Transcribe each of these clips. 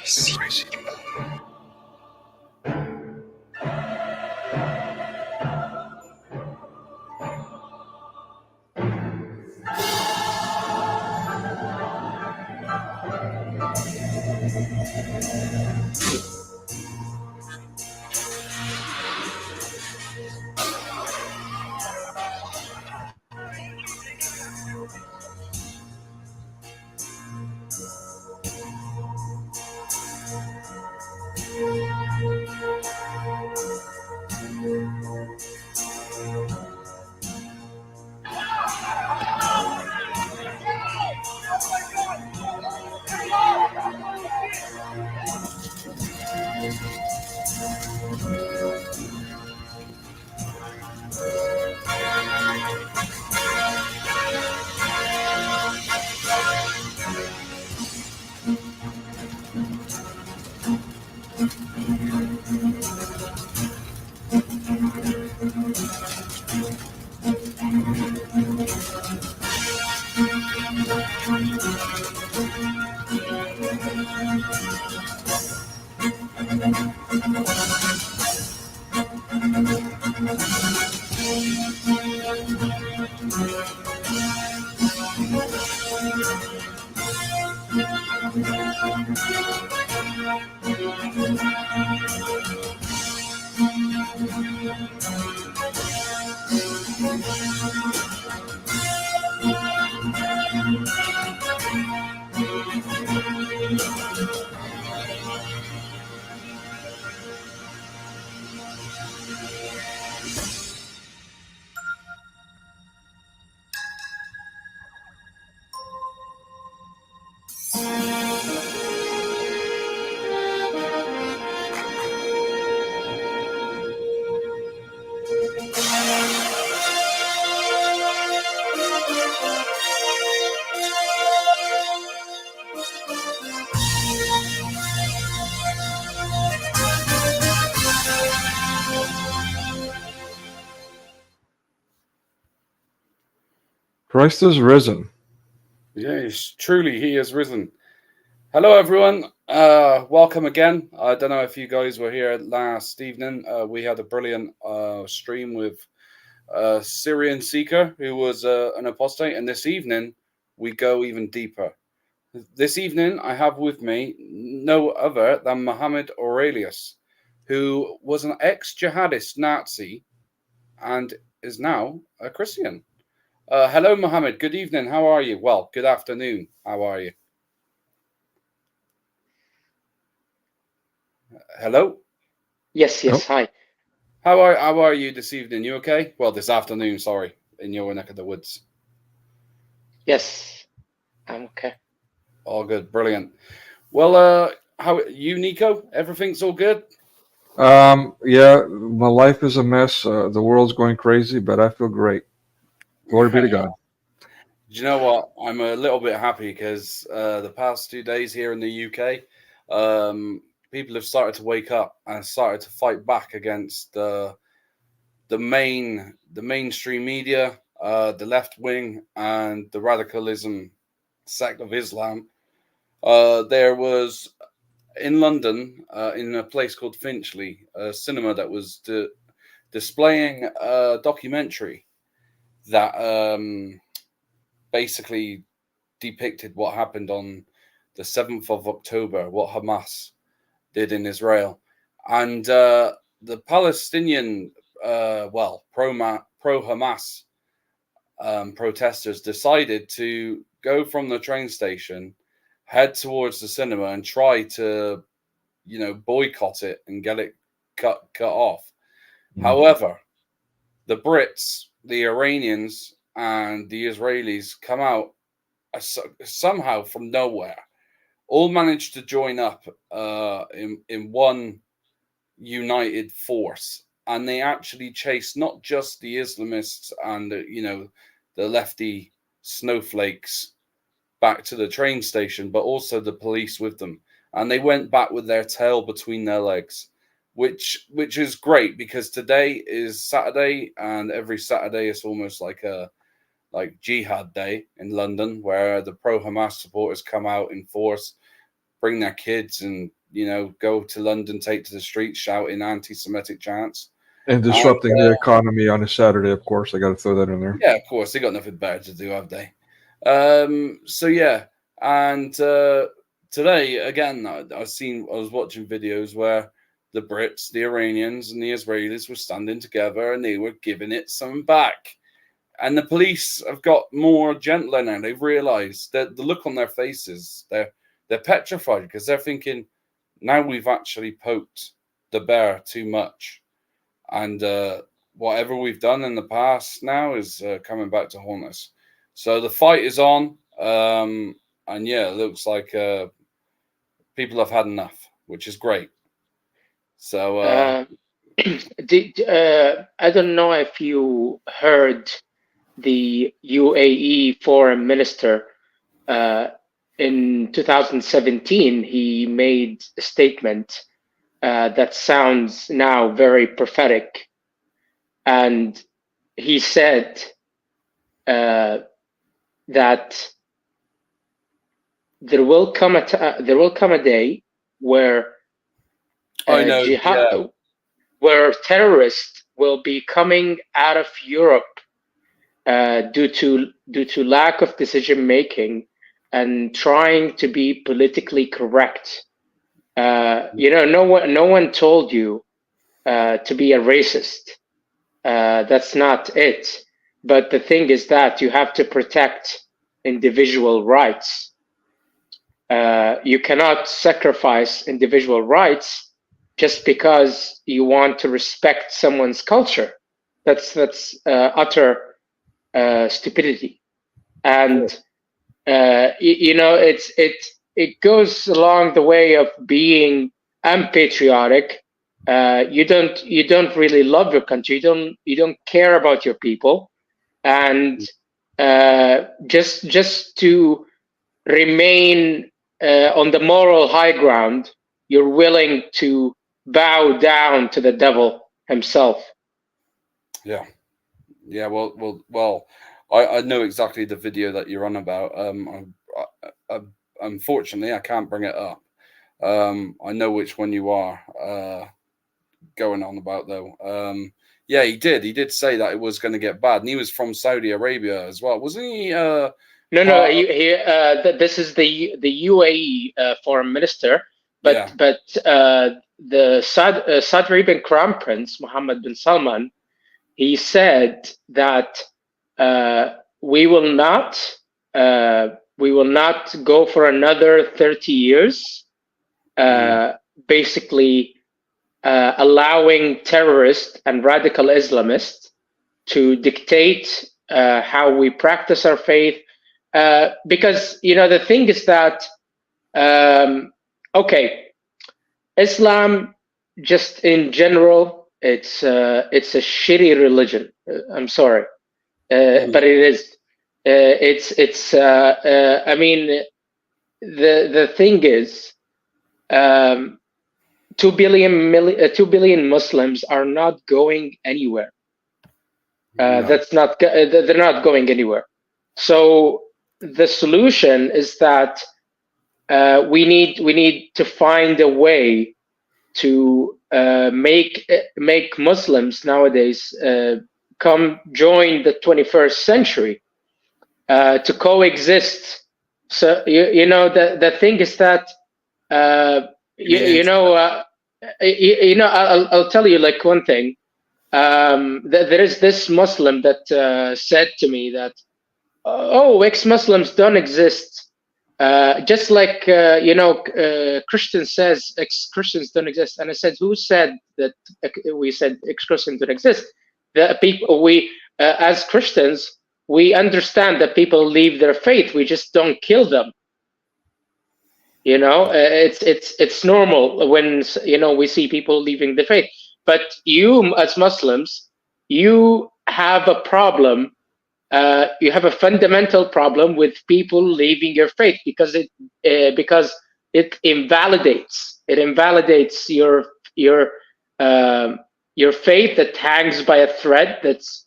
see. Christ is risen. Yes, truly, he is risen. Hello, everyone. Welcome again. I don't know if you guys were here last evening. We had a brilliant stream with Syrian Seeker, who was an apostate. And this evening, we go even deeper. This evening, I have with me no other than Mohammed Aurelius, who was an ex-jihadist Nazi and is now a Christian. Hello, Mohammed. Good evening. How are you? Well, good afternoon. How are you? Hello? Yes, hi. How are you this evening? You okay? Well, this afternoon, sorry, in your neck of the woods. Yes, I'm okay. All good. Brilliant. Well, how you, Nico? Everything's all good? Yeah, my life is a mess. The world's going crazy, but I feel great. Glory be to God. Do you know what? I'm a little bit happy because the past 2 days here in the UK, people have started to wake up and started to fight back against the mainstream media, the left wing, and the radicalism sect of Islam. There was in London, in a place called Finchley, a cinema that was displaying a documentary that basically depicted what happened on the 7th of October, what Hamas did in Israel. And the Palestinian, pro-Hamas protesters decided to go from the train station, head towards the cinema and try to, boycott it and get it cut off. However, the Brits, the Iranians, and the Israelis come out somehow from nowhere, all managed to join up in one united force, and they actually chased not just the Islamists and the lefty snowflakes back to the train station, but also the police with them, and they went back with their tail between their legs, which is great because today is Saturday, and every Saturday is almost like Jihad Day in London, where the pro-Hamas supporters come out in force, bring their kids and, you know, go to London, take to the streets, shouting anti-Semitic chants. And disrupting the economy on a Saturday, of course. I got to throw that in there. Yeah, of course. They got nothing better to do, have they? So yeah, and today again, I was watching videos where the Brits, the Iranians, and the Israelis were standing together, and they were giving it some back. And the police have got more gentler now. They've realised that the look on their faces, they're petrified because they're thinking, now we've actually poked the bear too much, and whatever we've done in the past now is coming back to haunt us. So the fight is on, and yeah, it looks like people have had enough, which is great. So I don't know if you heard the UAE foreign minister in 2017. He made a statement that sounds now very prophetic, and he said that there will come a day where where terrorists will be coming out of Europe due to lack of decision making and trying to be politically correct. No one told you to be a racist. That's not it. But the thing is that you have to protect individual rights. You cannot sacrifice individual rights just because you want to respect someone's culture. That's utter stupidity. And it goes along the way of being unpatriotic. You don't really love your country. You don't care about your people, and just to remain on the moral high ground, you're willing to bow down to the devil himself. Yeah. Well. I know exactly the video that you're on about. Unfortunately, I can't bring it up. I know which one you are going on about, though. Yeah, he did say that it was going to get bad, and he was from Saudi Arabia as well, wasn't he? No. This is the UAE foreign minister, but the Saudi Arabian Crown Prince Mohammed bin Salman, he said that we will not go for another 30 years, basically allowing terrorists and radical Islamists to dictate how we practice our faith. Because the thing is that Islam, just in general, it's a shitty religion. I'm sorry, but it is. I mean, the thing is, 2 billion Muslims are not going anywhere. They're not going anywhere. So the solution is that we need to find a way to make Muslims nowadays come join the 21st century to coexist. So the thing is that I'll tell you like one thing. There is this Muslim that said to me that, ex-Muslims don't exist. Just like Christian says ex-Christians don't exist. And I said, who said that? We said ex-Christians don't exist. The people, we as Christians, we understand that people leave their faith. We just don't kill them. It's normal when we see people leaving the faith. But you, as Muslims, you have a problem. You have a fundamental problem with people leaving your faith because it invalidates your faith that hangs by a thread that's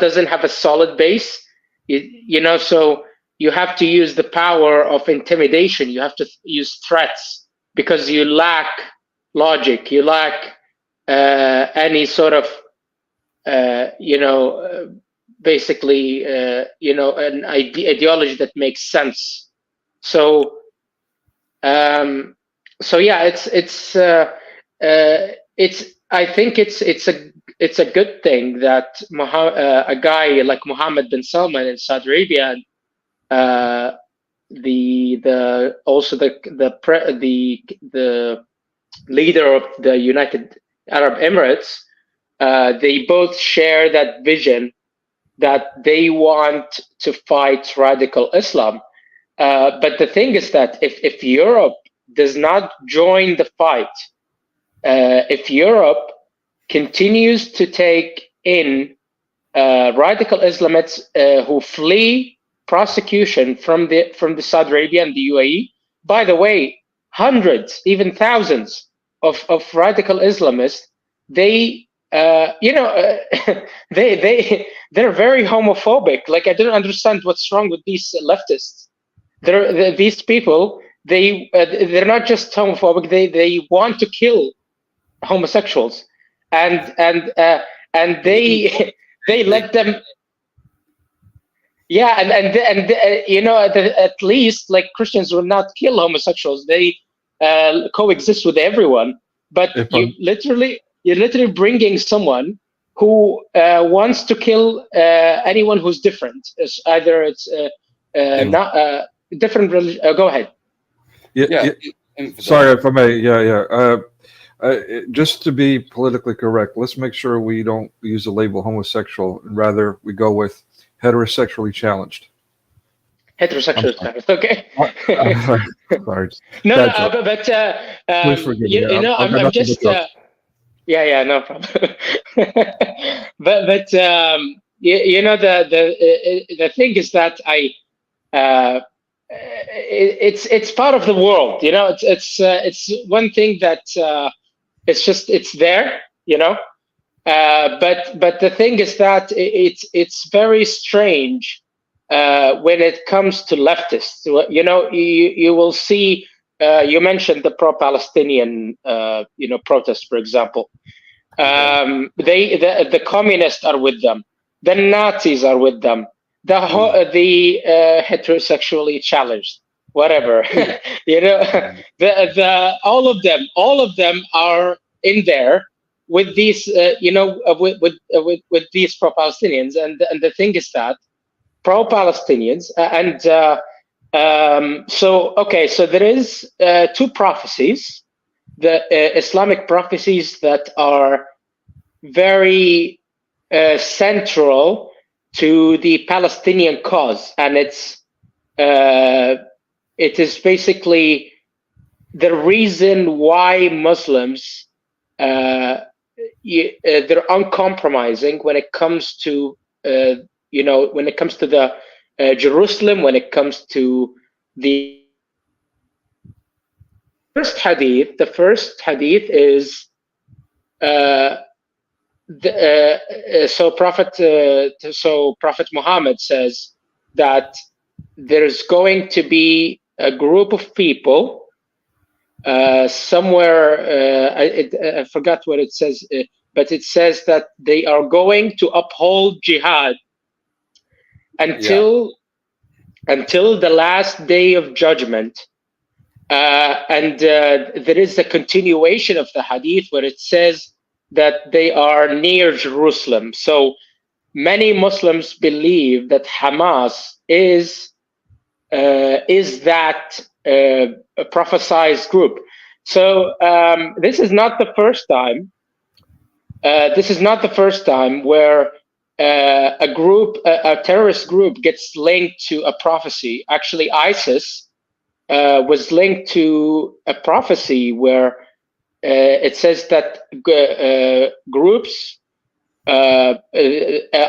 doesn't have a solid base. So you have to use the power of intimidation. You have to use threats because you lack logic. You lack any sort of, basically, an ideology that makes sense. So, yeah, I think it's a good thing that a guy like Mohammed bin Salman in Saudi Arabia, also the leader of the United Arab Emirates, they both share that vision that they want to fight radical Islam. But the thing is that if Europe does not join the fight, if Europe continues to take in radical Islamists who flee prosecution from the Saudi Arabia and the UAE, by the way, hundreds, even thousands of radical Islamists, they're very homophobic. Like, I don't understand what's wrong with these leftists. These people, they're not just homophobic. They want to kill homosexuals, and they let them. Yeah, and at least, like, Christians will not kill homosexuals. They coexist with everyone. But you're literally bringing someone who wants to kill anyone who's different. Either it's not different religion. Go ahead. Yeah. Sorry if I may. Just to be politically correct, let's make sure we don't use the label homosexual, and rather we go with heterosexually challenged. Heterosexually challenged. Okay. Sorry. No, but please forgive me. I'm just. Yeah, no problem. but the thing is that it's part of the world. It's one thing that it's there. But the thing is that it's very strange when it comes to leftists. You will see. You mentioned the pro-Palestinian, protests, for example. The communists are with them. The Nazis are with them. The heterosexually challenged, whatever. All of them are in there with these, with these pro-Palestinians. And the thing is that pro-Palestinians so there is two prophecies, the Islamic prophecies that are very central to the Palestinian cause, and it is basically the reason why Muslims they're uncompromising when it comes to when it comes to the Jerusalem, when it comes to the first hadith. The first hadith is Prophet Muhammad says that there's going to be a group of people somewhere. I forgot what it says, but it says that they are going to uphold jihad until the last day of judgment. And there is a continuation of the hadith where it says that they are near Jerusalem. So many Muslims believe that Hamas is that prophesized group. So this is not the first time. This is not the first time where a terrorist group gets linked to a prophecy. Actually, ISIS was linked to a prophecy where it says that groups,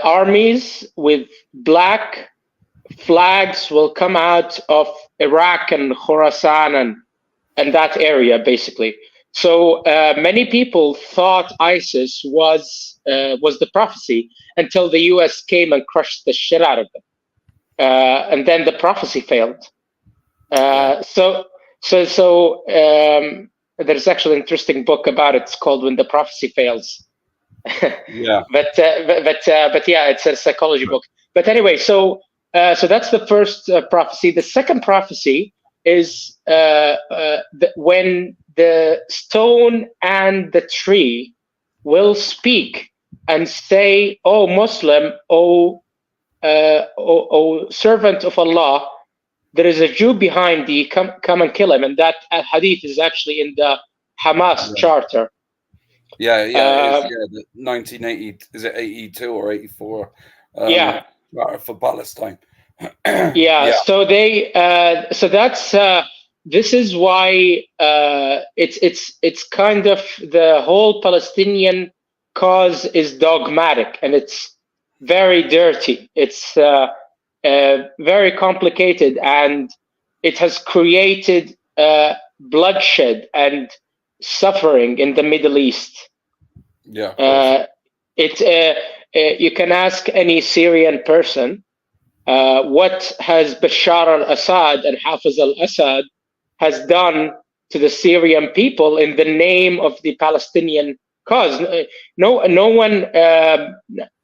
armies with black flags will come out of Iraq and Khorasan and that area, basically. So many people thought ISIS was the prophecy until the US came and crushed the shit out of them. and then the prophecy failed. So there's actually an interesting book about it. It's called When the Prophecy Fails. Yeah. But yeah, it's a psychology book. But anyway, so that's the first prophecy. The second prophecy is when the stone and the tree will speak and say, "O Muslim, O servant of Allah, there is a Jew behind thee. Come and kill him." And that hadith is actually in the Hamas charter. Yeah, it is. Yeah, the 1980, is it 82 or 84? Yeah, for Palestine. yeah. So they, so that's this is why it's kind of the whole Palestinian cause is dogmatic, and it's very dirty. It's very complicated, and it has created bloodshed and suffering in the Middle East. Yeah. You can ask any Syrian person what has Bashar al-Assad and Hafiz al-Assad has done to the Syrian people in the name of the Palestinian cause. No one,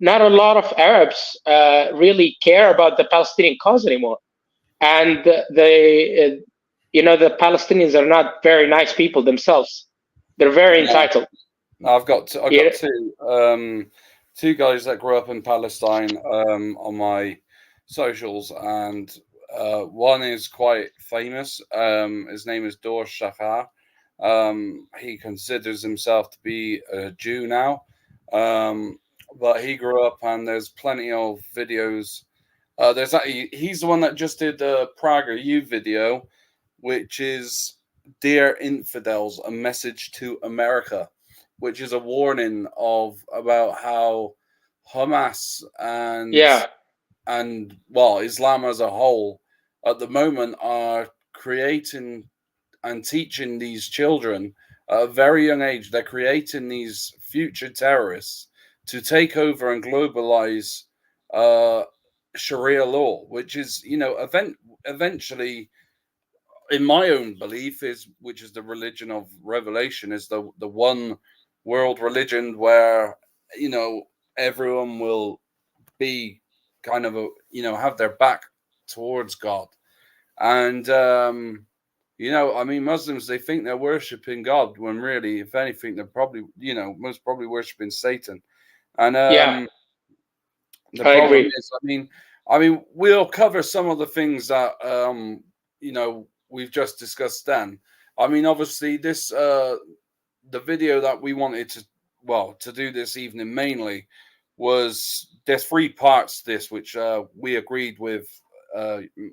not a lot of Arabs really care about the Palestinian cause anymore. And the Palestinians are not very nice people themselves. They're very entitled. I've got two guys that grew up in Palestine on my socials, and one is quite famous. His name is Dor Shachar. He considers himself to be a Jew now, but he grew up, and there's plenty of videos. He's the one that just did the Prager U video, which is "Dear Infidels, a Message to America," which is a warning about how Hamas and Islam as a whole at the moment are creating and teaching these children at a very young age. They're creating these future terrorists to take over and globalize Sharia law, which is, eventually, in my own belief, which is the religion of revelation, is the one world religion where everyone will be kind of have their back towards God. And Muslims, they think they're worshiping God when really, if anything, they're probably most probably worshiping Satan. And the problem is, we'll cover some of the things that we've just discussed then. Obviously this the video that we wanted to do this evening mainly was, there's 3 parts to this, which we agreed with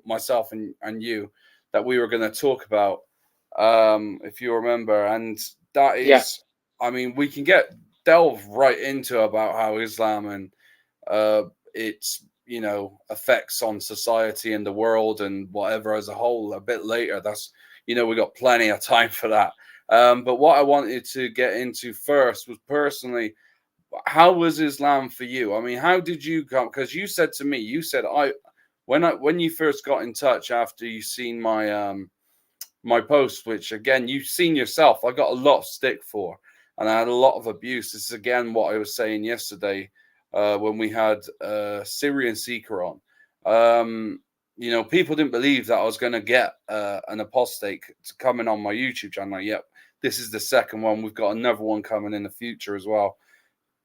myself and you that we were going to talk about, if you remember. And that is, we can delve right into about how Islam and its effects on society and the world and whatever as a whole a bit later. That's we got plenty of time for that. But what I wanted to get into first was, personally, how was Islam for you? How did you come? Because you said to me, when you first got in touch after you seen my my post, which again you've seen yourself, I got a lot of stick for, and I had a lot of abuse. This is again what I was saying yesterday when we had Syrian Seeker on. People didn't believe that I was going to get an apostate coming on my YouTube channel. Yep, this is the second one. We've got another one coming in the future as well.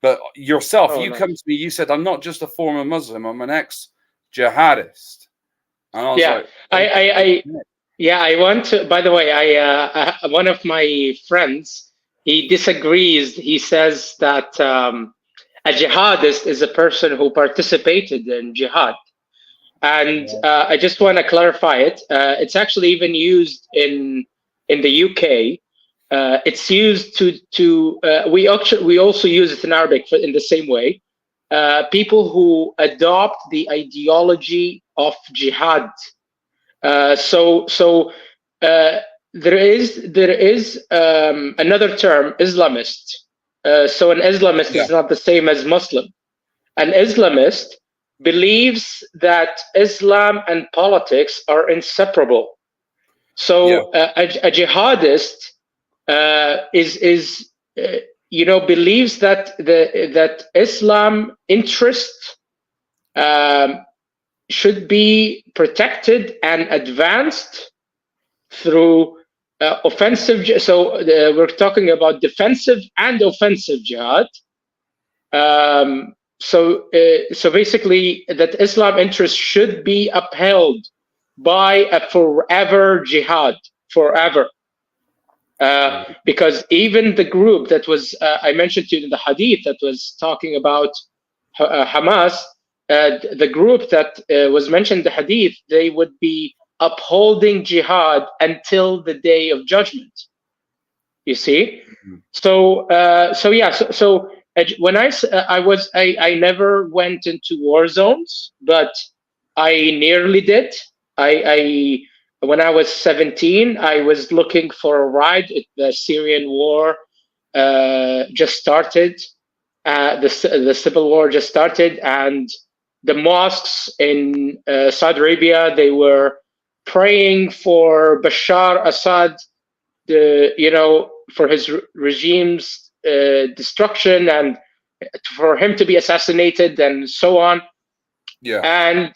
But yourself, you come to me, you said, "I'm not just a former Muslim, I'm an ex-jihadist." And I was like, I want to, by the way, one of my friends, he disagrees. He says that a jihadist is a person who participated in jihad. And I just want to clarify it. It's actually even used in the UK. It's used to we also use it in Arabic in the same way. People who adopt the ideology of jihad. So there is another term, Islamist. So an Islamist is not the same as Muslim. An Islamist believes that Islam and politics are inseparable. So a jihadist believes that that Islam interests should be protected and advanced through offensive. So we're talking about defensive and offensive jihad. So basically, that Islam interests should be upheld by a forever jihad, forever. Because even the group that was I mentioned to you in the hadith that was talking about Hamas, the group that was mentioned in the hadith, they would be upholding jihad until the day of judgment. You see, so when I never went into war zones, but I nearly did. When I was 17, I was looking for a ride. The Syrian war just started. The civil war just started, and the mosques in Saudi Arabia, they were praying for Bashar Assad, for his regime's destruction and for him to be assassinated and so on. Yeah. And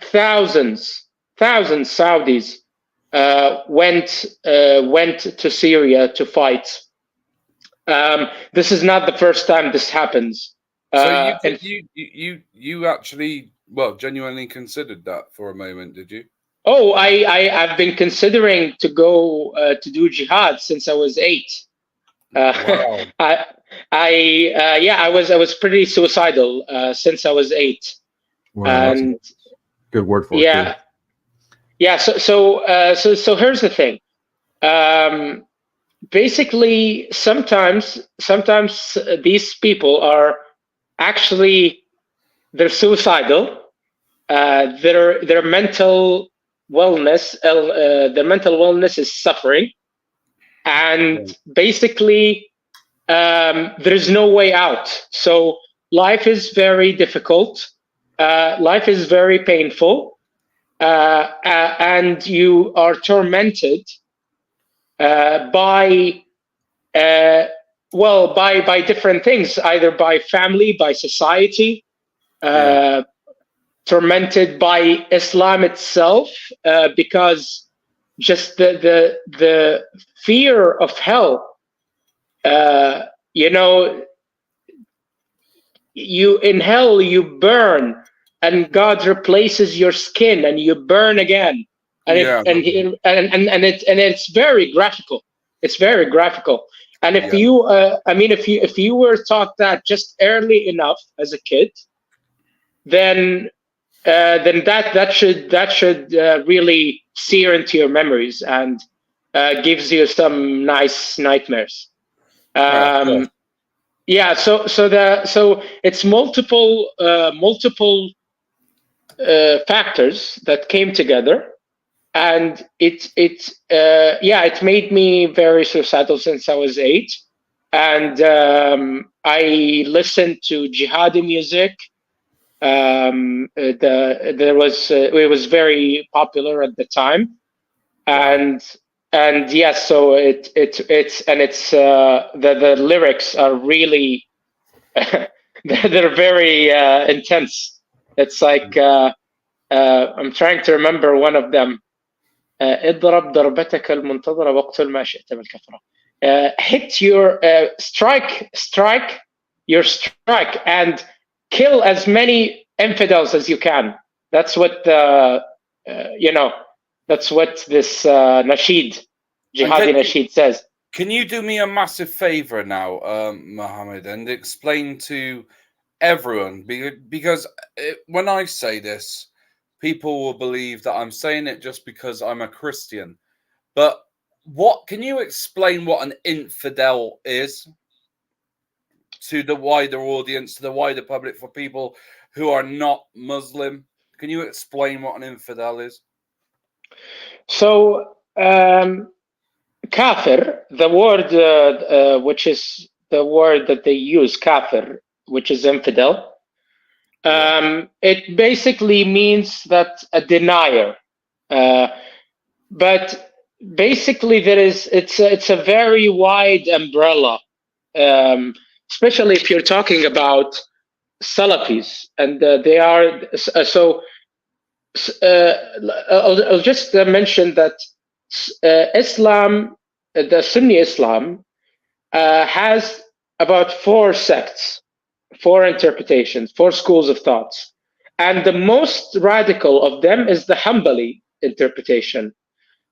thousands Saudis went to Syria to fight. This is not the first time this happens. So you actually, genuinely considered that for a moment, did you? Oh, I've been considering to go to do jihad since I was 8. Wow. I was pretty suicidal since I was 8. Wow, and good word for it. Yeah. So here's the thing. Basically, sometimes these people are actually, they're suicidal. Their mental wellness is suffering, and basically there's no way out. So life is very difficult. Life is very painful, and you are tormented by different things, either by family, by society, tormented by Islam itself, because just the fear of hell. You in hell, you burn, and God replaces your skin, and you burn again, and it's very graphical. It's very graphical. And if if you were taught that just early enough as a kid, then that should really sear into your memories and gives you some nice nightmares. So it's multiple factors that came together, and it made me very suicidal since I was 8, and I listened to jihadi music. It was very popular at the time, and yes, so the lyrics are really they're very intense. It's like I'm trying to remember one of them. اضرب ضربتك المنتظرة واقتل ما شئت بالكثرة. Hit your strike your strike and kill as many infidels as you can. That's what that's what this nasheed, jihadi nasheed says. Can you do me a massive favor now, Mohammed, and explain to everyone, because when I say this, people will believe that I'm saying it just because I'm a Christian. But can you explain what an infidel is to the wider audience, to the wider public, for people who are not Muslim? Can you explain what an infidel is? So, kafir, the word which is the word that they use, kafir, which is infidel. It basically means that a denier. But basically, it's a very wide umbrella, especially if you're talking about Salafis, and they are so. I'll just mention that Islam, the Sunni Islam, has about 4 sects, 4 interpretations, 4 schools of thoughts. And the most radical of them is the Hanbali interpretation.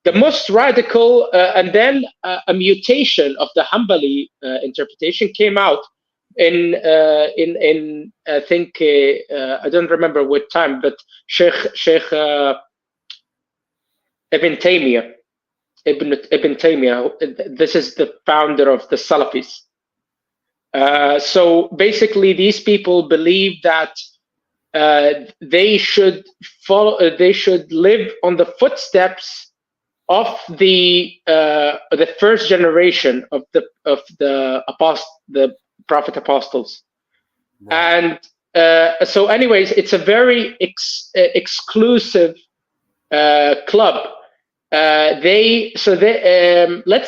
The most radical, and then a mutation of the Hanbali interpretation came out in I think I don't remember what time, but Sheikh Ibn Taymiyyah. Ibn Taymiyyah. This is the founder of the Salafis. So basically, these people believe that they should follow. They should live on the footsteps of the first generation of the Prophet Apostles. Right. And so, anyways, it's a very exclusive club. Let's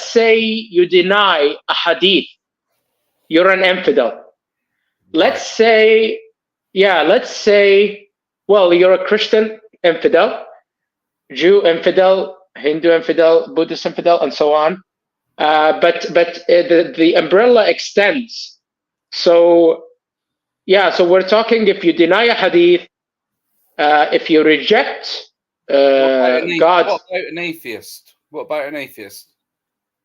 say you deny a hadith, you're an infidel. Let's say, well, you're a Christian infidel, Jew infidel, Hindu infidel, Buddhist infidel, and so on. But the umbrella extends. So we're talking if you deny a hadith, if you reject God. What about an atheist? What about an atheist?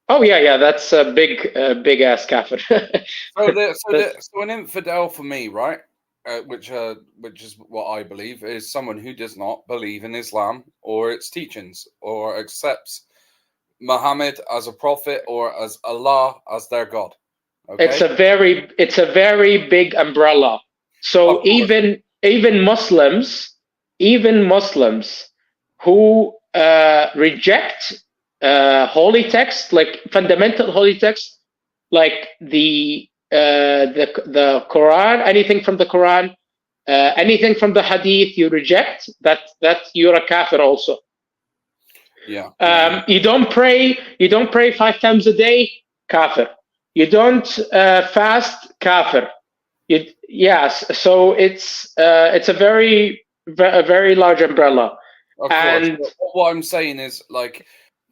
Oh yeah, that's a big ass kafir. So an infidel for me, right? Which is what I believe is someone who does not believe in Islam or its teachings, or accepts Muhammad as a prophet or as Allah as their God. Okay? It's a very big umbrella. So even Muslims who reject holy text, like fundamental holy text, like the Quran, anything from the Quran, anything from the Hadith, you reject, that you're a kafir also. Yeah. You don't pray 5 times a day, kafir. You don't fast, kafir. So it's a very large umbrella. Of and course. What I'm saying is, like,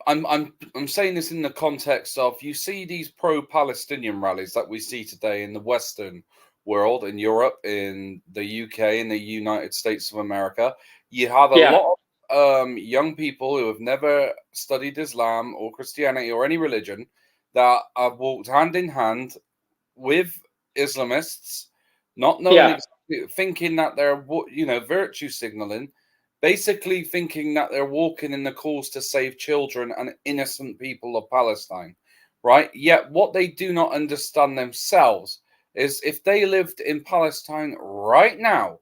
I'm saying this in the context of, you see these pro-Palestinian rallies that we see today in the Western world, in Europe, in the UK, in the United States of America. You have a lot of young people who have never studied Islam or Christianity or any religion that have walked hand in hand with Islamists, not knowing, thinking that they're, virtue signaling. Basically thinking that they're walking in the cause to save children and innocent people of Palestine, right? Yet what they do not understand themselves is, if they lived in Palestine right now,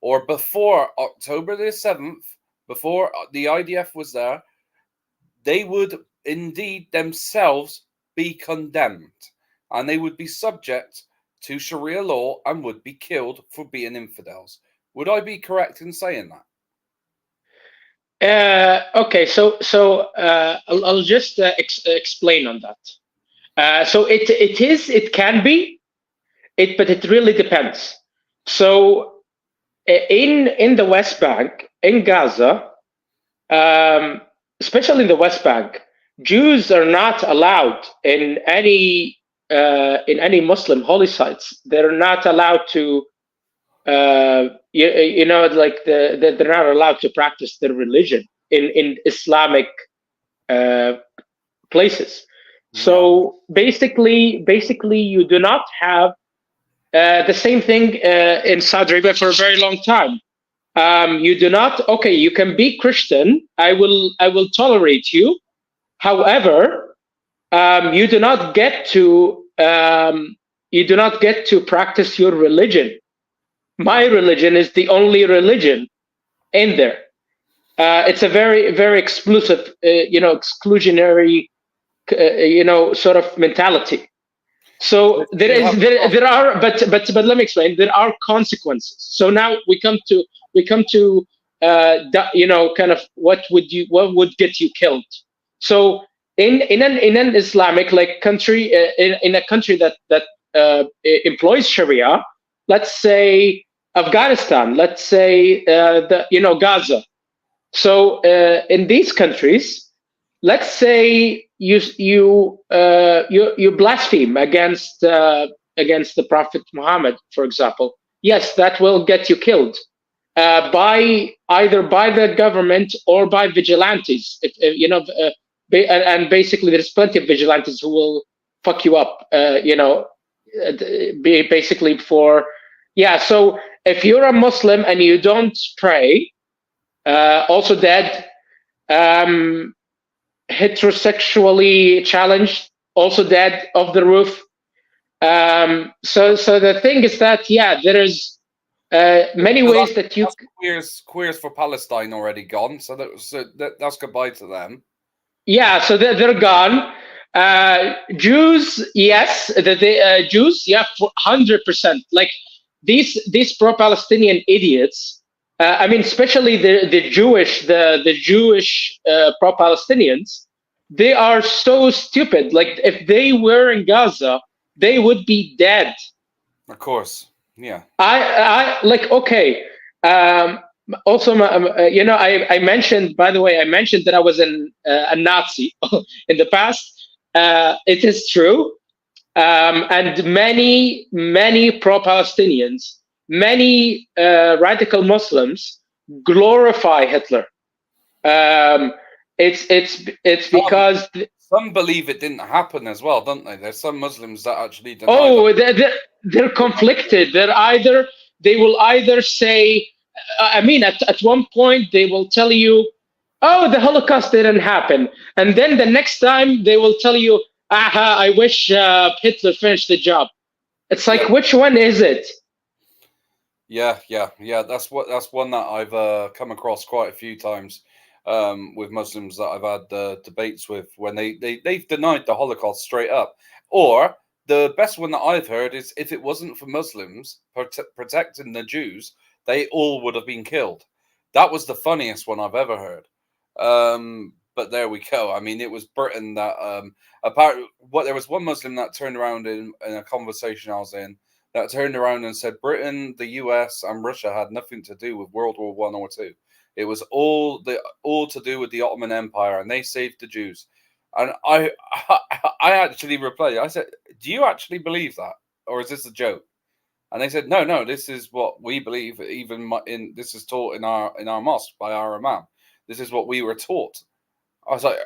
or before October the 7th, before the IDF was there, they would indeed themselves be condemned, and they would be subject to Sharia law and would be killed for being infidels. Would I be correct in saying that? Okay, so I'll just explain on that. So it can be, but it really depends. So in the West Bank, in Gaza, especially in the West Bank, Jews are not allowed in any Muslim holy sites. They're not allowed to. They're not allowed to practice their religion in Islamic places. So basically, you do not have the same thing in Saudi Arabia for a very long time. You do not. Okay, you can be Christian. I will tolerate you. However, you do not get to practice your religion. My religion is the only religion in there. It's a very, very exclusive, exclusionary, sort of mentality. So there are, but let me explain. There are consequences. So now we come to kind of what would get you killed. So in an Islamic like country, in a country that employs Sharia, let's say Afghanistan, let's say Gaza. So in these countries, let's say you blaspheme against the Prophet Muhammad, for example. Yes, that will get you killed by either by the government or by vigilantes. And basically, there's plenty of vigilantes who will fuck you up. Basically for So if you're a Muslim and you don't pray, also dead. Heterosexually challenged, also dead, off the roof. So the thing is that there is many ways that you queers for Palestine already gone. So that's goodbye to them. Yeah, so they're gone. Jews, yes, the Jews, 100%. Like these pro-Palestinian idiots. I mean, especially the Jewish pro-Palestinians, they are so stupid. Like if they were in Gaza, they would be dead. Of course, yeah. I like okay. Also, I mentioned, by the way, that I was a Nazi in the past. It is true, and many pro-Palestinians. Many radical Muslims glorify Hitler. It's because some believe it didn't happen as well, don't they? There's some Muslims that actually deny they're conflicted. They will either say, I mean, at one point they will tell you, oh, the Holocaust didn't happen, and then the next time they will tell you, I wish Hitler finished the job. It's like, which one is it? Yeah. That's one that I've come across quite a few times with Muslims that I've had debates with when they've denied the Holocaust straight up. Or the best one that I've heard is if it wasn't for Muslims protecting the Jews, they all would have been killed. That was the funniest one I've ever heard. But there we go. I mean, it was Britain that there was one Muslim that turned around in a conversation I was in. That turned around and said Britain, the US, and Russia had nothing to do with World War I or II. It was all to do with the Ottoman Empire, and they saved the Jews. And I actually replied, I said, do you actually believe that? Or is this a joke? And they said, no, this is what we believe. This is taught in our mosque by our imam. This is what we were taught. I was like,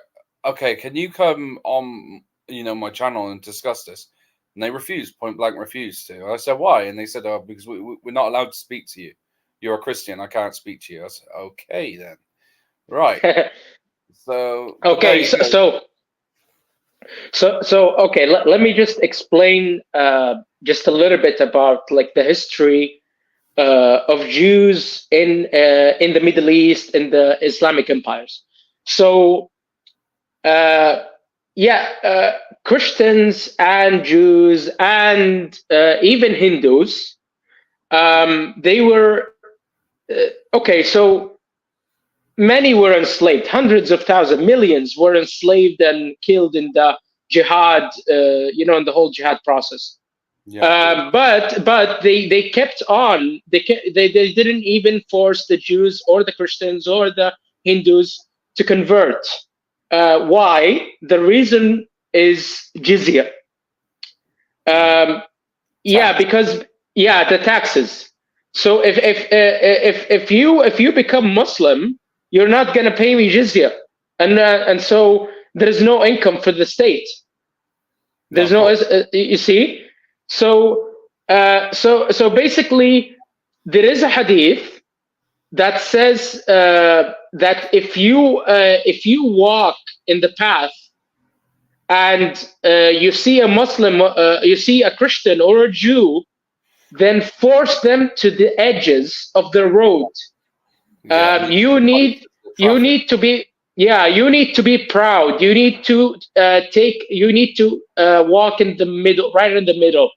okay, can you come on my channel and discuss this? And they refused, point blank refused to. I said, why? And they said, oh, because we're not allowed to speak to you. You're a Christian. I can't speak to you. I said, okay, then. Right. So. Okay, so okay, let me just explain just a little bit about like the history of Jews in the Middle East, in the Islamic empires. So, Christians and Jews and even Hindus, they were so many were enslaved. Hundreds of thousands, millions were enslaved and killed in the jihad, in the whole jihad process. Yeah. But they kept on. They didn't even force the Jews or the Christians or the Hindus to convert. Why? The reason is jizya. Because the taxes. So if you become Muslim, you're not going to pay me jizya, and so there is no income for the state. There's you see. So basically, there is a hadith that says that if you walk in the path and you see a Muslim, you see a Christian or a Jew, then force them to the edges of the road. You need to be Yeah, you need to be proud. You need to walk in the middle, right in the middle.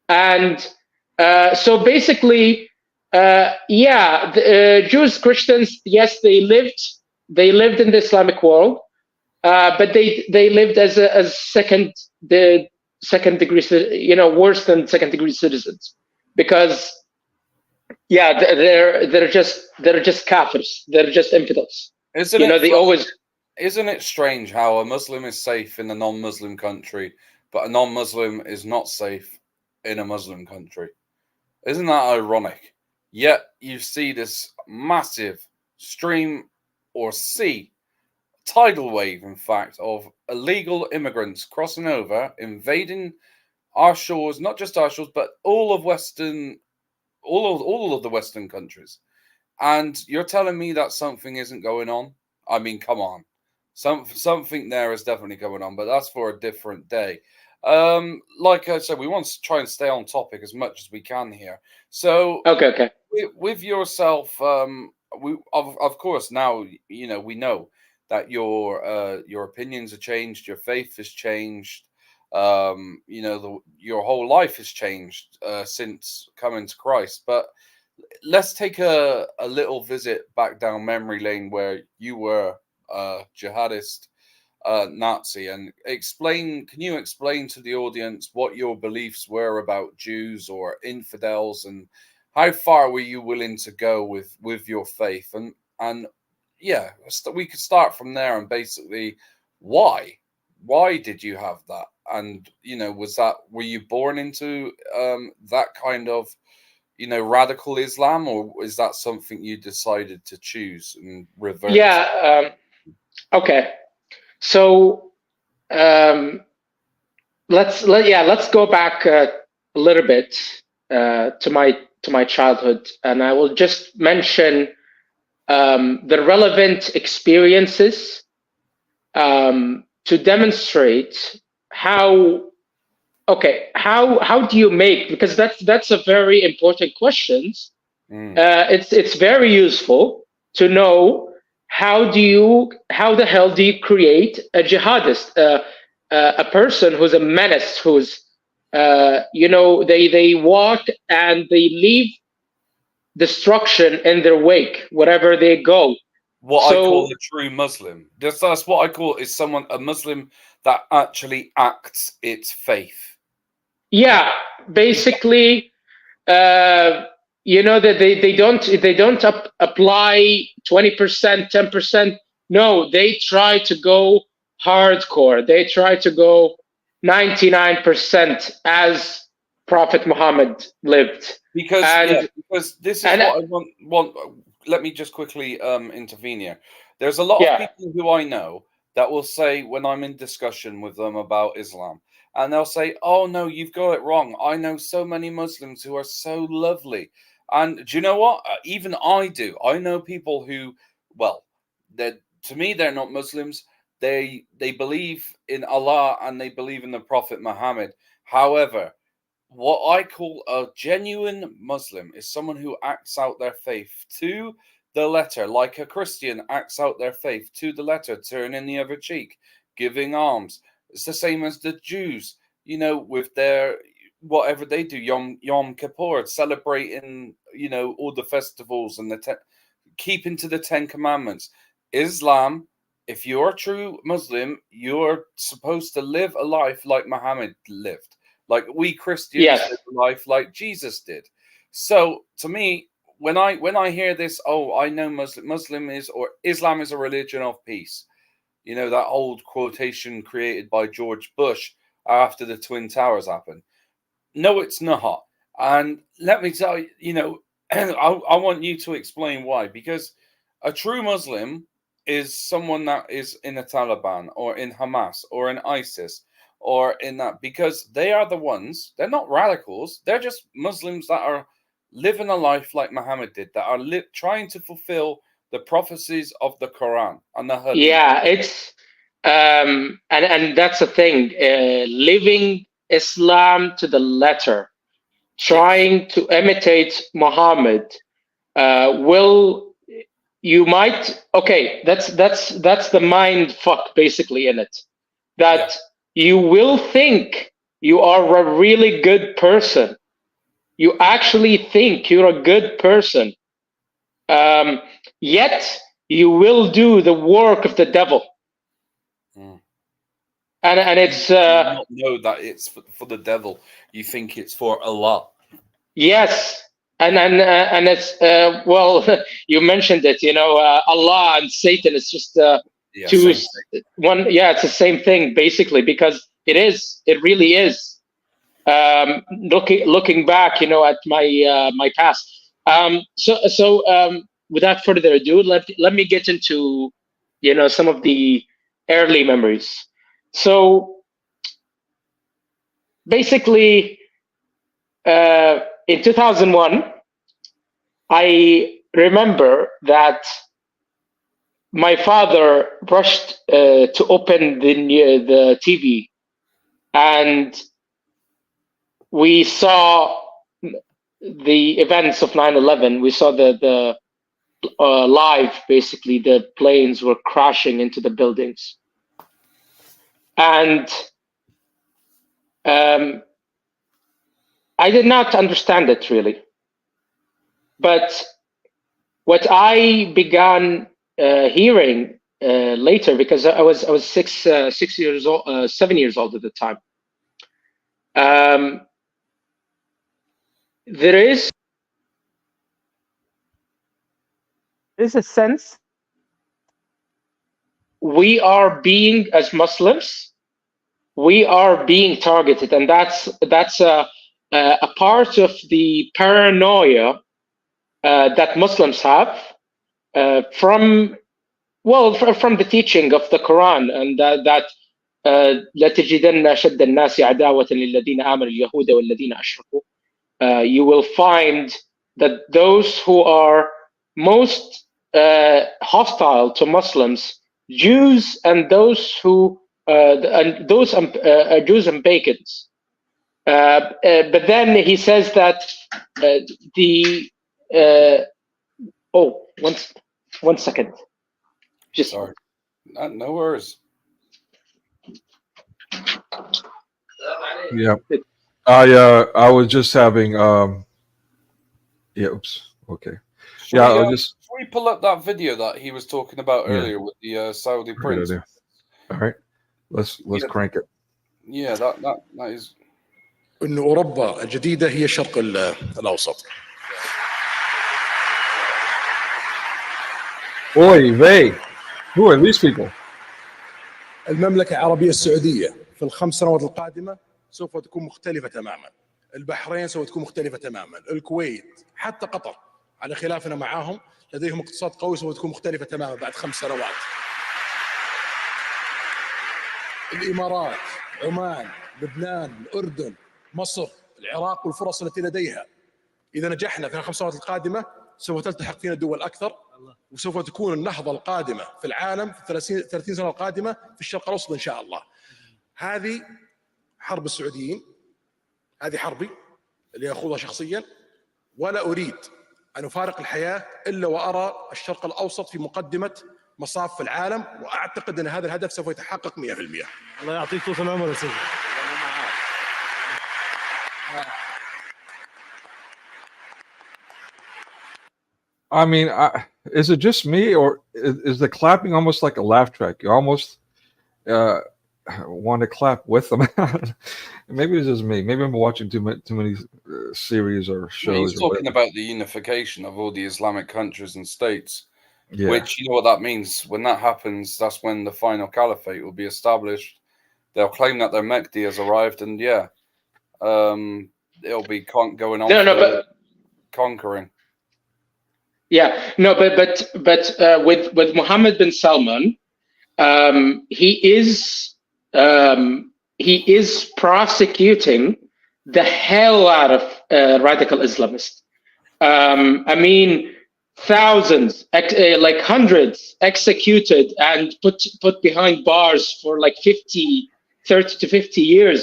And so basically, Jews, Christians, yes, they lived in the Islamic world, but they lived as second degree, worse than second degree citizens, because yeah, they're just kafirs. They're just infidels. Isn't it? They always. Isn't it strange how a Muslim is safe in a non-Muslim country, but a non-Muslim is not safe in a Muslim country? Isn't that ironic? Yet you see this massive stream or sea, tidal wave, in fact, of illegal immigrants crossing over, invading our shores, not just our shores, but all of the Western countries. And you're telling me that something isn't going on? I mean, come on. Something there is definitely going on, but that's for a different day. Like I said, we want to try and stay on topic as much as we can here. So, okay. With yourself, we of course now we know that your opinions have changed, your faith has changed. Your whole life has changed since coming to Christ. But let's take a little visit back down memory lane where you were jihadist Nazi, and can you explain to the audience what your beliefs were about Jews or infidels, and how far were you willing to go with your faith? And yeah, we could start from there. And basically, why did you have that? And were you born into that kind of radical Islam, or is that something you decided to choose and revert? Yeah. Okay. So let's go back a little bit to my childhood, and I will just mention the relevant experiences to demonstrate how do you make, because that's a very important question. It's very useful to know how the hell do you create a jihadist, a person who's a menace, who's they walk and they leave destruction in their wake wherever they go. I call a true Muslim. That's what I call is a Muslim that actually acts its faith. Yeah, basically, that they don't apply 20%, 10%. No, they try to go hardcore. They try to go 99% as Prophet Muhammad lived. Because this is what I want. Let me just quickly intervene here. There's a lot of people who I know that will say, when I'm in discussion with them about Islam, and they'll say, "Oh no, you've got it wrong. I know so many Muslims who are so lovely." And do you know what? Even I do. I know people who, well, to me they're not Muslims. They believe in Allah and they believe in the Prophet Muhammad. However, what I call a genuine Muslim is someone who acts out their faith to the letter, like a Christian acts out their faith to the letter, turning the other cheek, giving alms. It's the same as the Jews, with their whatever they do, Yom Kippur, celebrating, all the festivals and keeping to the 10 Commandments. Islam, if you're a true Muslim, you're supposed to live a life like Muhammad lived. Like we Christians live a life like Jesus did. So to me, when I hear this, I know Muslim is, or Islam is a religion of peace. That old quotation created by George Bush after the Twin Towers happened. No, it's not. And let me tell you, I want you to explain why. Because a true Muslim is someone that is in the Taliban or in Hamas or in ISIS or in that, because they are the ones, they're not radicals. They're just Muslims that are living a life like Muhammad did, that are trying to fulfill the prophecies of the Quran and the Hadith. Yeah, it's and that's the thing. Living Islam to the letter, trying to imitate Muhammad, will you might, okay, that's the mind fuck basically in it, that you will think you are a really good person. You actually think you're a good person, yet you will do the work of the devil. And it's you not know that it's for the devil. You think it's for Allah. Yes, and it's well, you mentioned it. You know, Allah and Satan is just two one. Yeah, it's the same thing basically, because it really is. Looking back, you know, at my my past. So without further ado, let me get into, you know, some of the early memories. So basically, in 2001, I remember that my father rushed to open the TV, and we saw the events of 9/11. We saw the live, basically, the planes were crashing into the buildings. And I did not understand it really. But what I began hearing later, because I was 6 years old, 7 years old at the time. There is a sense we are being, as Muslims, we are being targeted, and that's a part of the paranoia that Muslims have from the teaching of the Quran, and that لَتَجِدَنَّ أَشَدَّ النَّاسِ عَدَاوَةً لِلَّذِينَ آمَنُوا الْيَهُودَ وَالَّذِينَ أَشْرَكُوا. You will find that those who are most hostile to Muslims, Jews, and those who Jews and pagans. But then he says that one second. Just sorry. No worries. Yeah, I was just having yeah. Oops. Okay. I'll just. Can we pull up that video that he was talking about earlier with the Saudi prince? All right, let's crank it. Yeah, that is. إن أوروبا الجديدة هي الشرق الأوسط. Oy vey, who are these people? المملكة العربية السعودية في ال5 سنوات القادمة سوف تكون مختلفة تماما. البحرين سوف تكون مختلفة تماما. الكويت، حتى قطر، على خلافنا معاهم لديهم اقتصاد قوي سوف تكون مختلفة تماما بعد 5 سنوات. الإمارات، عمان، لبنان، الأردن، مصر، العراق والفرص التي لديها. إذا نجحنا في ال5 سنوات القادمة سوف تلتحق فينا الدول أكثر، وسوف تكون النهضة القادمة في العالم في 30 سنة القادمة في الشرق الأوسط إن شاء الله. هذه حرب السعوديين، هذه حربي اللي أخوضها شخصيا، ولا أريد أن أفارق الحياة إلا وأرى الشرق الأوسط في مقدمة مصاف في العالم، وأعتقد أن هذا الهدف سوف يتحقق 100%. الله يعطيك طول العمر يا سيدي. I mean, is it just me, or is the clapping almost like a laugh track? You almost want to clap with them. Maybe it's just me. Maybe I'm watching too many series or shows. He's talking about the unification of all the Islamic countries and states, yeah. Which, you know what that means. When that happens, that's when the final caliphate will be established. They'll claim that their Mahdi has arrived, and it'll be going on conquering. Yeah, no, but with Mohammed bin Salman, he is prosecuting the hell out of radical Islamists. I mean, thousands, like hundreds, executed and put behind bars for like 30 to 50 years.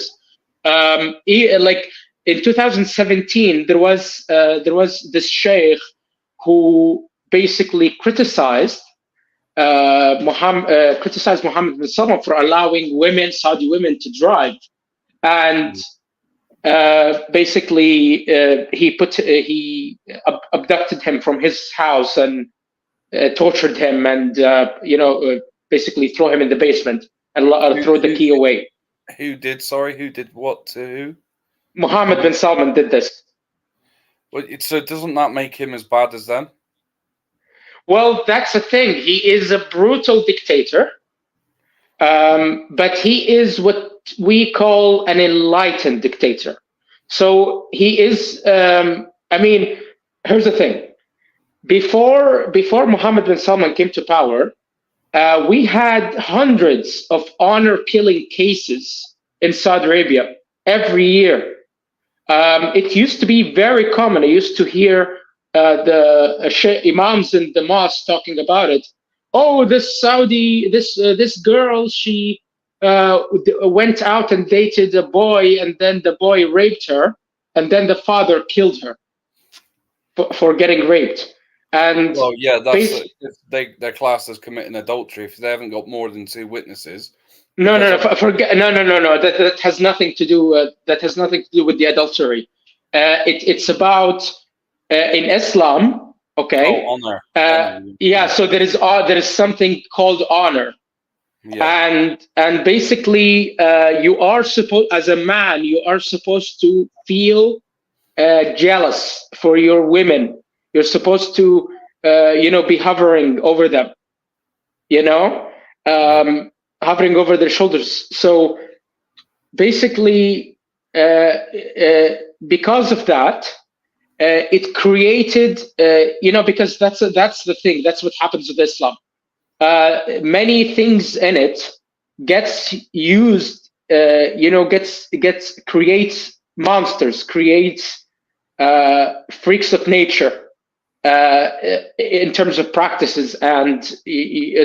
Like in 2017, there was this sheikh who basically criticized Mohammed bin Salman for allowing Saudi women to drive, and basically he abducted him from his house and tortured him, and basically throw him in the basement and throw the key away. Who did what to who? Mohammed bin Salman did this. Well, so doesn't that make him as bad as them? Well, that's the thing. He is a brutal dictator, but he is what we call an enlightened dictator. So he is. Here's the thing. Before Mohammed bin Salman came to power, we had hundreds of honor-killing cases in Saudi Arabia every year. It used to be very common. I used to hear the imams in the mosque talking about it. Oh, this girl, she went out and dated a boy, and then the boy raped her, and then the father killed her for getting raped. And well, yeah, they're classed as committing adultery if they haven't got more than 2 witnesses. No. That has nothing to do. That has nothing to do with the adultery. It's about in Islam. Okay. Oh, honor. Yeah. So there is something called honor. Yeah. And basically, you are supposed, as a man, you are supposed to feel jealous for your women. You're supposed to, be hovering over them. Hovering over their shoulders. So basically, because of that, it created, because that's the thing. That's what happens with Islam. Many things in it gets used, creates monsters, creates freaks of nature in terms of practices and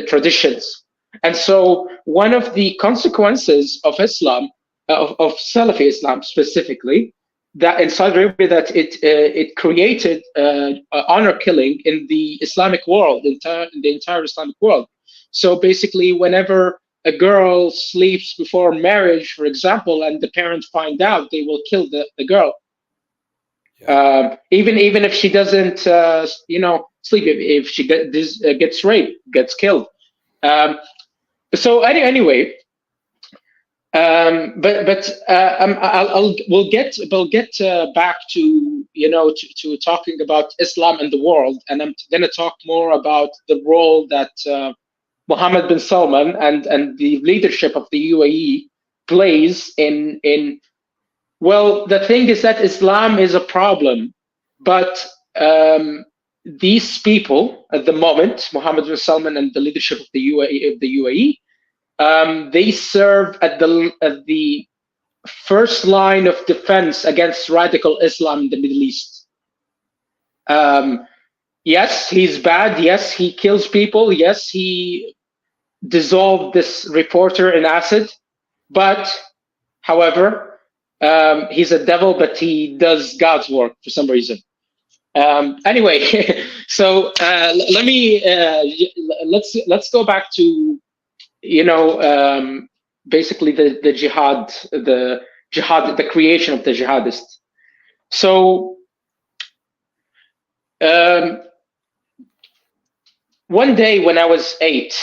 traditions. And so one of the consequences of Islam, of Salafi Islam specifically, that in Saudi Arabia, that it created honor killing in the Islamic world, in the entire Islamic world. So basically, whenever a girl sleeps before marriage, for example, and the parents find out, they will kill the girl. Yeah. Even if she doesn't, sleep, if she gets raped, gets killed. So anyway, we'll get back to to talking about Islam and the world, and I'm going to talk more about the role that Mohammed bin Salman and the leadership of the UAE plays in. Well, the thing is that Islam is a problem, but these people at the moment, Mohammed bin Salman and the leadership of the UAE, they serve at the first line of defense against radical Islam in the Middle East. Yes, he's bad. Yes, he kills people. Yes, he dissolved this reporter in acid. But, however, he's a devil, but he does God's work for some reason. Anyway, so let's go back to basically the jihad, the creation of the jihadist. So one day when I was 8,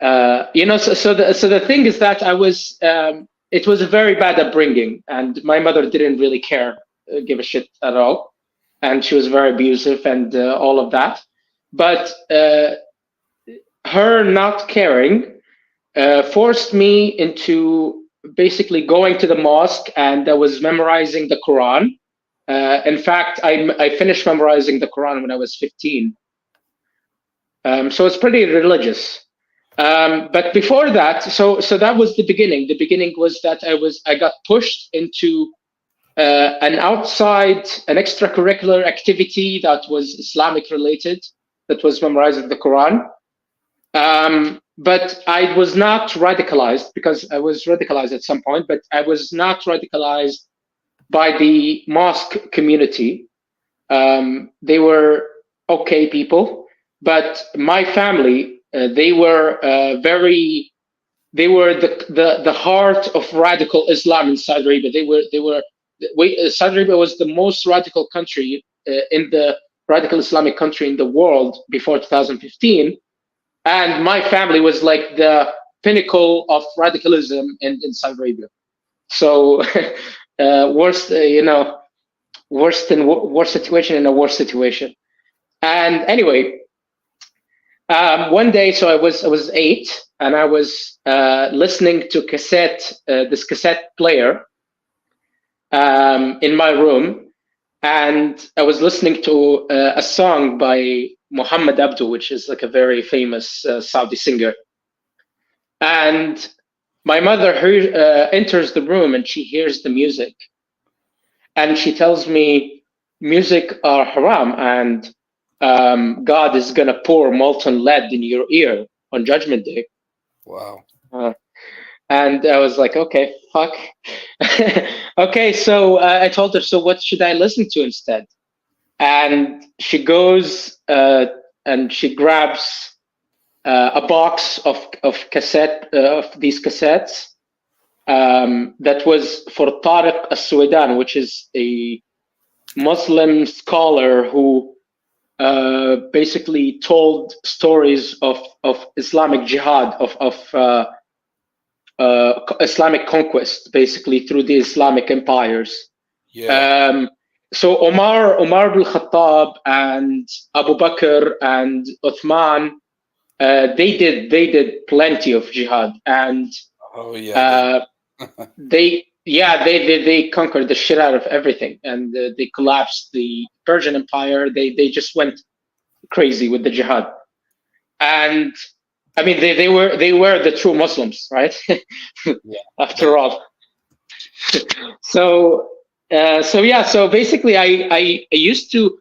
so the thing is that I was. It was a very bad upbringing, and my mother didn't really give a shit at all, and she was very abusive and all of that. But her not caring forced me into basically going to the mosque, and I was memorizing the Quran. In fact, I finished memorizing the Quran when I was 15. So it's pretty religious. But before that, so that was the beginning. The beginning was that I got pushed into an extracurricular activity that was Islamic related, that was memorizing the Quran. But I was not radicalized, because I was radicalized at some point, but I was not radicalized by the mosque community. They were okay people, but my family, they were the heart of radical Islam in Saudi Arabia. Saudi Arabia was the most radical country in the radical Islamic country in the world before 2015, and my family was like the pinnacle of radicalism in Saudi Arabia. So worst situation in a worse situation. And anyway, one day, so I was 8, and I was listening to this cassette player in my room, and I was listening to a song by Mohammed Abdu, which is like a very famous Saudi singer. And my mother enters the room, and she hears the music, and she tells me, music are haram, and God is gonna pour molten lead in your ear on Judgment Day. Wow. And I was like, okay, fuck. Okay, so I told her, so what should I listen to instead? And she goes and she grabs a box of these cassettes that was for Tariq As-Suwaidan, which is a Muslim scholar who basically told stories of Islamic jihad, of Islamic conquest, basically through the Islamic empires. Yeah. So Omar ibn Khattab and Abu Bakr and Uthman, they did plenty of jihad, and they conquered the shit out of everything, and they collapsed the Persian Empire. They just went crazy with the jihad, and I mean they were the true Muslims, right? After all. So basically I used to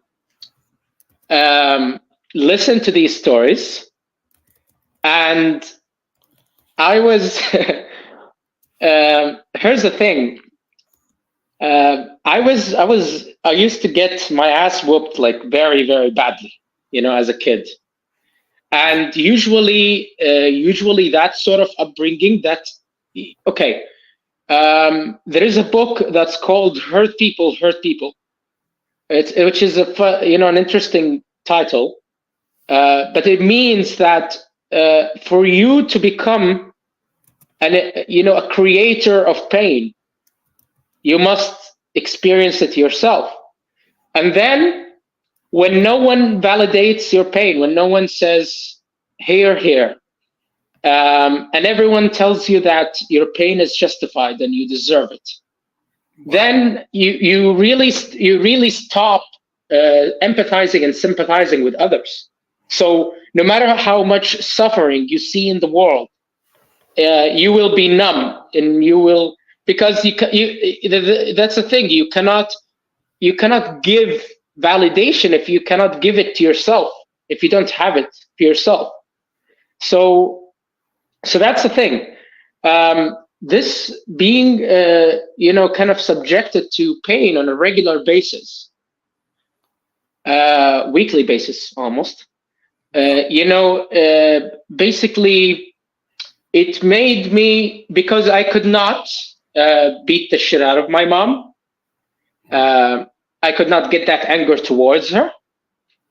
listen to these stories, and I was here's the thing. I used to get my ass whooped like very, very badly, as a kid. And usually that sort of upbringing, there is a book that's called Hurt People, which is an interesting title, but it means that for you to become a creator of pain, you must experience it yourself. And then when no one validates your pain, when no one says, here, and everyone tells you that your pain is justified and you deserve it, then you really stop empathizing and sympathizing with others. So no matter how much suffering you see in the world, you will be numb, and you will, because that's the thing. You cannot give validation if you cannot give it to yourself, if you don't have it for yourself. So that's the thing. This being kind of subjected to pain on a regular basis, weekly basis almost, basically it made me, because I could not beat the shit out of my mom. I could not get that anger towards her.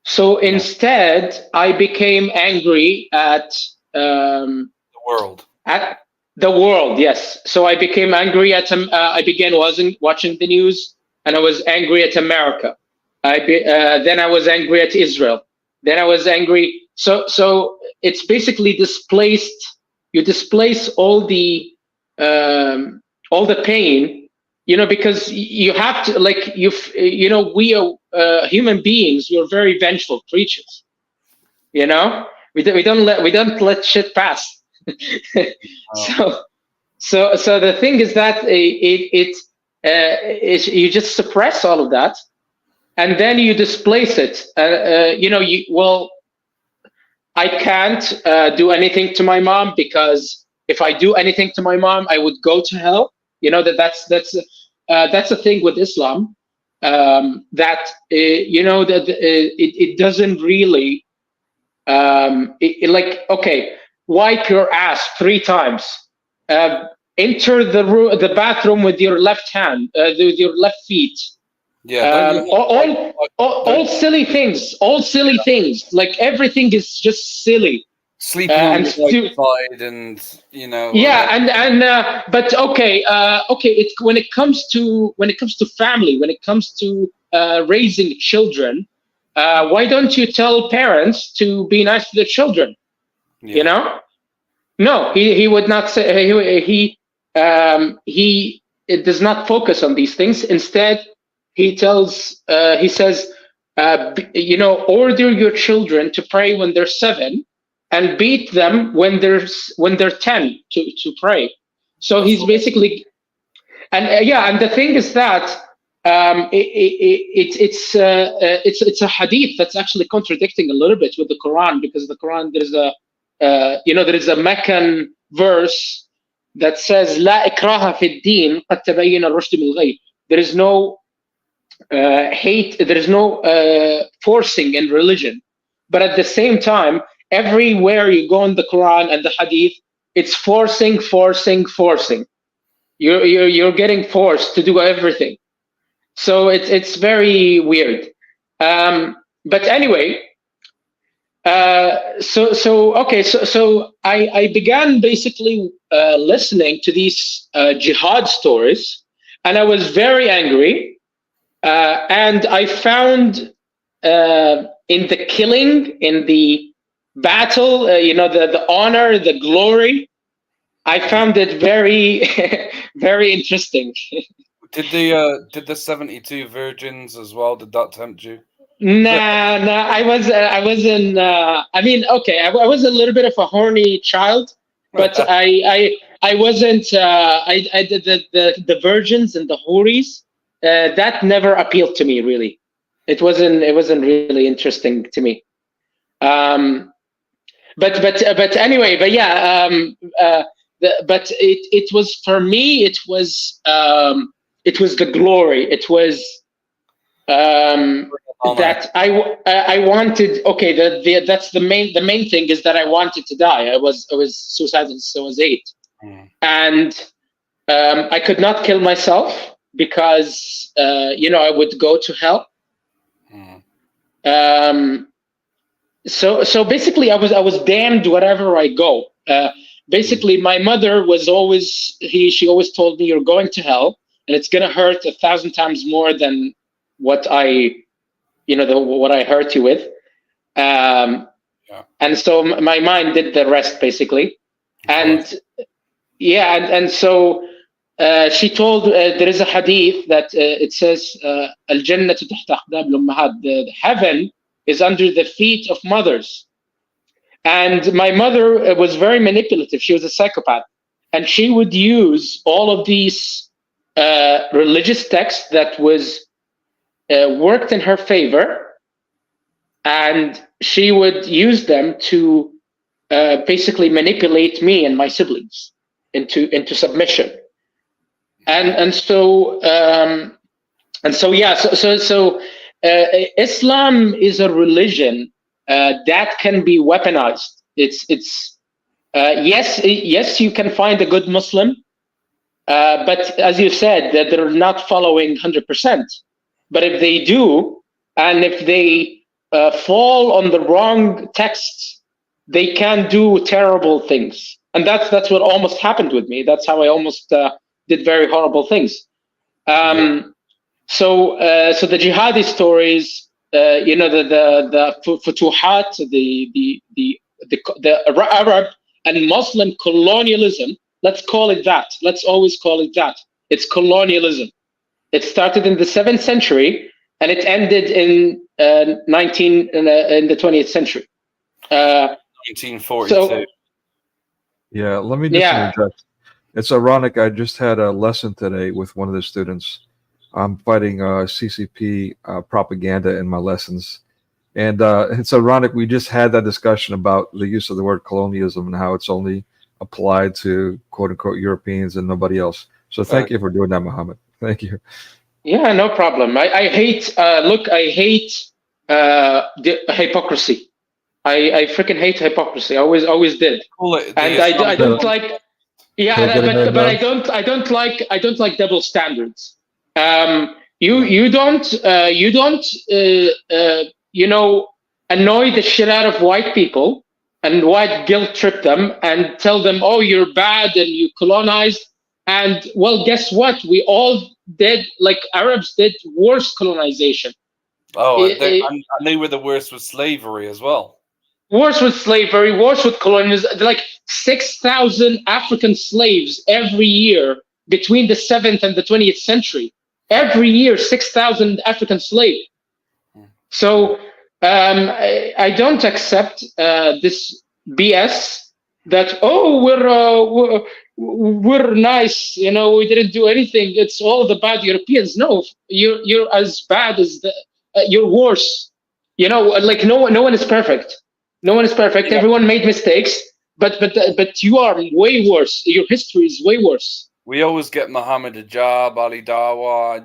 So instead, I became angry at the world. At the world, yes. So I became angry at I began watching the news, and I was angry at America. Then I was angry at Israel. Then I was angry. So it's basically displaced. You displace all the pain. Because you have to, we are human beings. We're very vengeful creatures. We don't let shit pass. So the thing is that you just suppress all of that, and then you displace it. I can't do anything to my mom, because if I do anything to my mom, I would go to hell. That's the thing with Islam. that it doesn't really like, okay, wipe your ass 3 times, enter the bathroom with your left hand, with your left feet. Yeah, all silly things, like everything is just silly. Sleeping on the right side, and but okay, it's when it comes to family, when it comes to raising children, why don't you tell parents to be nice to their children? No, he would not say. It does not focus on these things. Instead, he says, order your children to pray when they're 7, and beat them when they're 10 to pray. So he's basically, and the thing is that it's a hadith that's actually contradicting a little bit with the Quran, because the Quran, there is a Meccan verse that says لا إكراه في الدين قد تبين الرشد من الغي. There is no hate, there is no forcing in religion, but at the same time, everywhere you go in the Quran and the Hadith, it's forcing. You're getting forced to do everything. So it's very weird. But anyway, so I began basically listening to these jihad stories, and I was very angry. And I found in the killing, in the battle, the honor, the glory, I found it very, very interesting. Did the 72 virgins as well? Did that tempt you? Nah. I wasn't. I was a little bit of a horny child, but I wasn't. I did the virgins and the houris. That never appealed to me, really. It wasn't really interesting to me. But anyway, but yeah. But it was, for me, it was the glory. It was that I wanted. Okay, that's the main thing, is that I wanted to die. I was suicidal since I was 8, and I could not kill myself because I would go to hell. So basically, I was damned wherever I go. Basically, my mother was always she always told me, you're going to hell, and it's gonna hurt 1,000 times more than what I hurt you with. And so my mind did the rest, basically. And so she told, there is a hadith that it says, Al-Jannatu tahta aqdam al-ummahat, the heaven is under the feet of mothers. And my mother was very manipulative. She was a psychopath, and she would use all of these religious texts that was worked in her favor, and she would use them to basically manipulate me and my siblings into submission. So Islam is a religion that can be weaponized. Yes, you can find a good Muslim, but as you said, that they're not following 100%. But if they do, and if they fall on the wrong texts, they can do terrible things. And that's what almost happened with me. That's how I almost did very horrible things. So the jihadi stories, the futuhat, the Arab and Muslim colonialism. Let's call it that. Let's always call it that. It's colonialism. It started in the 7th century and it ended in the 20th century. 1942. So, yeah, let me just interject. It's ironic. I just had a lesson today with one of the students. I'm fighting CCP propaganda in my lessons. And it's ironic. We just had that discussion about the use of the word colonialism and how it's only applied to quote unquote Europeans and nobody else. So thank you for doing that, Mohammed. Thank you. Yeah, no problem. I hate. Look, I hate the hypocrisy. I freaking hate hypocrisy. I always did. Call it the And I don't Islam- like. Yeah, Can I get in there, but Doug? I don't like double standards. You don't you know, annoy the shit out of white people and white guilt trip them and tell them, oh, you're bad and you colonized. And well, guess what? We all did, like Arabs did, worse colonization. Oh, and I- they were the worst with slavery as well. Worse with slavery, worse with colonialism. Like 6,000 African slaves every year between the 7th and the 20th century. Every year, 6,000 African slaves. So I don't accept this BS that, oh, we're nice, you know, we didn't do anything. It's all the bad Europeans. No, you're as bad as you're worse. You know, like no one is perfect. No one is perfect. Yeah. Everyone made mistakes, but you are way worse. Your history is way worse. We always get Mohammed Hijab, Ali Dawa,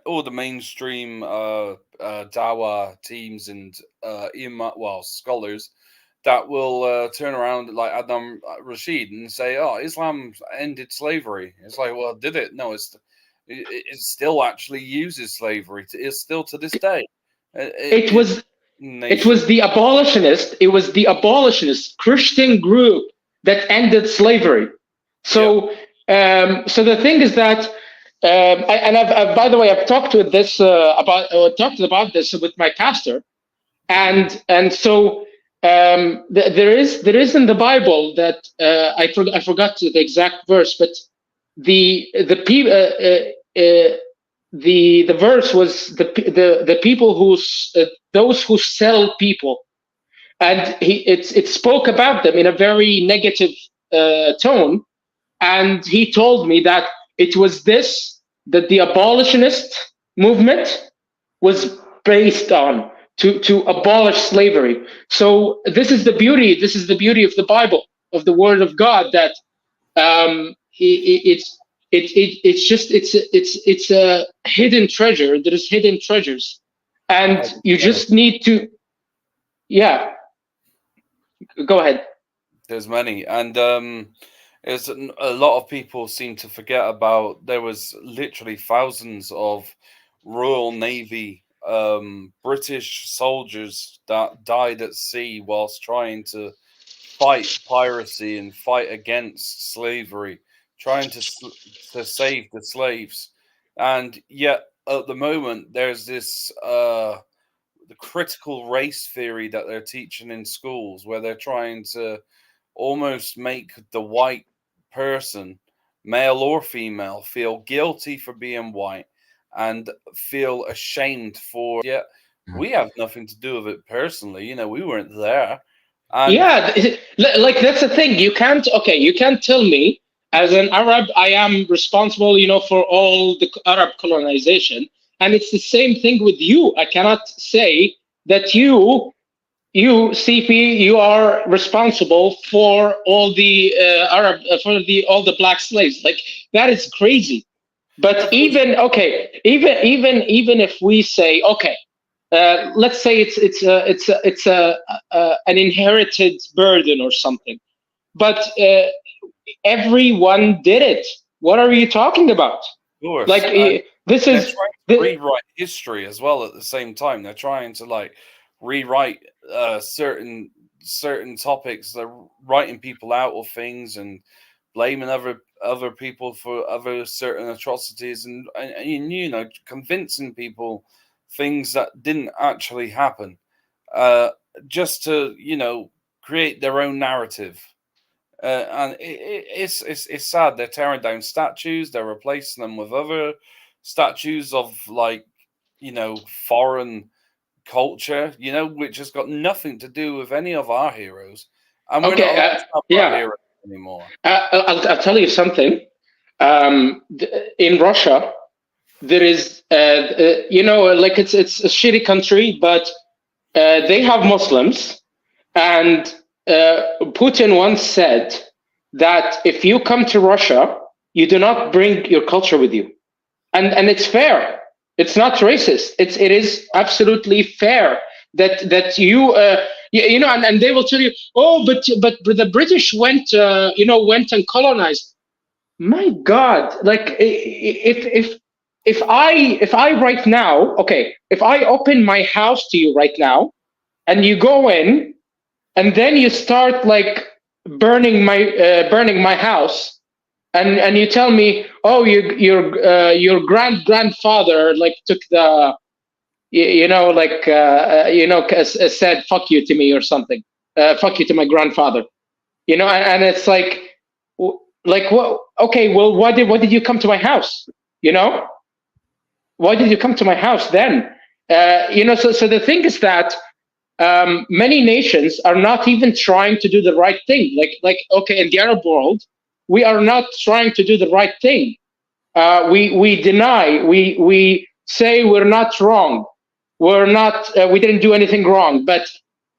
all the mainstream Dawa teams and scholars that will turn around like Adam Rashid and say, "Oh, Islam ended slavery." It's like, well, did it? No, it still actually uses slavery. It's still to this day. It was the abolitionist. It was the abolitionist Christian group that ended slavery. So. Yeah. So the thing is that, I've by the way, I've talked about this with my pastor, and so there is in the Bible that I forgot the exact verse, but the verse was the people who those who sell people, and it spoke about them in a very negative tone. And he told me that it was that the abolitionist movement was based on to abolish slavery. So this is the beauty. This is the beauty of the Bible, of the Word of God. That it's a hidden treasure. There is hidden treasures, and you just need to. Yeah. Go ahead. There's many, and is a lot of people seem to forget about. There was literally thousands of Royal Navy British soldiers that died at sea whilst trying to fight piracy and fight against slavery, trying to save the slaves. And yet at the moment there's this the critical race theory that they're teaching in schools, where they're trying to almost make the white person, male or female, feel guilty for being white and feel ashamed for. Yet we have nothing to do with it personally. You know, we weren't there. And yeah, like that's the thing. You can't tell me as an Arab I am responsible, you know, for all the Arab colonization, and it's the same thing with you. I cannot say that you CP, you are responsible for all the all the black slaves. Like that is crazy. But even if we say okay, let's say it's an inherited burden or something, but everyone did it. What are you talking about? of course, like this is trying to rewrite history as well at the same time. They're trying to like rewrite certain topics. They're writing people out of things and blaming other people for other certain atrocities, and you know, convincing people things that didn't actually happen, just to, you know, create their own narrative. And it's sad. They're tearing down statues. They're replacing them with other statues of, like, you know, foreign culture, you know, which has got nothing to do with any of our heroes. And we're not our heroes anymore. I'll tell you something. In Russia, there is, you know, like it's a shitty country, but they have Muslims, and Putin once said that if you come to Russia, you do not bring your culture with you, and it's fair. It's not racist. It is absolutely fair that you you know, and they will tell you, oh, but the British went went and colonized. My God, like if I right now, okay, if I open my house to you right now, and you go in, and then you start like burning my house, and you tell me, oh, your grandfather like took the said fuck you to me or something, fuck you to my grandfather, and it's like what? Okay, well, what did you come to my house? Why did you come to my house then? So the thing is that many nations are not even trying to do the right thing. Okay, in the Arab world, we are not trying to do the right thing. We deny. We say we're not wrong. We're not. We didn't do anything wrong. But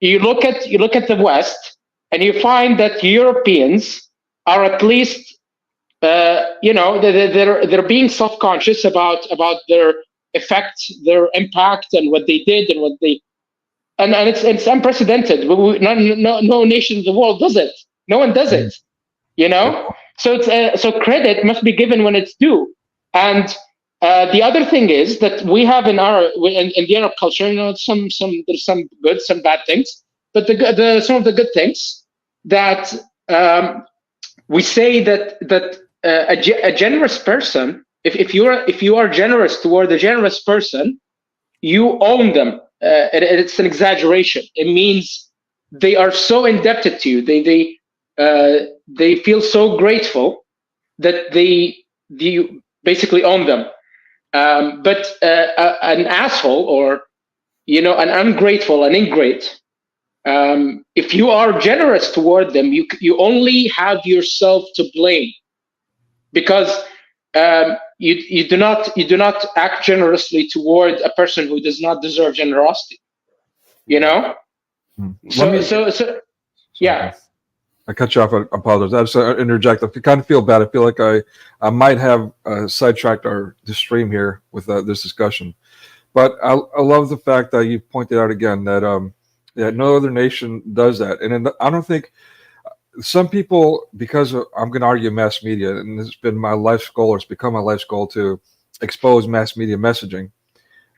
you look at the West, and you find that Europeans are at least they're being self-conscious about their effect, their impact, and what they did, and what they and it's unprecedented. No nation in the world does it. No one does it. So it's so credit must be given when it's due. And the other thing is that we have in the Arab culture, some there's some good, some bad things, but some of the good things that we say that a generous person, if you are generous toward a generous person, you own them. It's an exaggeration. It means they are so indebted to you. They feel so grateful that you basically own them. But an asshole, or an ungrateful, an ingrate, if you are generous toward them, you only have yourself to blame, because you do not act generously toward a person who does not deserve generosity. So yeah. I cut you off. I apologize. I just interject. I kind of feel bad. I feel like I might have sidetracked the stream here with this discussion. But I love the fact that you pointed out again that no other nation does that. And I don't think some people, because I'm going to argue mass media, and it's been my life's goal, or it's become my life's goal to expose mass media messaging.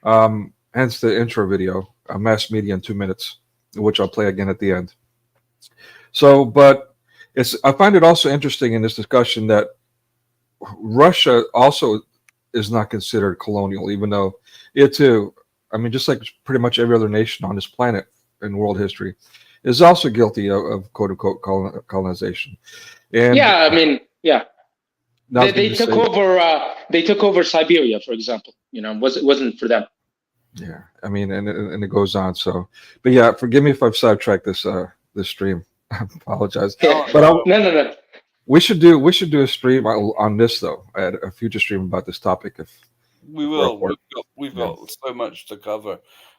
Hence the intro video, mass media in 2 minutes, which I'll play again at the end. So, but I find it also interesting in this discussion that Russia also is not considered colonial, even though it too, I mean, just like pretty much every other nation on this planet in world history, is also guilty of quote unquote colonization. And yeah, I mean, yeah, they took over. They took over Siberia, for example. It wasn't for them. Yeah, I mean, and it goes on. So, but yeah, forgive me if I've sidetracked this stream. I apologize. Yeah. But no. We should do a stream on this though. A future stream about this topic. If we will, we've got so much to cover.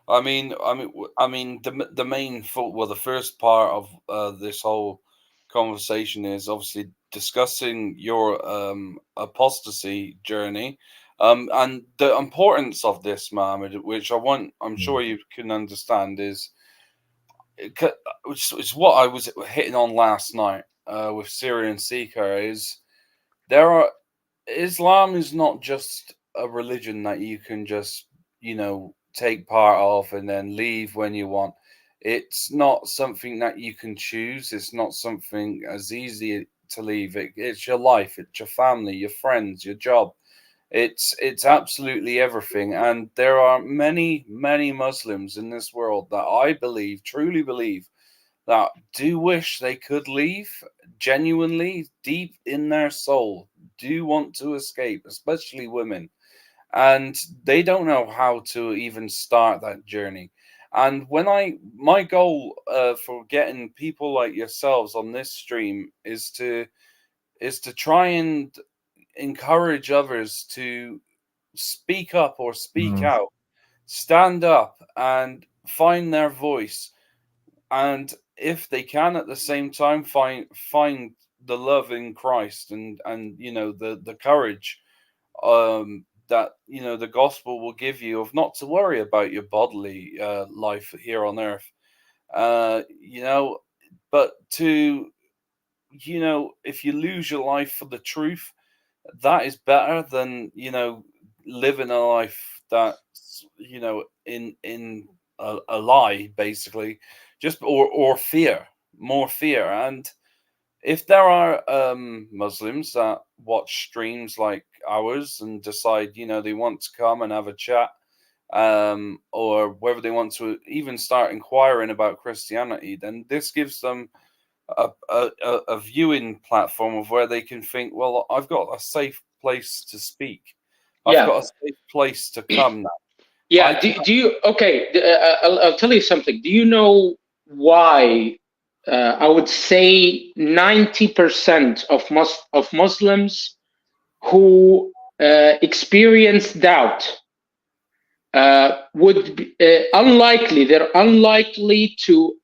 I mean, the main fault. Well, the first part of this whole conversation is obviously discussing your apostasy journey, and the importance of this, Mohammed, which I'm sure you can understand, is it's what I was hitting on last night with Syrian Seeker. Is Islam is not just a religion that you can just take part of and then leave when you want. It's not something that you can choose. It's not something as easy to leave. It's your life, it's your family, your friends, your job. It's absolutely everything. And there are many Muslims in this world that I truly believe, that do wish they could leave, genuinely, deep in their soul, do want to escape, especially women. And they don't know how to even start that journey. And my goal for getting people like yourselves on this stream is to try and encourage others to speak up or speak out, stand up and find their voice. And if they can, at the same time, find the love in Christ and the courage that the gospel will give you of not to worry about your bodily life here on earth, but to if you lose your life for the truth, that is better than living a life that's in a lie, basically, just or fear, more fear. And if there are Muslims that watch streams like ours and decide they want to come and have a chat, or whether they want to even start inquiring about Christianity, then this gives them a viewing platform of where they can think, well, I've got a safe place to speak. I've got a safe place to come now. Yeah. Do you? Okay. I'll tell you something. Do you know why? I would say 90% of Muslims who experience doubt would be unlikely. They're unlikely to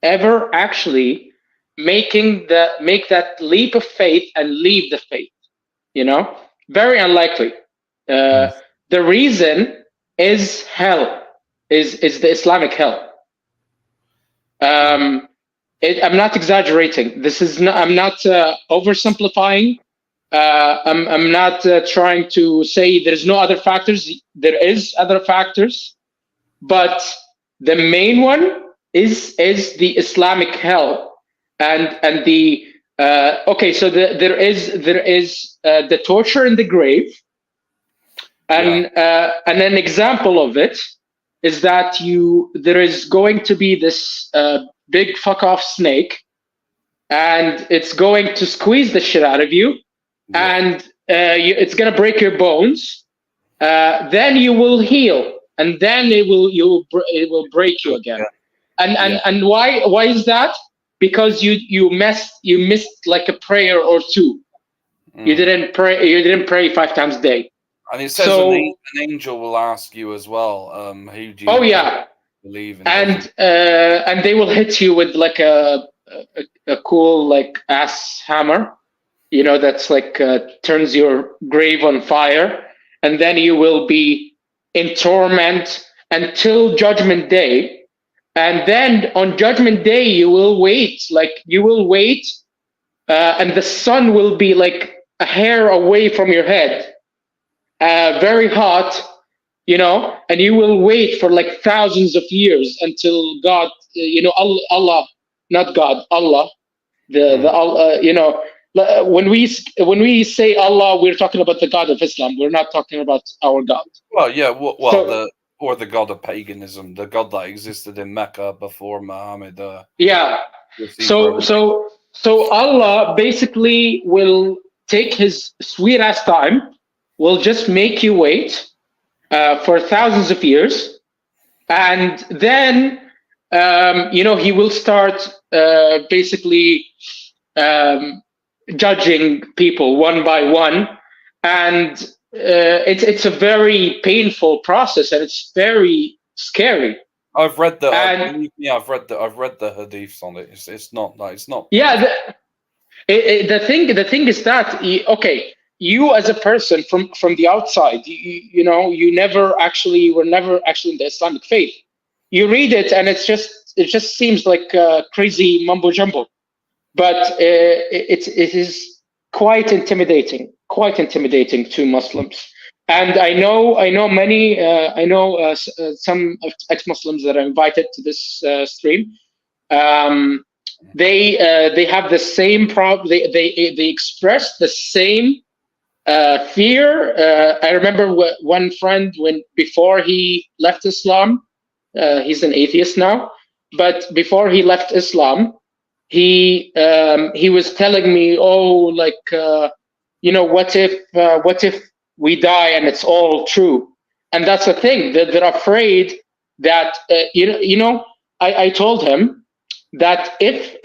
ever actually make that leap of faith and leave the faith. Very unlikely. The reason is hell, is the Islamic hell. I'm not exaggerating. This is not. I'm not oversimplifying. I'm not trying to say there's no other factors. There is other factors, but the main one is the Islamic hell, and the okay. So there is the torture in the grave, and an example of it is that there is going to be this big fuck off snake, and it's going to squeeze the shit out of you, and it's gonna break your bones. Then you will heal, and then it will break you again. And why is that? Because you missed like a prayer or two. You didn't pray 5 times a day. And it says an angel will ask you as well, who do you believe in? And they will hit you with like a cool like ass hammer, that's like turns your grave on fire, and then you will be in torment until Judgment Day. And then on Judgment Day you will wait, and the sun will be like a hair away from your head. Very hot, and you will wait for like thousands of years until God, Allah, not God, Allah, the Allah, when we say Allah, we're talking about the God of Islam. We're not talking about our God. Well, yeah, the God of paganism, the God that existed in Mecca before Muhammad. So Allah basically will take his sweet ass time. Will just make you wait for thousands of years, and then he will start basically judging people one by one, and it's a very painful process, and it's very scary. I've read the I've read the hadiths on it. It's not. Yeah, the thing is that you as a person from the outside, you were never actually in the Islamic faith. You read it and it just seems like crazy mumbo jumbo, but it is quite intimidating to Muslims. And I know many some ex-Muslims that are invited to this stream. They have the same problem. They express the same fear. I remember one friend before he left Islam, he's an atheist now, but before he left Islam, he was telling me, what if we die and it's all true? And that's the thing, that they're afraid that I told him that if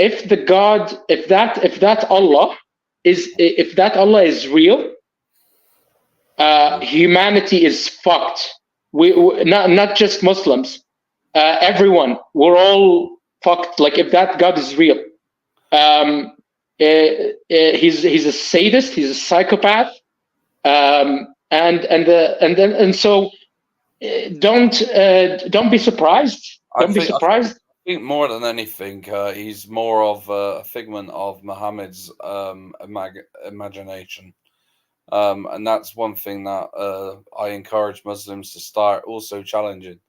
that Allah is real, humanity is fucked. We not just Muslims, everyone. We're all fucked. Like, if that God is real, he's a sadist. He's a psychopath. And so don't be surprised. Don't be surprised. I think more than anything, he's more of a figment of Muhammad's imagination. And that's one thing that I encourage Muslims to start also challenging.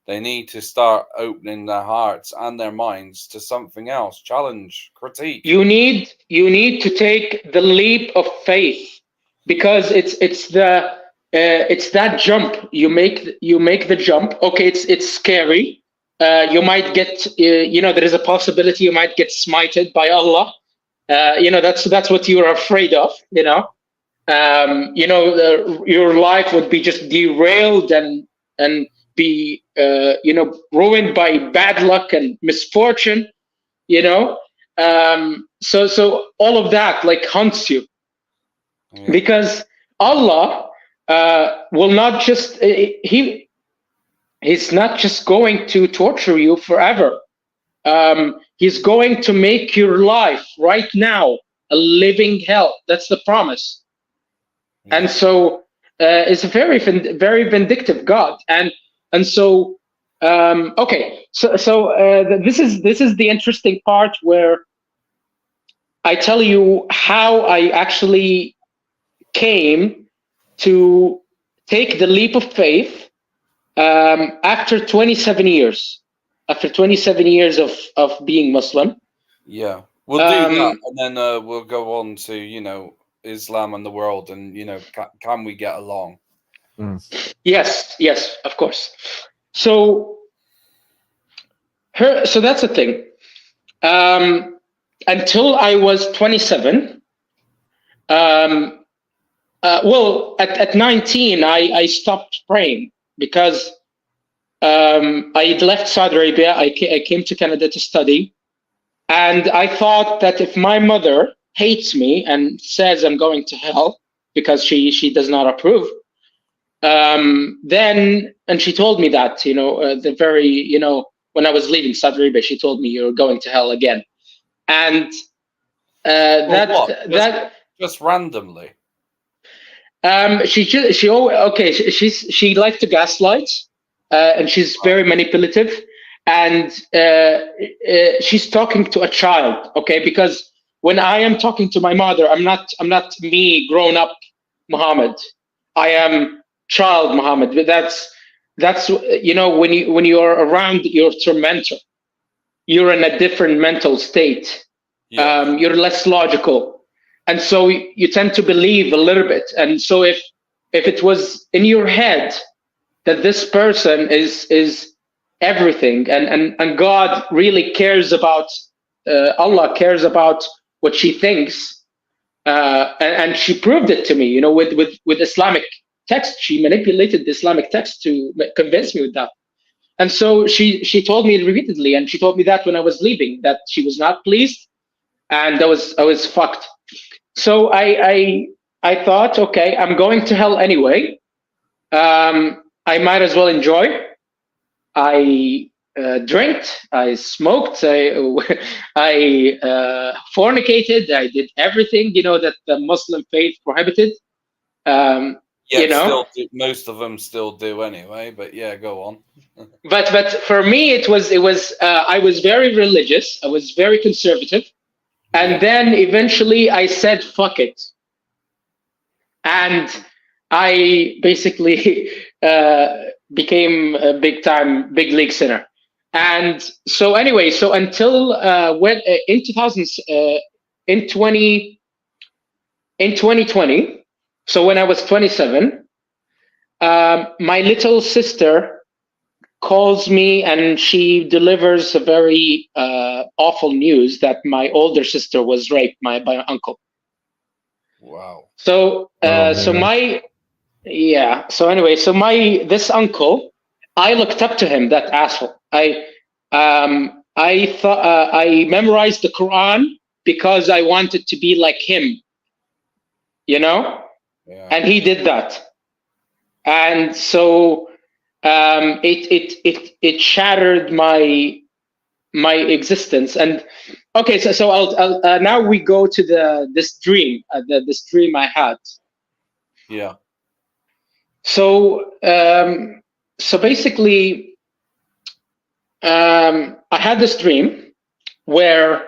They need to start opening their hearts and their minds to something else. Challenge, critique. You need to take the leap of faith, because it's that jump. You make the jump. Okay, it's scary. You might get there is a possibility you might get smited by Allah. That's what you're afraid of. Your life would be just derailed and be ruined by bad luck and misfortune. So all of that haunts you, because Allah will not just he's not just going to torture you forever. He's going to make your life right now a living hell. That's the promise. And so it's a very, very vindictive God. And so this is the interesting part, where I tell you how I actually came to take the leap of faith after 27 years. After 27 years of being Muslim. Yeah, we'll do that, and then we'll go on to Islam and the world, and can we get along? Yes, of course. So that's the thing. Until I was 27. At 19, I stopped praying, because I left Saudi Arabia. I came to Canada to study, and I thought that if my mother hates me and says I'm going to hell because she does not approve, then, and she told me that when I was leaving Saudi Arabia, she told me you're going to hell again, and just randomly. She liked to gaslight. And she's very manipulative, and she's talking to a child. Okay, because when I am talking to my mother, I'm not me grown up Muhammad. I am child Muhammad. But that's when you are around your tormentor, you're in a different mental state. Yeah. You're less logical, and so you tend to believe a little bit. And so if it was in your head that this person is everything, and God really cares about, Allah cares about what she thinks, and she proved it to me, with Islamic text. She manipulated the Islamic text to convince me with that. And so she told me repeatedly, and she told me that when I was leaving, that she was not pleased, and I was fucked. So I thought, okay, I'm going to hell anyway. I might as well enjoy. I drank, I smoked, I fornicated, I did everything, that the Muslim faith prohibited. Most of them still do anyway, but yeah, go on. but for me, it was I was very religious, I was very conservative, and then eventually I said, fuck it. And I basically became a big league sinner. And so anyway, so until when in 2020, so when I was 27, my little sister calls me, and she delivers a very awful news that my older sister was raped by my uncle. Wow. So this uncle, I looked up to him, that asshole. I thought I memorized the Quran because I wanted to be like him, Yeah. And he did that, and so it shattered my existence. And okay, so I'll now we go to this dream I had. Yeah. So so basically, I had this dream where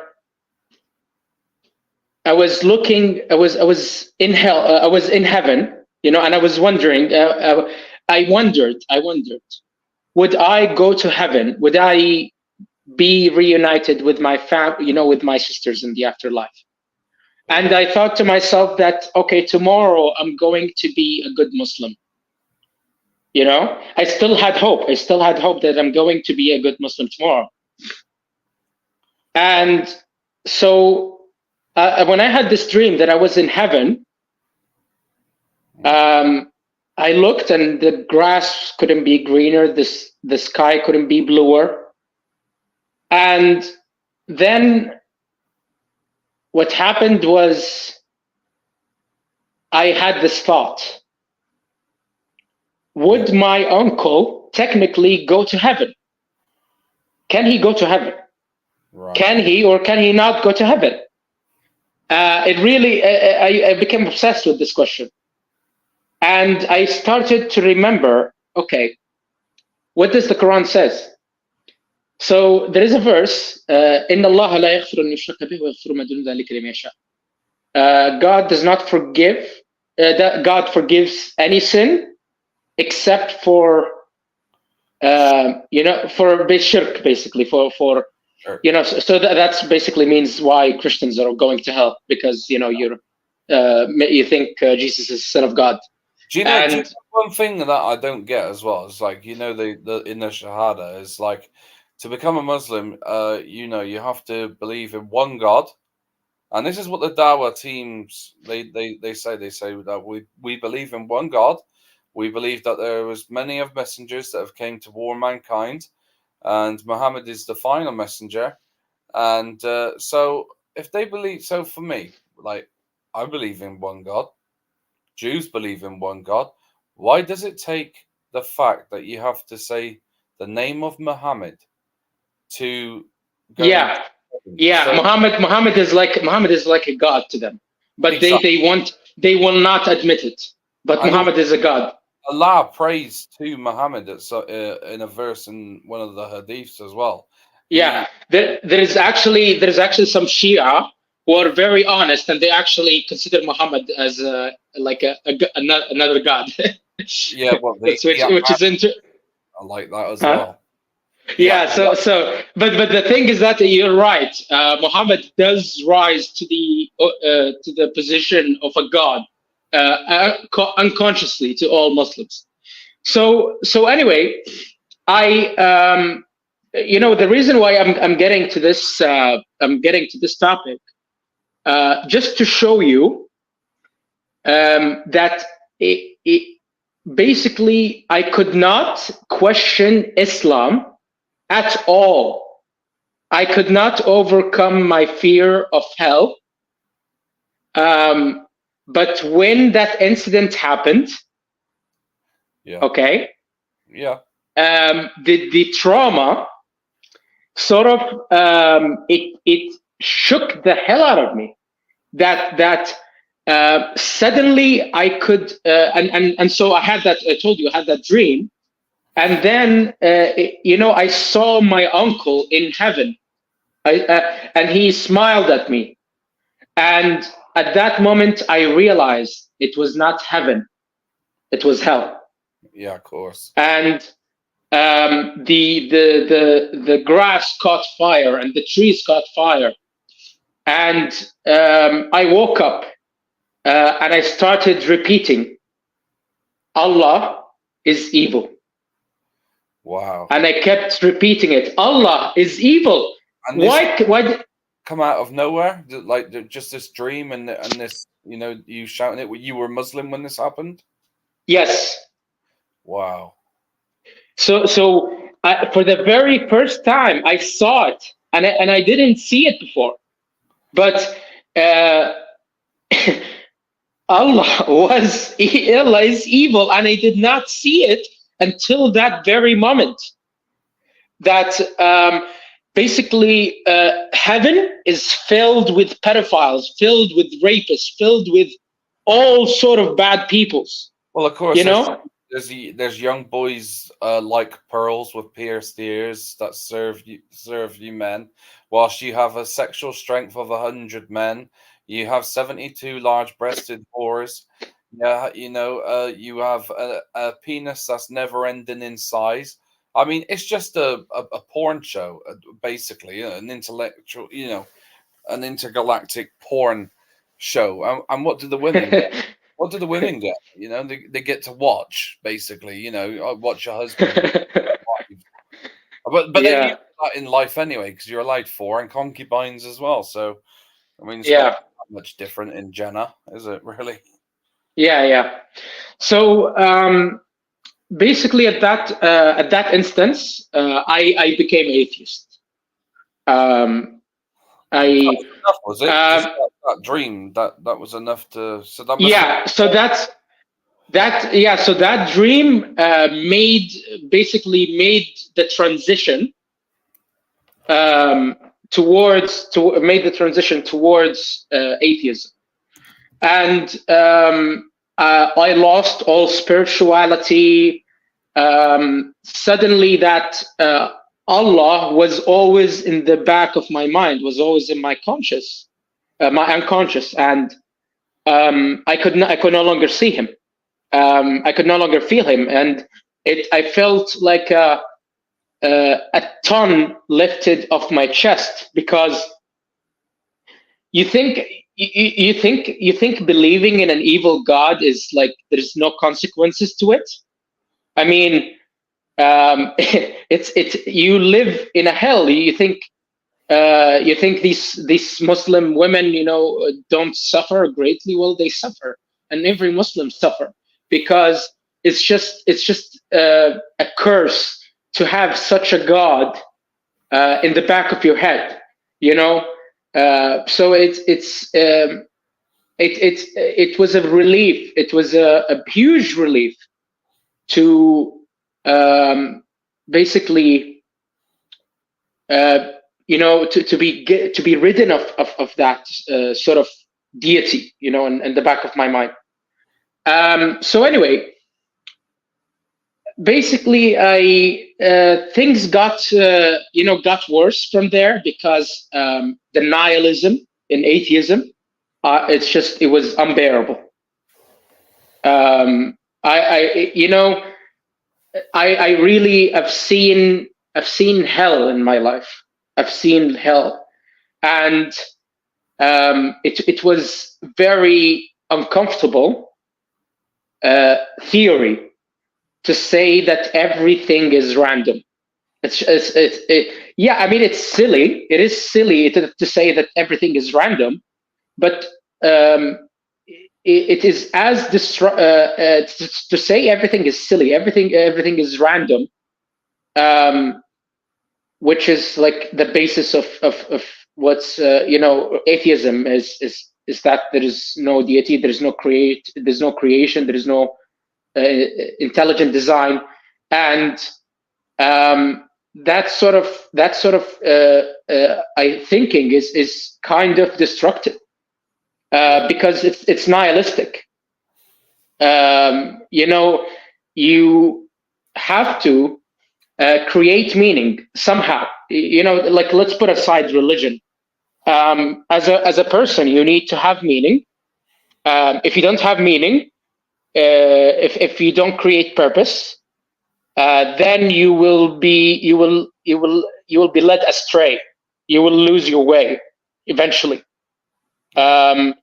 I was looking. I was in hell. I was in heaven, you know, and I was wondering. I wondered. Would I go to heaven? Would I be reunited with my you know, with my sisters in the afterlife? And I thought to myself that, okay, tomorrow I'm going to be a good Muslim. You know, I still had hope. I still had hope that I'm going to be a good Muslim tomorrow. And so when I had this dream that I was in heaven, I looked and the grass couldn't be greener. The sky couldn't be bluer. And then what happened was I had this thought. Would my uncle technically go to heaven? Can he go to heaven? Right. Can he or can he not go to heaven? It really, I became obsessed with this question. And I started to remember, okay, what does the Quran says? So there is a verse, إِنَّ اللَّهَ لَا يَغْفِرُ أَنْ يُشْرَكَ بِهِ وَيَغْفِرُ مَا دُونَ ذَلِكَ لِمَن يَشَاءُ. God does not forgive, that God forgives any sin except for, you know, for shirk, basically, for Sure. you know, so that's basically means why Christians are going to hell, because, you know, you think Jesus is the Son of God. Do you know, And one thing that I don't get as well is, like, you know, the in the Shahada is like, to become a Muslim, you know, you have to believe in one God, and this is what the Dawah teams they say. They say that we believe in one God. We believe that there was many of messengers that have came to warn mankind, and Muhammad is the final messenger. And so if they believe, so for me, like, I believe in one God. Jews believe in one God. Why does it take the fact that you have to say the name of Muhammad to go? yeah, So, Muhammad is like a god to them, but exactly. they will not admit it. But And Muhammad is a god. Allah prays to Muhammad in a verse in one of the hadiths as well. Yeah, there is actually some Shia who are very honest, and they actually consider Muhammad as like another god. Yeah, well, which is I like that as huh? well. Yeah, so but the thing is that you're right. Muhammad does rise to the position of a god, unconsciously, to all Muslims. So anyway, I you know, the reason why I'm getting to this topic, just to show you that basically I could not question Islam at all. I could not overcome my fear of hell. But when that incident happened, okay, the trauma sort of it shook the hell out of me. That suddenly I could and so I had that. I told you I had that dream. And then, you know, I saw my uncle in heaven, and he smiled at me. And at that moment, I realized it was not heaven; it was hell. Yeah, of course. And the grass caught fire, and the trees caught fire. And I woke up, and I started repeating, "Allah is evil." Wow. And I kept repeating it. Allah is evil. And why come out of nowhere? Like, just this dream and this, you know, you shouting it. You were Muslim when this happened? Yes. Wow. So for the very first time I saw it, and I didn't see it before. But Allah is evil, and I did not see it until that very moment. That basically heaven is filled with pedophiles, filled with rapists, filled with all sort of bad peoples. Well, of course, you know, there's young boys like pearls with pierced ears that serve you men, whilst you have a sexual strength of 100 men. You have 72 large-breasted whores. Yeah, you have a penis that's never ending in size. I mean, it's just a porn show, basically, an intellectual, an intergalactic porn show. And what do the women get? What do the women get? They get to watch, basically, watch your husband. But they Yeah. use that in life anyway, because you're allowed foreign concubines as well. So, I mean, it's Yeah. not that much different in Jenna, is it really? Yeah. So basically, at that instance, I became atheist. That I was enough, was it? Just that dream, that was enough to. So that must yeah. So that dream made the transition made the transition towards atheism, and I lost all spirituality. Suddenly, that Allah was always in the back of my mind, was always in my my unconscious, and I could no longer see him. I could no longer feel him, and I felt like a ton lifted off my chest, because you think believing in an evil God is like there's no consequences to it. I mean, it's you live in a hell. You think these Muslim women, don't suffer greatly? Well, they suffer, and every Muslim suffer, because it's just a curse to have such a God in the back of your head, So it was a relief. It was a huge relief to basically to be ridden of that sort of deity, in the back of my mind. So anyway, basically, things got worse from there, because the nihilism in atheism, it was unbearable. I really have seen hell in my life. I've seen hell, and it was very uncomfortable theory to say that everything is random. Yeah, I mean, it's silly. It is silly to say that everything is random, but it is as to say everything is silly, everything is random, which is like the basis of what's atheism is that there is no deity, there's no creation, there is no intelligent design, and that sort of thinking is kind of destructive, because it's nihilistic. You have to create meaning somehow. Like, let's put aside religion. As a person, you need to have meaning. If you don't have meaning, if you don't create purpose, then you will be led astray. You will lose your way eventually. I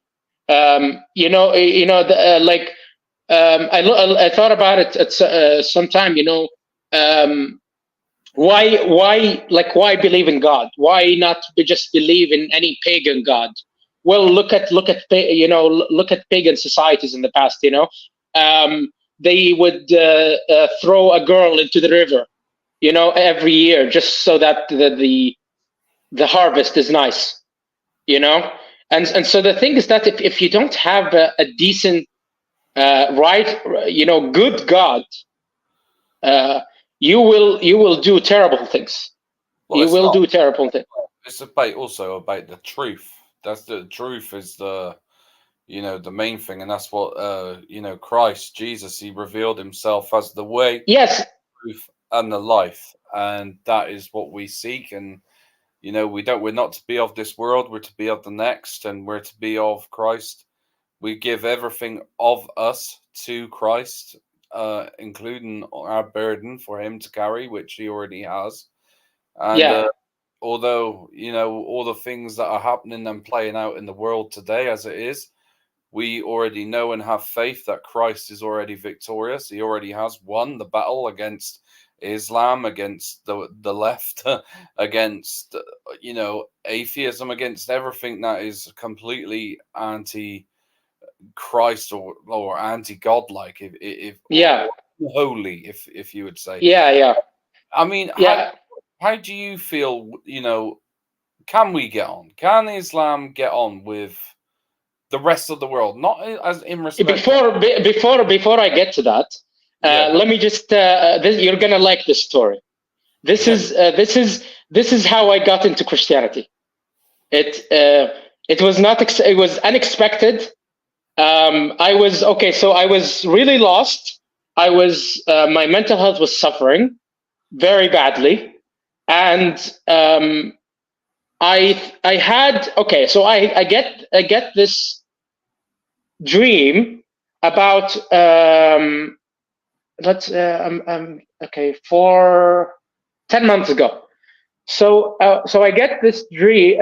thought about it at some time. Why believe in God? Why not just believe in any pagan god? Well, look at pagan societies in the past. They would throw a girl into the river, every year, just so that the harvest is nice, And so the thing is that if you don't have a decent, good God, you will do terrible things. Well, do terrible things. It's also about the truth. That's the truth is the you know, the main thing, and that's what you know, Christ Jesus, he revealed himself as the way, Yes. truth, and the life, and that is what we seek. And you know, we're not to be of this world, we're to be of the next, and we're to be of Christ. We give everything of us to Christ, including our burden for him to carry, which he already has. And Yeah. although, you know, all the things that are happening and playing out in the world today as it is, we already know and have faith that Christ is already victorious. He already has won the battle against Islam, against the left, against, you know, atheism, against everything that is completely anti-Christ or anti-God-like, if Yeah. holy, if you would say. Yeah. Yeah. I mean, Yeah. how do you feel, you know, can we get on? Can Islam get on with the rest of the world? Not as in respect. Before I get to that, let me just. You're gonna like this story. This is how I got into Christianity. It was not. It was unexpected. I was okay. So I was really lost. I was. My mental health was suffering very badly, and I had okay. So I get this dream about for 10 months ago. So I get this dream,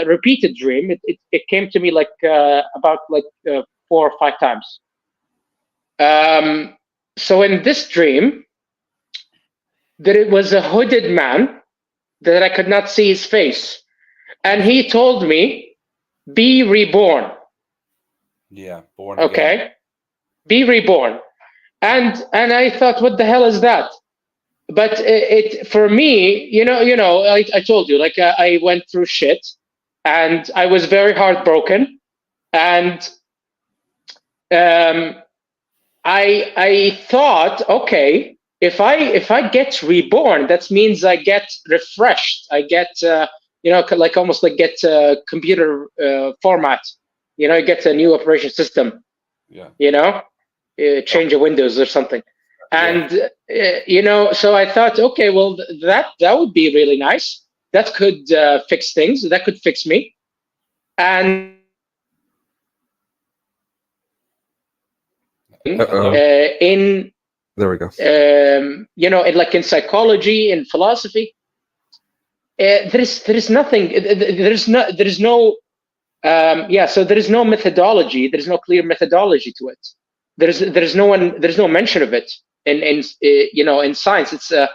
repeated dream. It came to me like about 4 or 5 times. So in this dream, there was a hooded man that I could not see his face, and he told me, "Be reborn." Yeah, born okay again. Be reborn. And I thought, what the hell is that? But it for me, I told you, like, I went through shit, and I was very heartbroken, and I thought, okay, if I get reborn, that means I get refreshed, I get like almost like get a computer format, you get a new operation system. Yeah. Change of Windows or something. And so I thought, okay, well, that would be really nice. That could fix things. That could fix me. And in there we go. In psychology and philosophy, there's nothing. There's no so there is no methodology. There's no clear methodology to it. There's no mention of it in science. It's a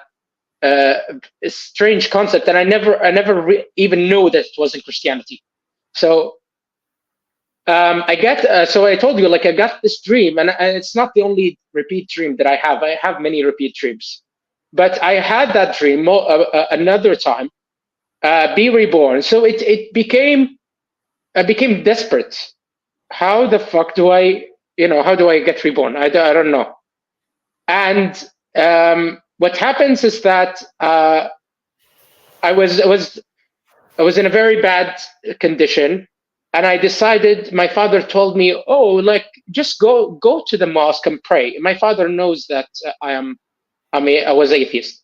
strange concept, and I never even knew that it was in Christianity. So so I told you, like, I got this dream, and it's not the only repeat dream that I have. I have many repeat dreams, but I had that dream another time, be reborn. So I became desperate. How the fuck do I get reborn? I don't know. And what happens is that I was in a very bad condition, and I decided. My father told me, "Oh, like, just go to the mosque and pray." My father knows that I was atheist,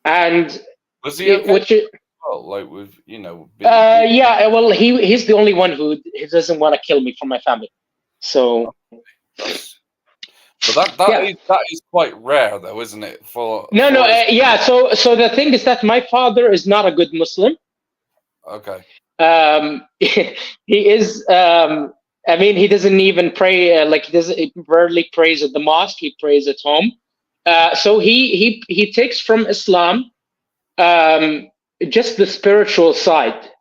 and was he okay? Like, with yeah, well, he's the only one who doesn't want to kill me from my family. So, but that is quite rare, though, isn't it? Yeah. So the thing is that my father is not a good Muslim. Okay. He is. He doesn't even pray. He rarely prays at the mosque. He prays at home. So he takes from Islam just the spiritual side.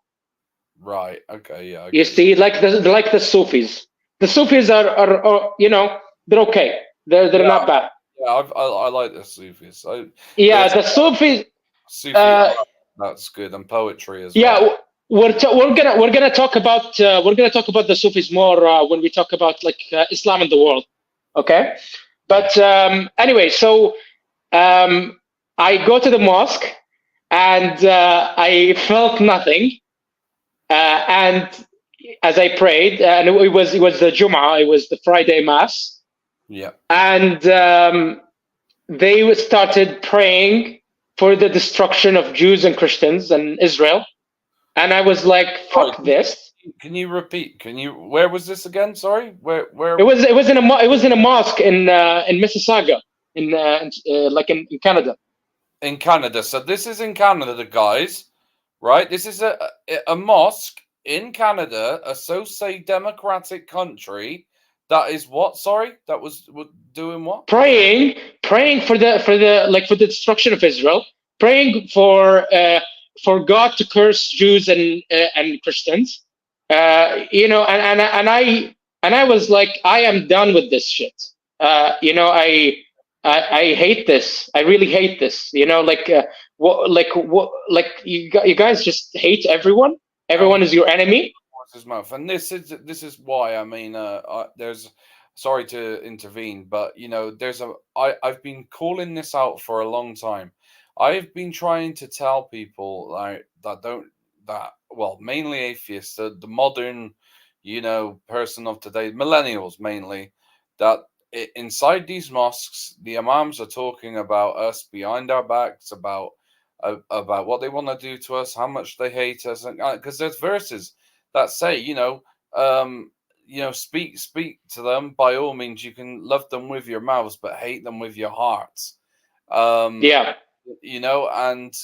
Right. Okay. Yeah. You see, like the Sufis. The Sufis are they're okay. They're not bad. Yeah, I like the Sufis. The Sufis. Sufi art, that's good, and poetry as well. Yeah, we're gonna talk about the Sufis more when we talk about Islam in the world. Okay, but anyway, so I go to the mosque, and I felt nothing, and as I prayed, and it was the Jum'ah, it was the Friday Mass, Yeah. and they started praying for the destruction of Jews and Christians in Israel, and I was like, "Fuck Sorry, this!" Can you repeat? Where was this again? Sorry, where? It was in a mosque in Mississauga, in Canada. In Canada. So this is in Canada, guys, right? This is a mosque in Canada, a so-say democratic country. That is what? Sorry, that was doing what? Praying for the destruction of Israel, praying for God to curse Jews and Christians. And I was like, I am done with this shit. I hate this. I really hate this. You guys just hate everyone. Everyone is your enemy. His mouth. And this is why, I mean, there's, sorry to intervene, but I've been calling this out for a long time. I've been trying to tell people mainly atheists, the modern, person of today, millennials mainly, that inside these mosques, the imams are talking about us behind our backs, about what they want to do to us, how much they hate us, and because there's verses that say, speak to them by all means. You can love them with your mouths, but hate them with your hearts. Yeah. And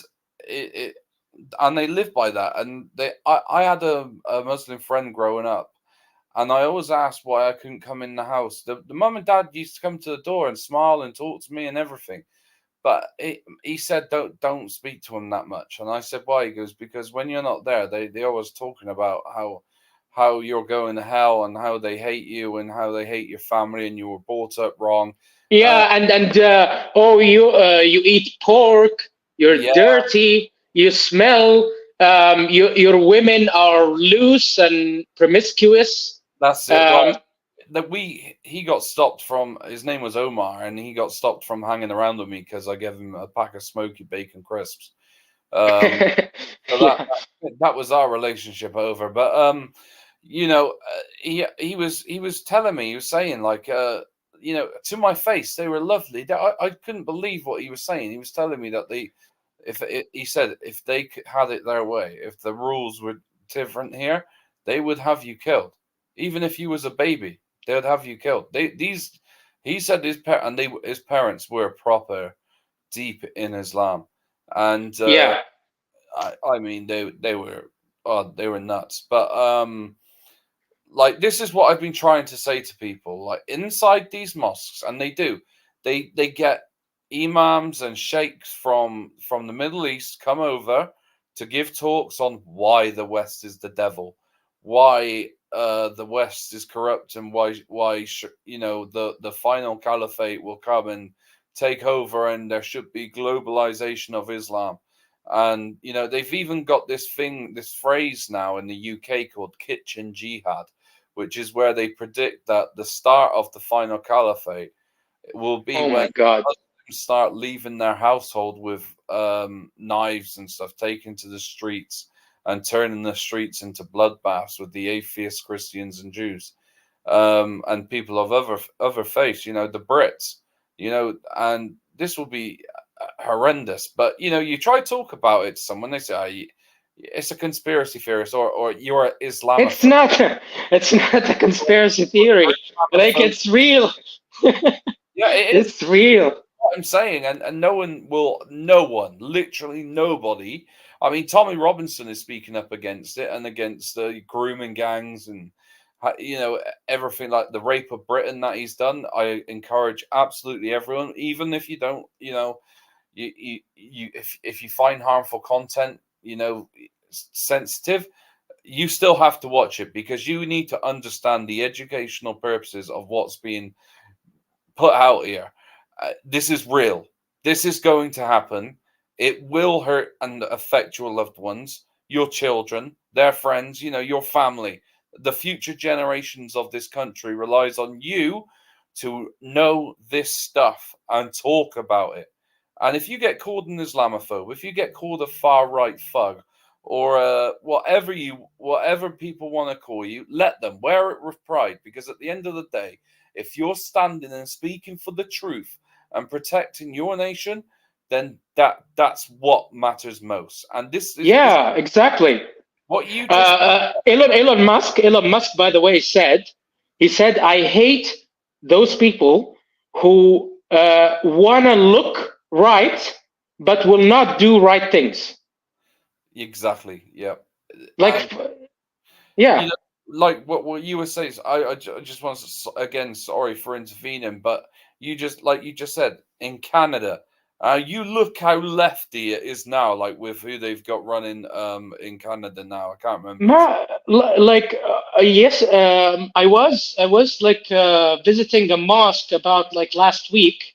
and they live by that. And I had a Muslim friend growing up, and I always asked why I couldn't come in the house. The mum and dad used to come to the door and smile and talk to me and everything. But he said, don't speak to him that much. And I said, why? He goes, because when you're not there, they always talking about how you're going to hell and how they hate you and how they hate your family and you were brought up wrong. Yeah, you eat pork, you're dirty, you smell, your women are loose and promiscuous. That's it. He got stopped from, his name was Omar, and he got stopped from hanging around with me because I gave him a pack of smoky bacon crisps. So that was our relationship over. But he was telling me, he was saying like to my face, they were lovely. I couldn't believe what he was saying. He was telling me that he said if they had it their way, if the rules were different here, they would have you killed. Even if you was a baby, they would have you killed. He said his parents were proper deep in Islam, and I mean they were nuts. But like, this is what I've been trying to say to people. Like, inside these mosques, and they get imams and sheikhs from the Middle East come over to give talks on why the West is the devil, why the West is corrupt, and why the final caliphate will come and take over, and there should be globalization of Islam. And they've even got this phrase now in the UK called kitchen jihad, which is where they predict that the start of the final caliphate will be when Muslims start leaving their household with knives and stuff, taken to the streets and turning the streets into bloodbaths with the atheist Christians and Jews, and people of other faiths, the Brits, and this will be horrendous. But you try to talk about it to someone, they say, it's a conspiracy theorist, or you're Islamophobe. It's not a conspiracy theory. Like, it's real. Yeah, it's real. What I'm saying, and no one, literally nobody. I mean, Tommy Robinson is speaking up against it and against the grooming gangs and everything, like the rape of Britain that he's done. I encourage absolutely everyone, even if you don't, if you find harmful content, sensitive, you still have to watch it, because you need to understand the educational purposes of what's being put out here. This is real. This is going to happen. It will hurt and affect your loved ones, your children, their friends, your family. The future generations of this country relies on you to know this stuff and talk about it. And if you get called an Islamophobe, if you get called a far right thug, or whatever people want to call you, let them wear it with pride, because at the end of the day, if you're standing and speaking for the truth and protecting your nation, then that's what matters most. And this is exactly what you just Elon Musk, by the way, said I hate those people who want to look right but will not do right things. Exactly. Yeah. Like, You know, like what you were saying. I just want to, again, sorry for intervening, but you just said in Canada, you look how lefty it is now, like with who they've got running in Canada now. I can't remember. Yes, I was like visiting a mosque about like last week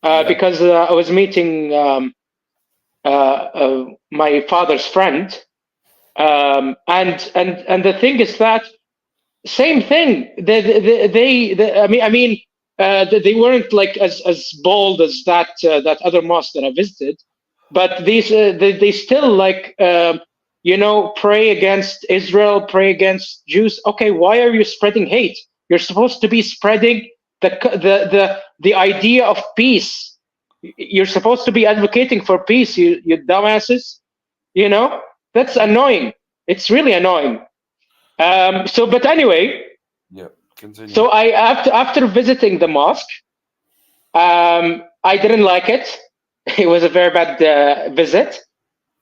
because I was meeting my father's friend, and the thing is that same thing. They weren't like as bold as that other mosque that I visited, but these they still like pray against Israel, pray against Jews. Okay, why are you spreading hate? You're supposed to be spreading the idea of peace. You're supposed to be advocating for peace. You dumbasses. That's annoying. It's really annoying. But anyway. Yeah. Continue. So I after visiting the mosque, I didn't like it. It was a very bad visit.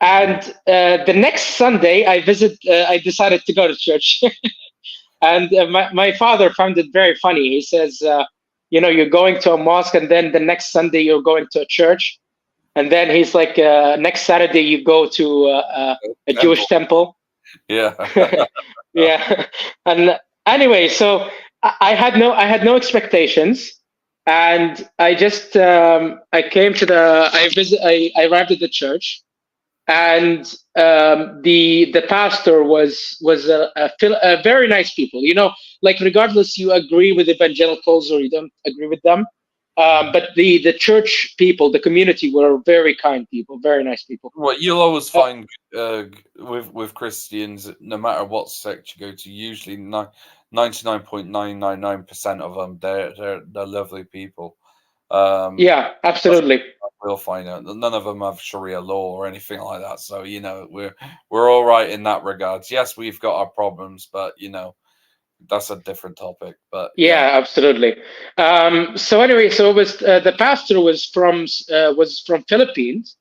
And the next Sunday, I decided to go to church. And my father found it very funny. He says, you're going to a mosque, and then the next Sunday you're going to a church, and then he's like, next Saturday you go to a Jewish temple. Yeah. Yeah. And anyway, so I had no expectations, and I just I came to I arrived at the church, and the pastor was a very nice people. Like regardless you agree with evangelicals or you don't agree with them, but the church people, the community, were very kind people, very nice people. Well, you'll always find with Christians, no matter what sect you go to, usually 99.999% of them, they're lovely people. Yeah, absolutely. We'll find out. None of them have Sharia law or anything like that, so we're all right in that regards. Yes, we've got our problems, but that's a different topic. But yeah, absolutely. So anyway, so it was the pastor was from Philippines.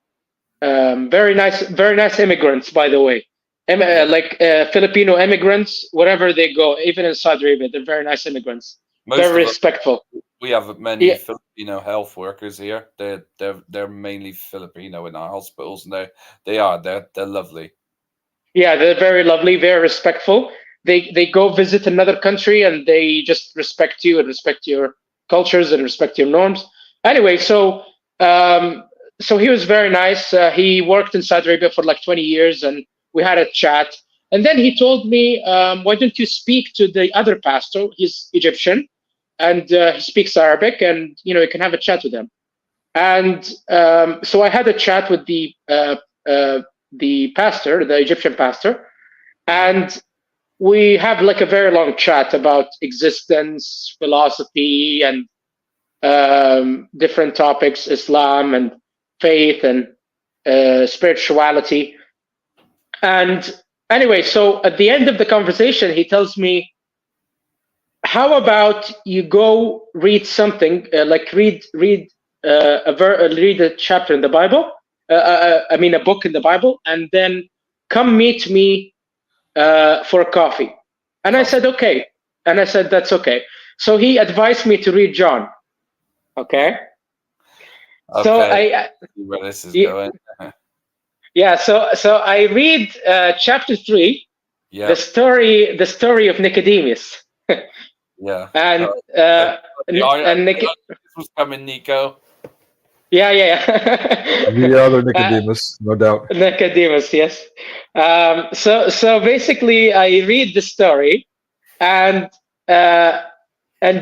Very nice immigrants, by the way. Filipino immigrants, wherever they go, even in Saudi Arabia, they're very nice immigrants. Very respectful. We have many Filipino health workers here. They're mainly Filipino in our hospitals, and they're lovely. Yeah, they're very lovely, very respectful. They go visit another country and they just respect you and respect your cultures and respect your norms. Anyway, so he was very nice. He worked in Saudi Arabia for like 20 years, and we had a chat. And then he told me, why don't you speak to the other pastor? He's Egyptian, and he speaks Arabic, and you can have a chat with him. And so I had a chat with the pastor, the Egyptian pastor, and we have like a very long chat about existence, philosophy, and different topics, Islam and faith and spirituality. And anyway, so at the end of the conversation, he tells me, how about you go read something, read a chapter in the Bible, a book in the Bible, and then come meet me for a coffee. And I said, okay. And I said, that's okay. So he advised me to read John. Okay. So where this is going. Yeah. So I read chapter 3, the story of Nicodemus. Yeah. And this was coming, Nico. Yeah. The other Nicodemus, no doubt. Nicodemus, yes. So basically, I read the story, and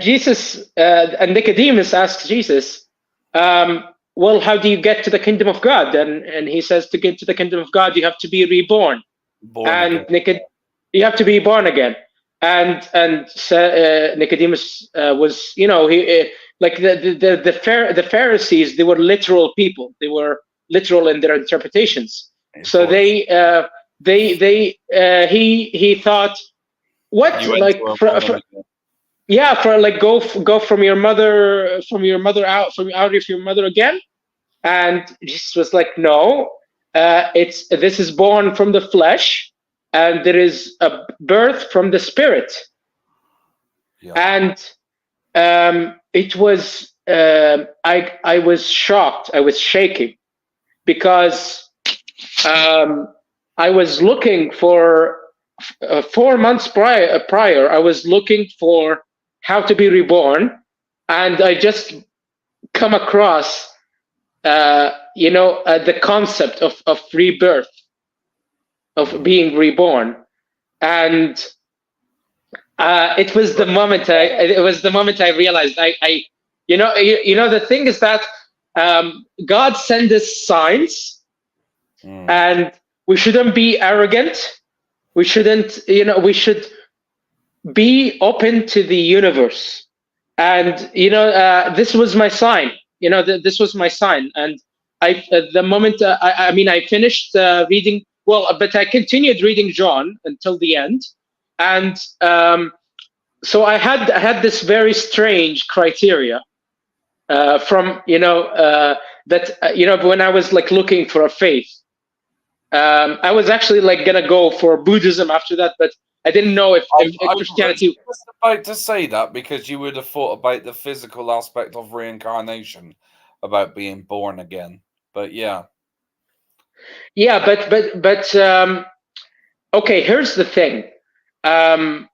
Jesus and Nicodemus asks Jesus, well, how do you get to the kingdom of God? And he says, to get to the kingdom of God, you have to be reborn. You have to be born again. And Nicodemus was, like the Pharisees, they were literal people. They were literal in their interpretations. So he thought, what, like go from your mother out of your mother again. And Jesus was like, no, this is born from the flesh, and there is a birth from the spirit. Yeah. And it was I was shocked. I was shaking because I was looking for 4 months prior. I was looking for how to be reborn, and I just come across the concept of rebirth, of being reborn. And it was the moment I realized the thing is that God sent us signs, and we shouldn't be arrogant. We shouldn't, we should be open to the universe. And this was my sign. This was my sign. And the moment I finished reading, but I continued reading John until the end. And so I had this very strange criteria from when I was like looking for a faith. I was actually like gonna go for Buddhism after that, but I didn't know if Christianity. I was about to say that, because you would have thought about the physical aspect of reincarnation, about being born again. But yeah. Yeah, but okay. Here's the thing. I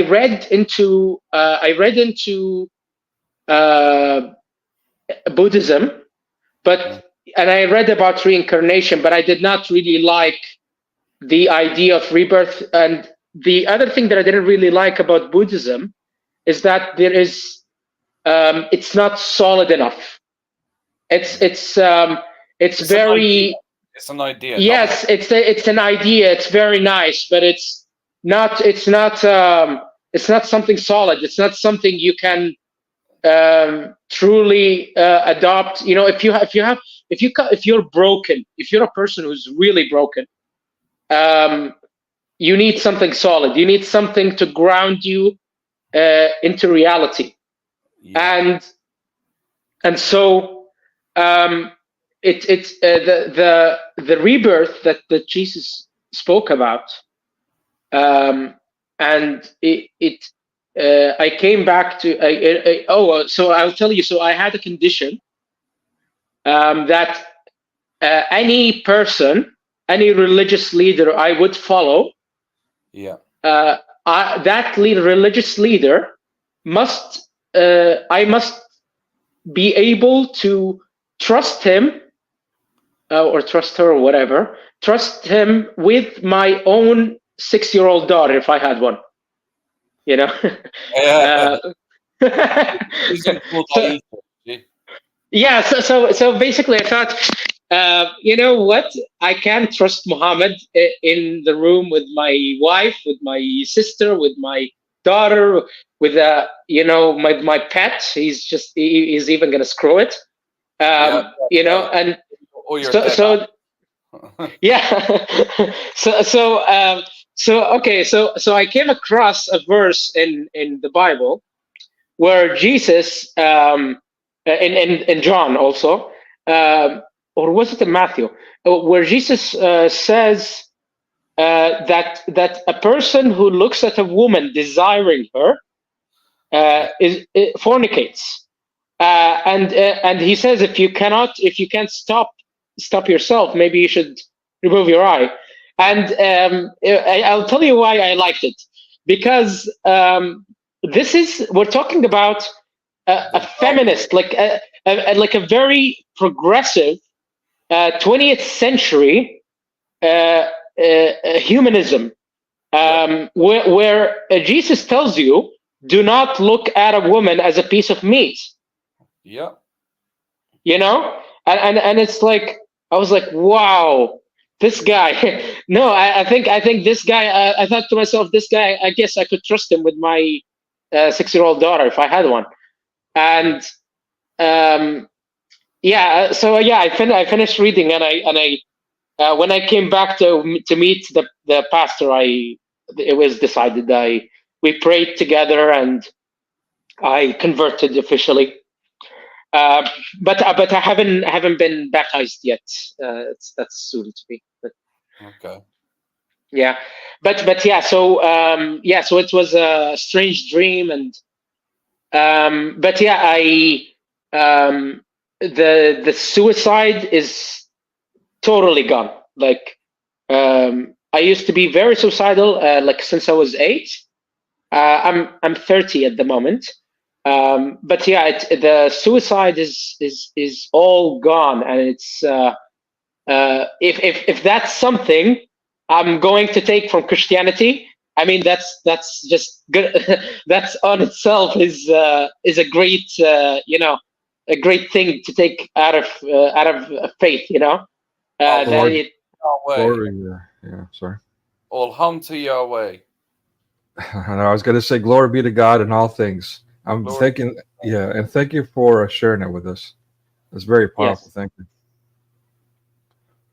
read into Buddhism, and I read about reincarnation, but I did not really like the idea of rebirth. And the other thing that I didn't really like about Buddhism is that there is it's not solid enough. It's very. It's an idea. Yes, it's an idea. It's very nice, but it's not something solid. It's not something you can truly adopt. If you're broken, if you're a person who's really broken, you need something solid. You need something to ground you into reality. Yeah. And so it's the rebirth that Jesus spoke about, and I came back to so I'll tell you. So I had a condition that any person, any religious leader I would follow, that religious leader I must be able to trust him or trust her or whatever, trust him with my own 6-year-old daughter if I had one. So basically I thought, you know what, I can trust Muhammad in the room with my wife, with my sister, with my daughter, with my pet. He's even gonna screw it. And so yeah. So I came across a verse in the Bible where Jesus, in John also, or was it in Matthew, where Jesus says that a person who looks at a woman desiring her fornicates, and he says if you can't stop yourself, maybe you should remove your eye. And I'll tell you why I liked it, because we're talking about a feminist, like a very progressive 20th century humanism, where Jesus tells you, do not look at a woman as a piece of meat. Yeah. And it's like, I was like, wow, this guy. No, I think this guy. I thought to myself, this guy. I guess I could trust him with my 6-year-old daughter if I had one. And yeah, so yeah, I finished reading, and I when I came back to meet the pastor, it was decided we prayed together, and I converted officially. But I haven't been baptized yet. That's soon to be. But, Okay. yeah, but yeah. So so it was a strange dream, and but yeah, the suicide is totally gone. Like I used to be very suicidal, like since I was 8. I'm 30 at the moment. But yeah, the suicide is all gone, and it's if that's something I'm going to take from Christianity, I mean that's just good. That's on itself is a great a great thing to take out of faith. Oh, That it, Yahweh. Glory, yeah, sorry. Alhamdulillah Yahweh. I was going to say, glory be to God in all things. I'm Glory thinking, yeah, and thank you for sharing it with us. It's very powerful. Yes. Thank you.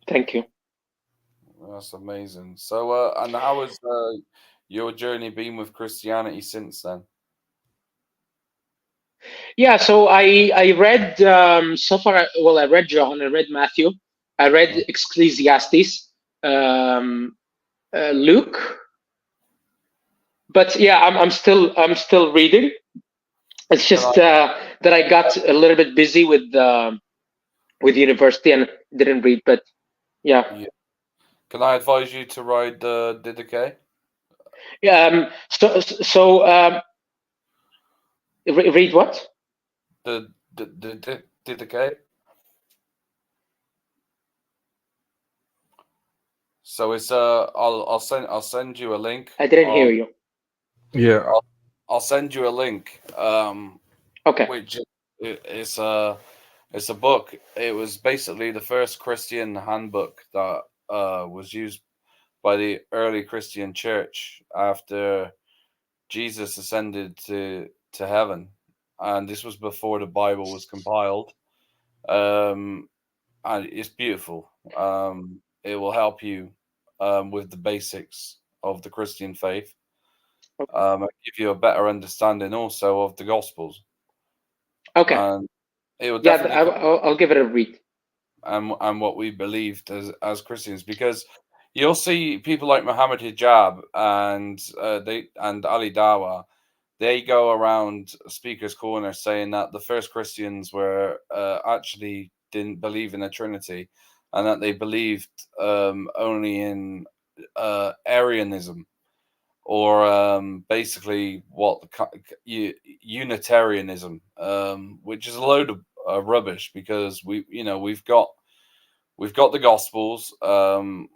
Thank you. That's amazing. So, and how has your journey been with Christianity since then? Yeah, so I read so far. Well, I read John, I read Matthew, I read Ecclesiastes, Luke. But yeah, I'm still reading. It's just that I got a little bit busy with university and didn't read. But yeah. Can I advise you to read the Didache? Yeah. Read what? The Didache. So it's I'll send you a link. I didn't hear you. Yeah. I'll send you a link. Okay. Which it's a book. It was basically the first Christian handbook that was used by the early Christian church after Jesus ascended to heaven, and this was before the Bible was compiled. And it's beautiful. It will help you with the basics of the Christian faith. And give you a better understanding also of the Gospels. Okay. And it will Yeah, definitely I'll give it a read. And what we believed as Christians, because you'll see people like Mohammed Hijab and Ali Dawa, they go around speakers' corner saying that the first Christians were actually didn't believe in the Trinity, and that they believed only in Arianism, or basically what Unitarianism, which is a load of rubbish, because we've got the Gospels,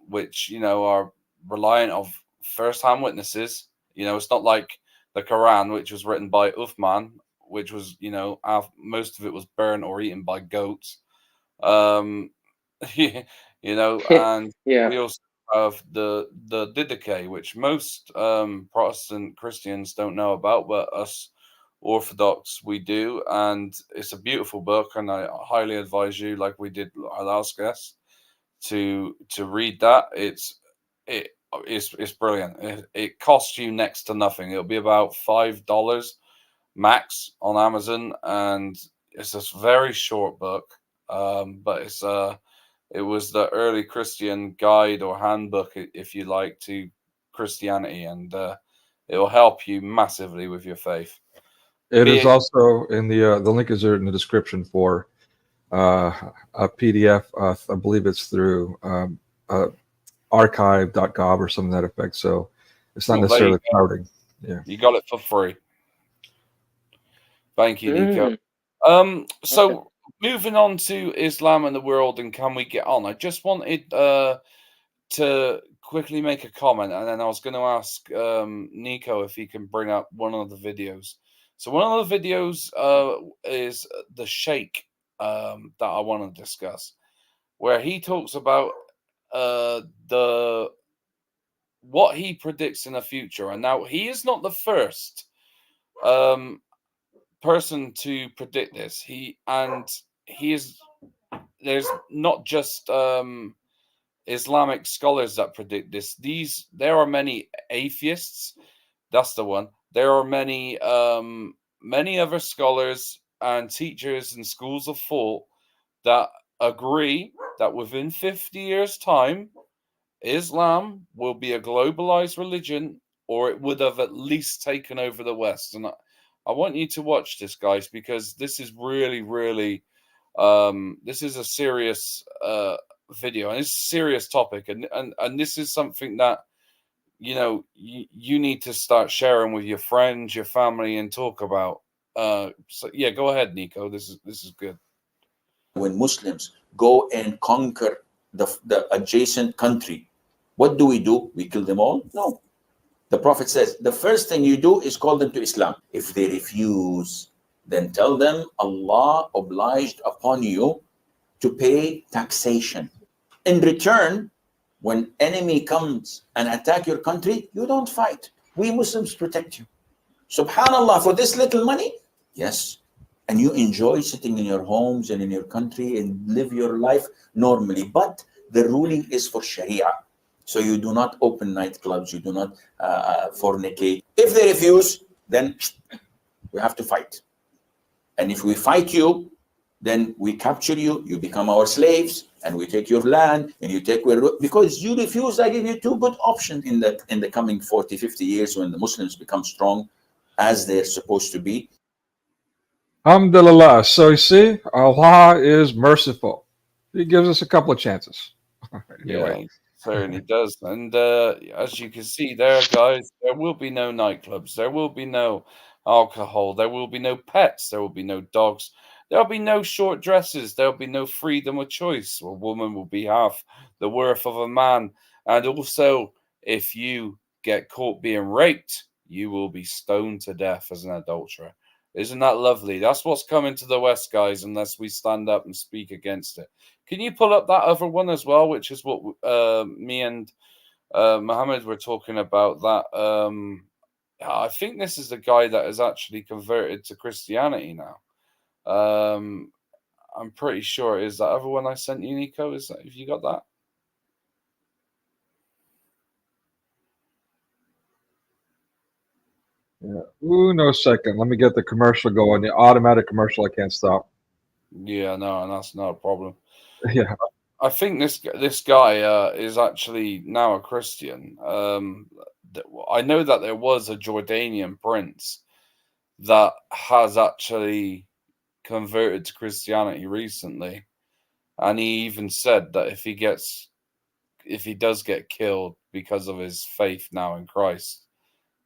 which are reliant of first-hand witnesses. It's not like the Quran, which was written by Uthman, which was most of it was burnt or eaten by goats. And Yeah. we also have the Didache, which most Protestant Christians don't know about, but us Orthodox we do, and it's a beautiful book, and I highly advise you, like we did our last guest, to read that. It's brilliant. It costs you next to nothing. It'll be about $5 max on Amazon, and it's a very short book, but it was the early Christian guide or handbook, if you like, to Christianity, and it will help you massively with your faith. It is also in the link is there in the description for a PDF. I believe it's through archive.gov or something to that effect. So it's not necessarily crowding. Yeah, you got it for free. Thank you, Nico. So moving on to Islam and the world, and can we get on? I just wanted to quickly make a comment, and then I was going to ask Nico if he can bring up one of the videos. So one of the videos is the Sheikh that I want to discuss, where he talks about what he predicts in the future. And now he is not the first person to predict this. There's not just Islamic scholars that predict this. There are many atheists. That's the one. There are many other scholars and teachers and schools of thought that agree that within 50 years' time, Islam will be a globalized religion, or it would have at least taken over the West. And I want you to watch this, guys, because this is really, really, this is a serious video, and it's a serious topic, and this is something that you need to start sharing with your friends, your family, and talk about. So yeah, go ahead, Nico. This is good. When Muslims go and conquer the adjacent country, what do? We kill them all? No. The Prophet says the first thing you do is call them to Islam. If they refuse, then tell them Allah obliged upon you to pay taxation. In return, when enemy comes and attack your country, you don't fight. We Muslims protect you. Subhanallah, for this little money? Yes. And you enjoy sitting in your homes and in your country and live your life normally. But the ruling is for Sharia. So you do not open nightclubs, you do not fornicate. If they refuse, then we have to fight. And if we fight you, then we capture you, you become our slaves, and we take your land, and you take because you refuse. I give you two good options in the coming 40, 50 years when the Muslims become strong as they're supposed to be. Alhamdulillah. So you see, Allah is merciful. He gives us a couple of chances. Anyway. Yeah, certainly does. And as you can see there, guys, there will be no nightclubs. There will be no alcohol. There will be no pets. There will be no dogs. There will be no short dresses. There will be no freedom of choice. A woman will be half the worth of a man. And also, if you get caught being raped, you will be stoned to death as an adulterer. Isn't that lovely? That's what's coming to the West, guys, unless we stand up and speak against it. Can you pull up that other one as well, which is what me and Mohammed were talking about? That I think this is the guy that is actually converted to Christianity now. I'm pretty sure it is that other one I sent you, Nico. Have you got that? Yeah. Ooh, no second. Let me get the commercial going. The automatic commercial I can't stop. Yeah, no, and that's not a problem. Yeah. I think this guy is actually now a Christian. I know that there was a Jordanian prince that has actually converted to Christianity recently, and he even said that if he does get killed because of his faith now in Christ.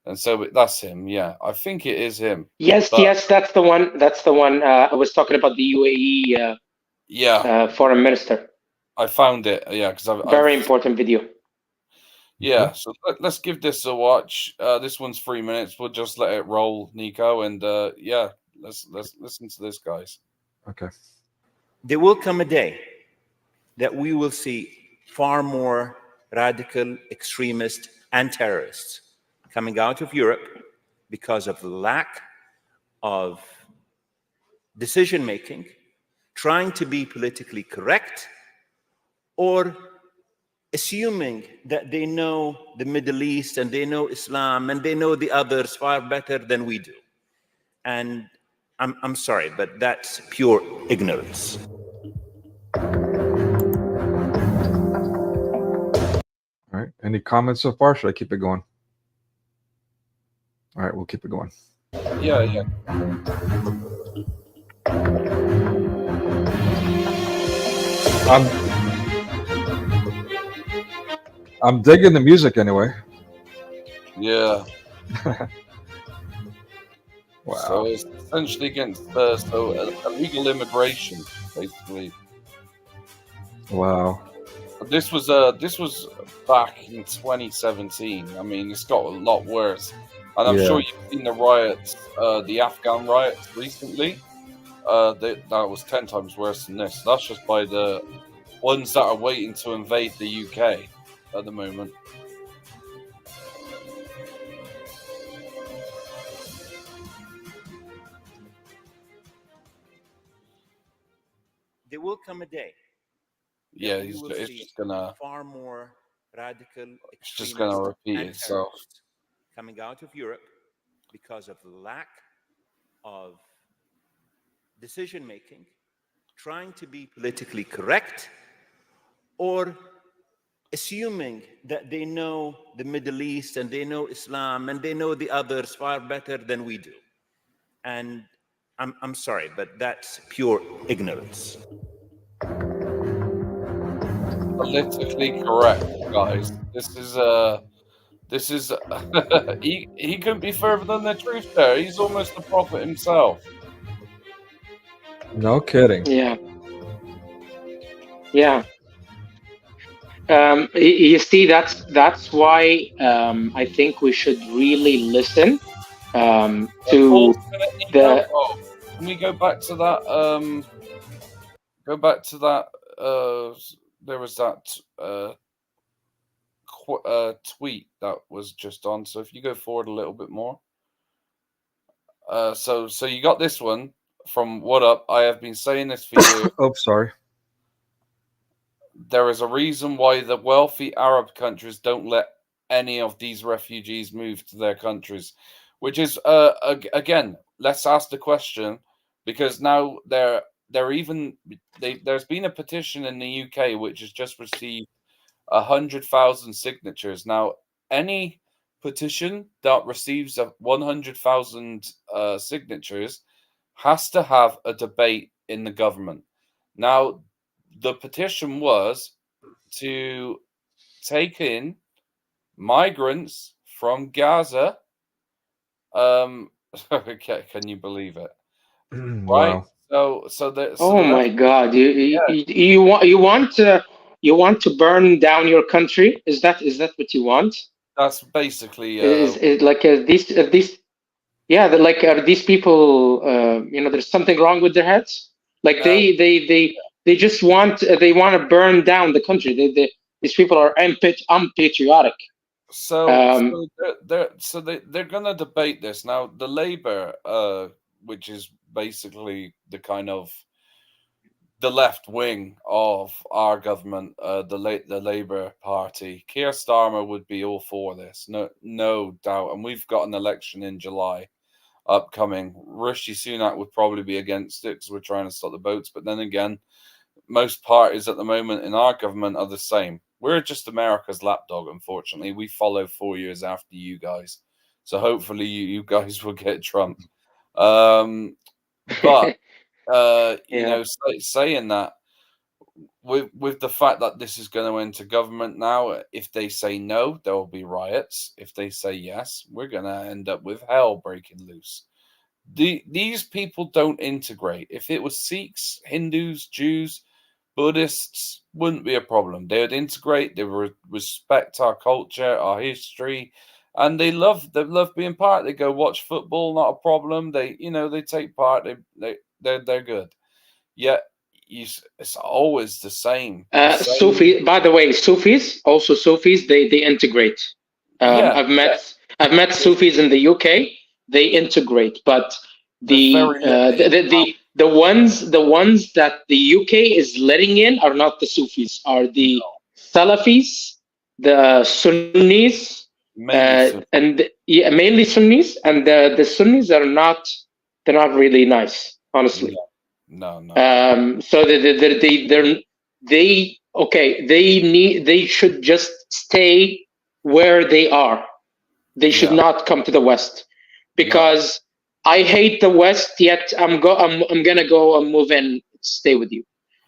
And so that's him. Yeah, I think it is him. Yes, that's the one. That's the one. I was talking about the UAE foreign minister. I found it. Yeah, because very important video. Yeah, so let's give this a watch. This one's 3 minutes. We'll just let it roll, Nico, and yeah, let's listen to this, guys. Okay. There will come a day that we will see far more radical extremists and terrorists coming out of Europe because of the lack of decision-making, trying to be politically correct, or assuming that they know the Middle East and they know Islam and they know the others far better than we do. And I'm sorry, but that's pure ignorance. All right. Any comments so far? Should I keep it going? All right, we'll keep it going. Yeah. I'm digging the music anyway. Yeah. Wow. So it's essentially against illegal immigration, basically. Wow. This was back in 2017. I mean, it's got a lot worse. And I'm sure you've seen the riots, the Afghan riots recently. That was 10 times worse than this. That's just by the ones that are waiting to invade the UK at the moment. There will come a day. Yeah, that we will it's see just gonna far more radical it's just gonna extremists repeat and itself. terrorists coming out of Europe because of the lack of decision making, trying to be politically correct, or assuming that they know the Middle East and they know Islam and they know the others far better than we do. And I'm sorry, but that's pure ignorance. Politically correct, guys. This is he couldn't be further than the truth there. He's almost the prophet himself. No kidding. Yeah. Yeah. You see, that's why I think we should really listen to the. Oh, can we go back to that? Go back to that. There was that tweet that was just on. So if you go forward a little bit more. So you got this one from What Up. I have been saying this for years. Oh, sorry. There is a reason why the wealthy Arab countries don't let any of these refugees move to their countries, which is again, let's ask the question, because now there's been a petition in the UK which has just received 100,000 signatures. Now, any petition that receives 100,000 signatures has to have a debate in the government. Now, the petition was to take in migrants from Gaza. Okay, can you believe it? Right. Wow. Oh my God! You want to burn down your country? Is that what you want? That's basically Is like these yeah, are these people there's something wrong with their heads? Like they just want to burn down the country. These people are unpatriotic. So they're gonna debate this now. The Labour, which is basically the kind of the left wing of our government, the Labour Party, Keir Starmer would be all for this, no doubt. And we've got an election in July upcoming. Rishi Sunak would probably be against it because we're trying to stop the boats. But then again, most parties at the moment in our government are the same. We're just America's lapdog, unfortunately. We follow 4 years after you guys. So hopefully you guys will get Trump. But saying that, with the fact that this is going to enter government now, if they say no, there will be riots. If they say yes, we're going to end up with hell breaking loose. These people don't integrate. If it was Sikhs, Hindus, Jews, Buddhists, wouldn't be a problem. They would integrate. They would respect our culture, our history, and they love being part. They go watch football, not a problem. They take part. They're good. Yet it's always the same. Sufi, by the way, Sufis they integrate. I've met Sufis in the UK. They integrate, but the ones that the UK is letting in are not the Sufis. Are the Salafis, the Sunnis, mainly Sunnis, and the Sunnis are not. They're not really nice, honestly. No. So they should just stay where they are. They should not come to the West, because I hate the West. Yet I'm gonna go and move in, stay with you.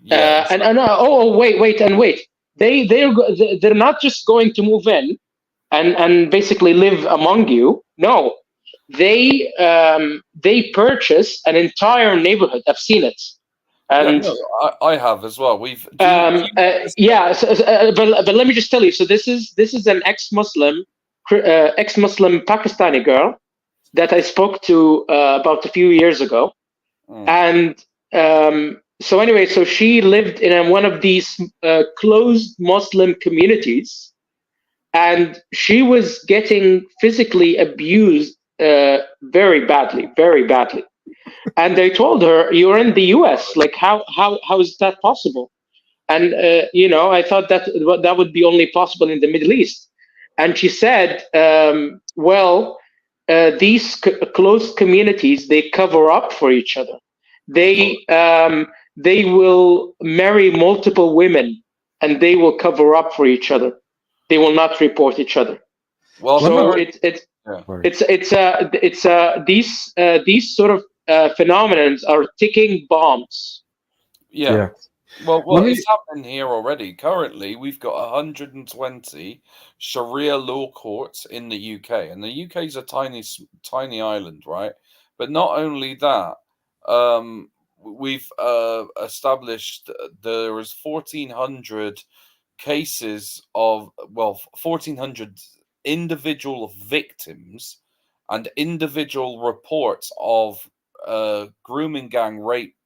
Wait. They're not just going to move in and basically live among you. No. They purchase an entire neighborhood. I've seen it, and I have as well. but let me just tell you. So this is an ex-Muslim Pakistani girl that I spoke to about a few years ago, and so anyway, so she lived in one of these closed Muslim communities, and she was getting physically abused very badly, very badly. And they told her, "You're in the U.S. Like, how is that possible?" And I thought that would be only possible in the Middle East. And she said, "Well, these closed communities, they cover up for each other. They will marry multiple women, and they will cover up for each other. They will not report each other." Well, So these sort of phenomena are ticking bombs. yeah. Well, Let me- it's happening here already. Currently, we've got 120 Sharia law courts in the UK, and the UK is a tiny island, right? But not only that, we've established there is 1,400 cases of 1,400 individual victims and individual reports of grooming gang rape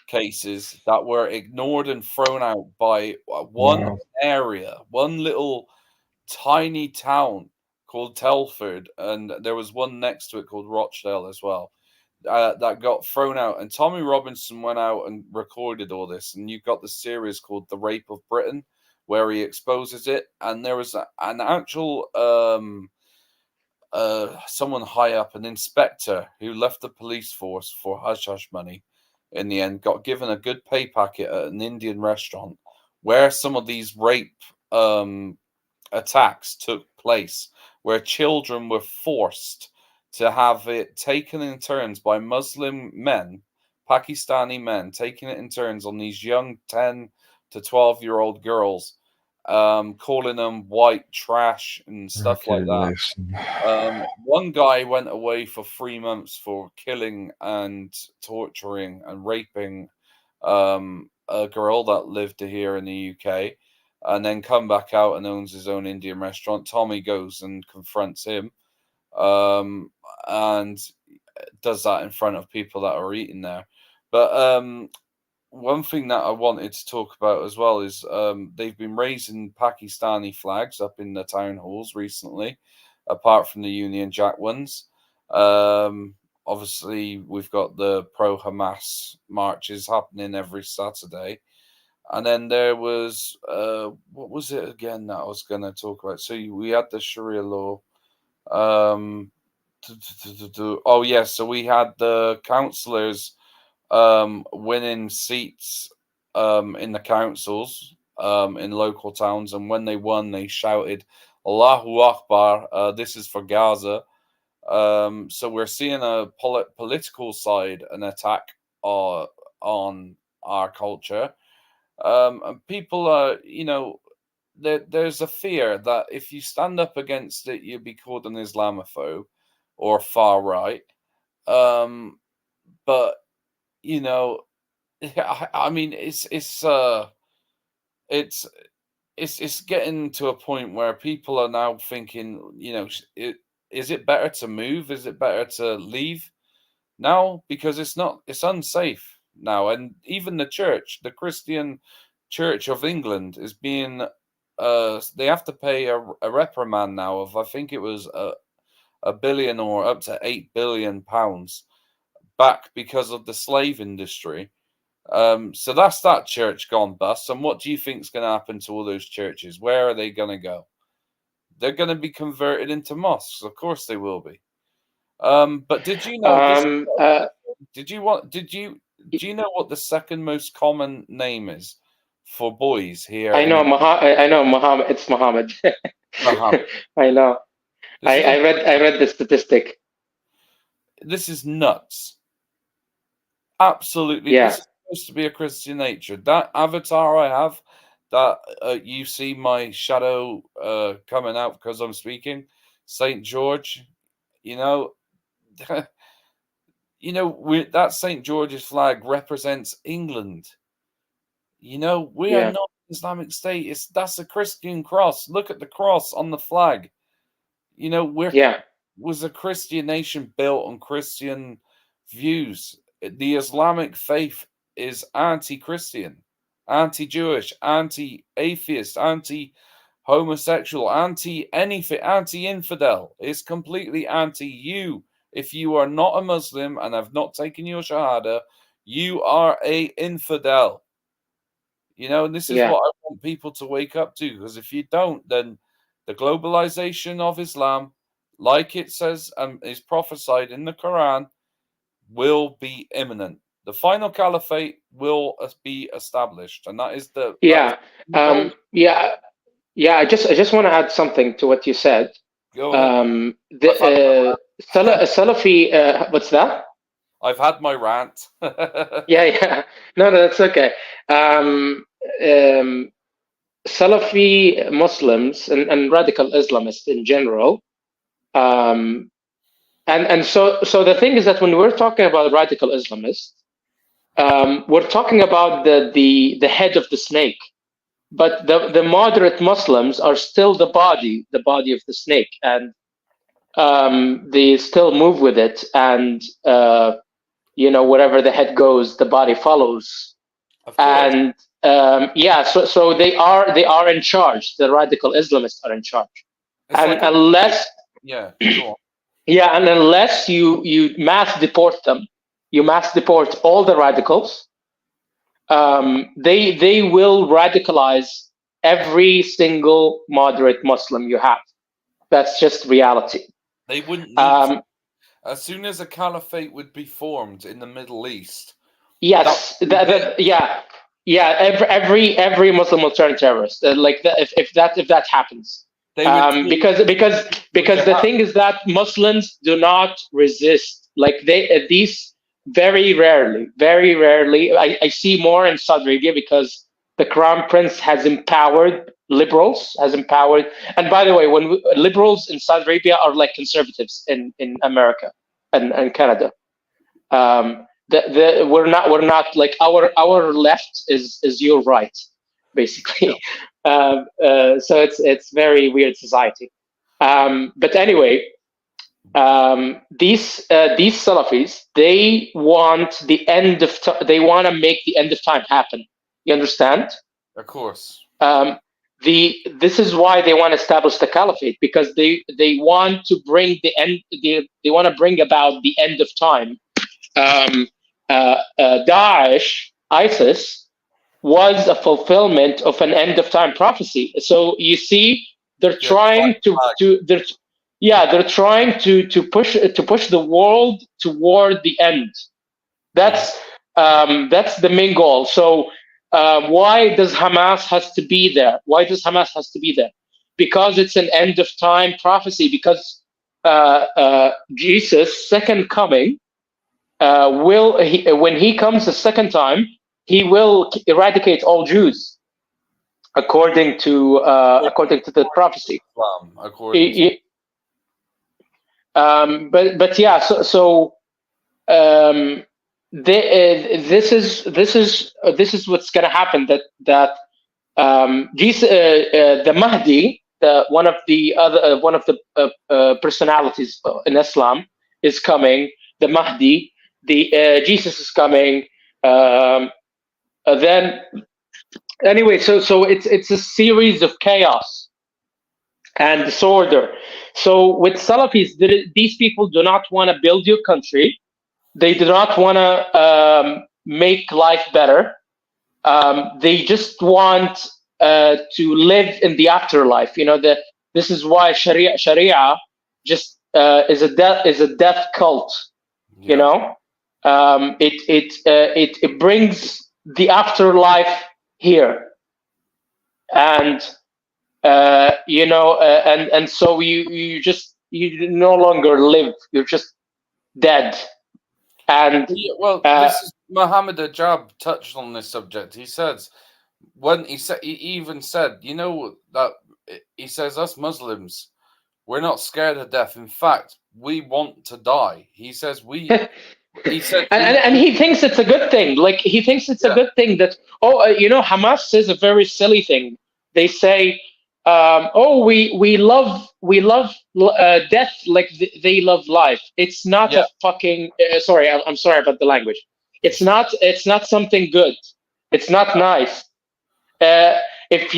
cases that were ignored and thrown out by one area, one little tiny town called Telford, and there was one next to it called Rochdale as well, that got thrown out. And Tommy Robinson went out and recorded all this, and you've got the series called The Rape of Britain, where he exposes it. And there was an actual someone high up, an inspector who left the police force for hush-hush money, in the end got given a good pay packet at an Indian restaurant where some of these rape attacks took place, where children were forced to have it taken in turns by Muslim men, Pakistani men, taking it in turns on these young 10 to 12-year-old girls, calling them white trash and stuff like that. One guy went away for 3 months for killing and torturing and raping a girl that lived here in the UK, and then come back out and owns his own Indian restaurant. Tommy goes and confronts him, and does that in front of people that are eating there. But one thing that I wanted to talk about as well is they've been raising Pakistani flags up in the town halls recently, apart from the Union Jack ones. Obviously, we've got the pro-Hamas marches happening every Saturday. And then there was, what was it again that I was going to talk about? So we had the Sharia law. Oh, yes. So we had the councillors winning seats in the councils in local towns. And when they won, they shouted, "Allahu Akbar, this is for Gaza." So we're seeing a political side, an attack on our culture. And people are, there's a fear that if you stand up against it, you'll be called an Islamophobe or far right. But I mean, it's getting to a point where people are now thinking, is it better to move? Is it better to leave now? Because it's unsafe now. And even the church, the Christian Church of England, is being, they have to pay a reprimand now of, I think it was a billion or up to £8 billion back because of the slave industry. So that's that church gone bust. And what do you think is going to happen to all those churches? Where are they going to go? They're going to be converted into mosques. Of course they will be. But did you know? Do you know what the second most common name is for boys here? I know Muhammad. It's Muhammad. Muhammad. I know. I read the statistic. This is nuts. Absolutely. Yeah. This is supposed to be a Christian nature. That avatar I have, that you see my shadow coming out because I'm speaking, St. George, that St. George's flag represents England. We are not an Islamic State. That's a Christian cross. Look at the cross on the flag. Was a Christian nation built on Christian views. The Islamic faith is anti-Christian, anti-Jewish, anti-atheist, anti-homosexual, anti-anything, anti-infidel. It's completely anti-you. If you are not a Muslim and have not taken your Shahada, you are a infidel. You know, and this is what I want people to wake up to, because if you don't, then the globalization of Islam, like it says and is prophesied in the Quran, will be imminent. The final caliphate will be established, and that is the I just want to add something to what you said. Go ahead. Salafi, what's that? I've had my rant. No, that's okay. Salafi Muslims and radical Islamists in general, and so the thing is that when we're talking about radical Islamists, we're talking about the head of the snake, but the moderate Muslims are still the body of the snake, and they still move with it, and wherever the head goes, the body follows. And so they are in charge. The radical Islamists are in charge, and unless you mass deport them, you mass deport all the radicals, they will radicalize every single moderate Muslim you have. That's just reality. They wouldn't need as soon as a caliphate would be formed in the Middle East. Yes, every Muslim will turn terrorist. If that happens, because the thing is that Muslims do not resist. These very rarely. I see more in Saudi Arabia because the Crown Prince has empowered liberals, and by the way, when liberals in Saudi Arabia are like conservatives in America and Canada. We're not like our left is your right, basically. So it's very weird society. But anyway, these Salafis, they want the end of they want to make the end of time happen. You understand? Of course. This is why they want to establish the caliphate, because they want to bring the end. They want to bring about the end of time. Daesh, ISIS, was a fulfillment of an end of time prophecy. So you see, they're trying to push the world toward the end. That's the main goal. So why does Hamas has to be there? Because it's an end of time prophecy. Because Jesus' second coming. When he comes the second time, he will eradicate all Jews, according to the prophecy. This is what's going to happen. That Jesus, the Mahdi, one of the personalities in Islam, is coming. The Mahdi. Jesus is coming. Then anyway, so it's a series of chaos and disorder. So with Salafis, these people do not want to build your country. They do not want to make life better. They just want to live in the afterlife. This is why Sharia just is a death cult. It brings the afterlife here, and and so you no longer live. You're just dead. And this is Mohammed Aurelius touched on this subject. He says he even said, that he says us Muslims, we're not scared of death. In fact, we want to die. He says He said, and he thinks it's a good thing. He thinks it's a good thing that Hamas says a very silly thing. They say, we love death like they love life. It's not a fucking. Sorry, I'm sorry about the language. It's not something good. It's not nice. If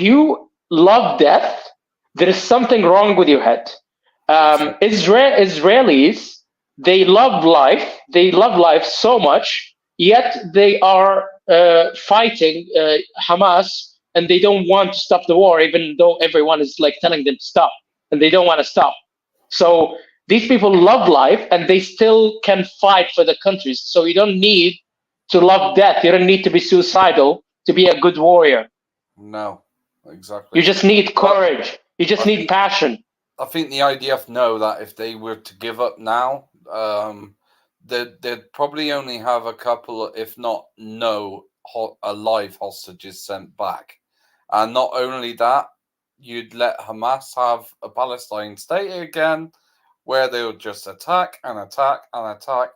you love death, there is something wrong with your head. Israelis, they love life. They love life so much, yet they are fighting Hamas, and they don't want to stop the war, even though everyone is like telling them to stop, and they don't want to stop. So these people love life, and they still can fight for the countries. So you don't need to love death. You don't need to be suicidal to be a good warrior. No, exactly. You just need courage. You just need passion. I think the IDF know that if they were to give up now, they'd probably only have a couple, if not no, alive hostages sent back. And not only that, you'd let Hamas have a Palestine state again, where they'll just attack and attack and attack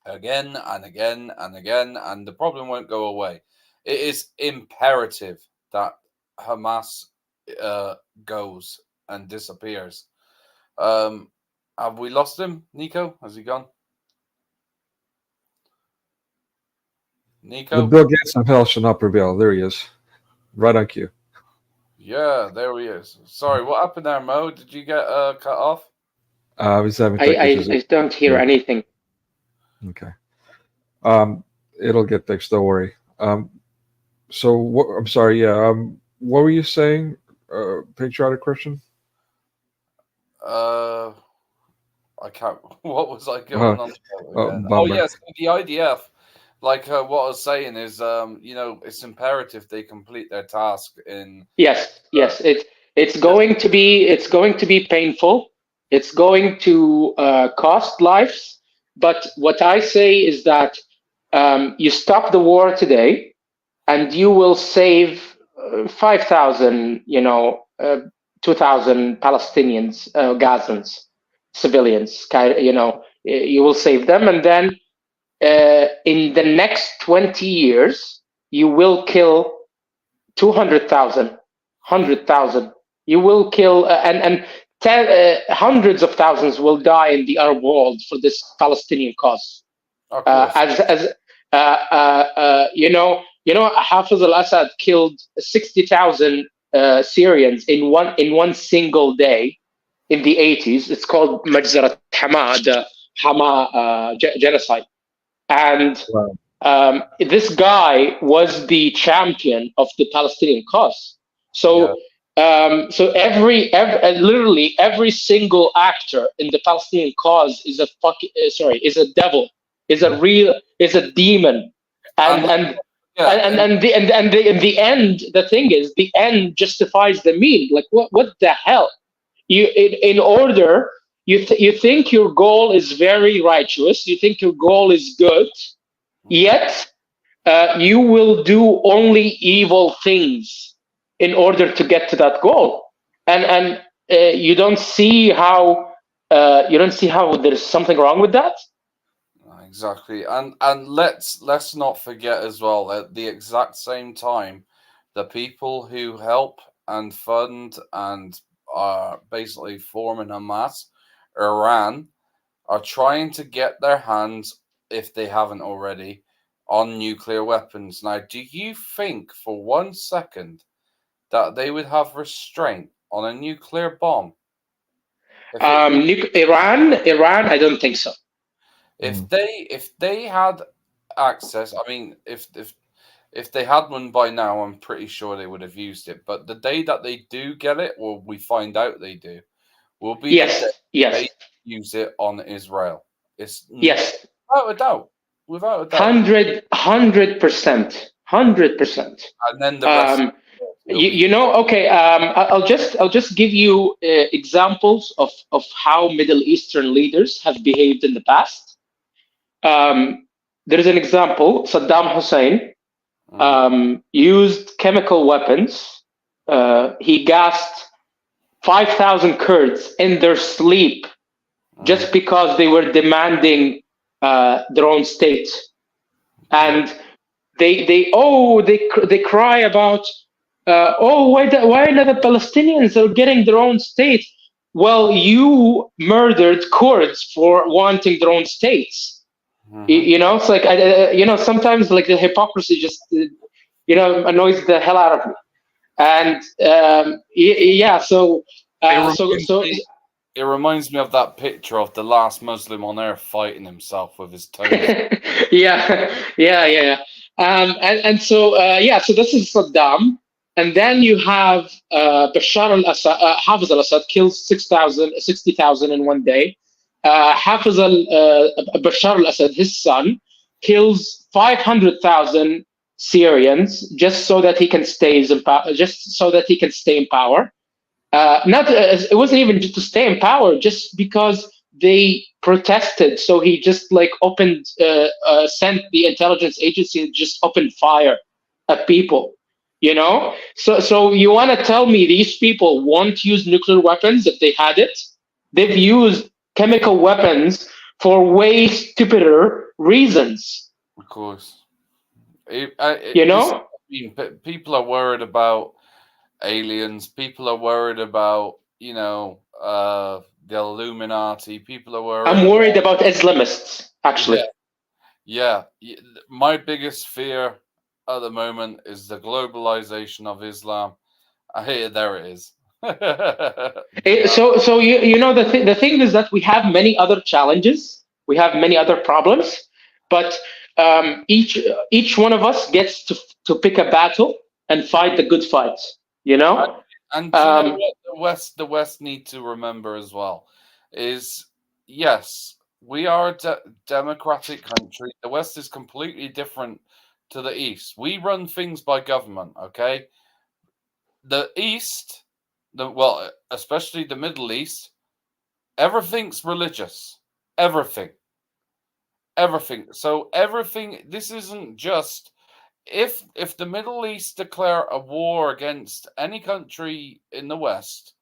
again and again and again, and the problem won't go away. It is imperative that Hamas goes and disappears. Have we lost him, Nico? Has he gone? Nico? The Bill Gates of hell shall not prevail. There he is. Right on cue. Yeah, there he is. Sorry, what happened there, Mo? Did you get cut off? He's having I don't hear anything. Okay. It'll get fixed. Don't worry. So what? I'm sorry. Yeah. What were you saying? Patriotic Christian? I can't. What was I going on about? Oh, yes, the IDF. Like what I was saying is, it's imperative they complete their task in. Yes. It's going to be painful. It's going to cost lives. But what I say is that you stop the war today, and you will save 5,000, 2,000 Palestinians, Gazans, civilians. You will save them, and then in the next 20 years, you will kill 200,000, 100,000. You will kill and hundreds of thousands will die in the Arab world for this Palestinian cause. Hafiz al-Assad killed 60,000 Syrians in one single day in the 80s. It's called Majzarat Hama, the Hama genocide. And this guy was the champion of the Palestinian cause. So literally every single actor in the Palestinian cause is a devil, is a demon, and in the end, the thing is, the end justifies the mean. Like what the hell? You think your goal is very righteous, you think your goal is good, yet you will do only evil things in order to get to that goal, and you don't see how there's something wrong with that. Exactly, and let's not forget as well, at the exact same time, the people who help and fund and are basically forming Hamas, Iran, are trying to get their hands, if they haven't already, on nuclear weapons. Now, do you think for 1 second that they would have restraint on a nuclear bomb? Iran, I don't think so. If they had access, I mean, if they had one by now, I'm pretty sure they would have used it. But the day that they do get it, or we find out they do, will be the day they use it on Israel. It's without a doubt. 100%. 100%. And then the rest. I'll just give you examples of how Middle Eastern leaders have behaved in the past. There is an example. Saddam Hussein used chemical weapons. He gassed 5,000 Kurds in their sleep just because they were demanding their own state, and they cry about why the Palestinians are getting their own state. Well, you murdered Kurds for wanting their own states. You know, it's like you know, sometimes like the hypocrisy just you know, annoys the hell out of me. And yeah, so it reminds me of that picture of the last Muslim on earth fighting himself with his toes. yeah. And so yeah, so this is Saddam, and then you have Bashar al-Assad. Hafiz al-Assad kills 60,000 in one day. Bashar al-Assad, his son, kills 500,000 Syrians just so that he can stay in power. Just so that he can stay in power. It wasn't even just to stay in power, just because they protested. So he just like sent the intelligence agency and just opened fire at people. You know, so you want to tell me these people won't use nuclear weapons if they had it? They've used chemical weapons for way stupider reasons. Of course. You know, people are worried about aliens. People are worried about, you know, the Illuminati. People are worried. I'm worried about Islamists, actually. Yeah. My biggest fear at the moment is the globalization of Islam. There it is. So you know, the thing is that we have many other challenges. We have many other problems, but each one of us gets to pick a battle and fight the good fights. You know, and you know what the West need to remember as well is, yes, we are a democratic country. The West is completely different to the East. We run things by government. Okay, the East, especially the Middle East, everything's religious. Everything. So everything. This isn't just. If the Middle East declare a war against any country in the West,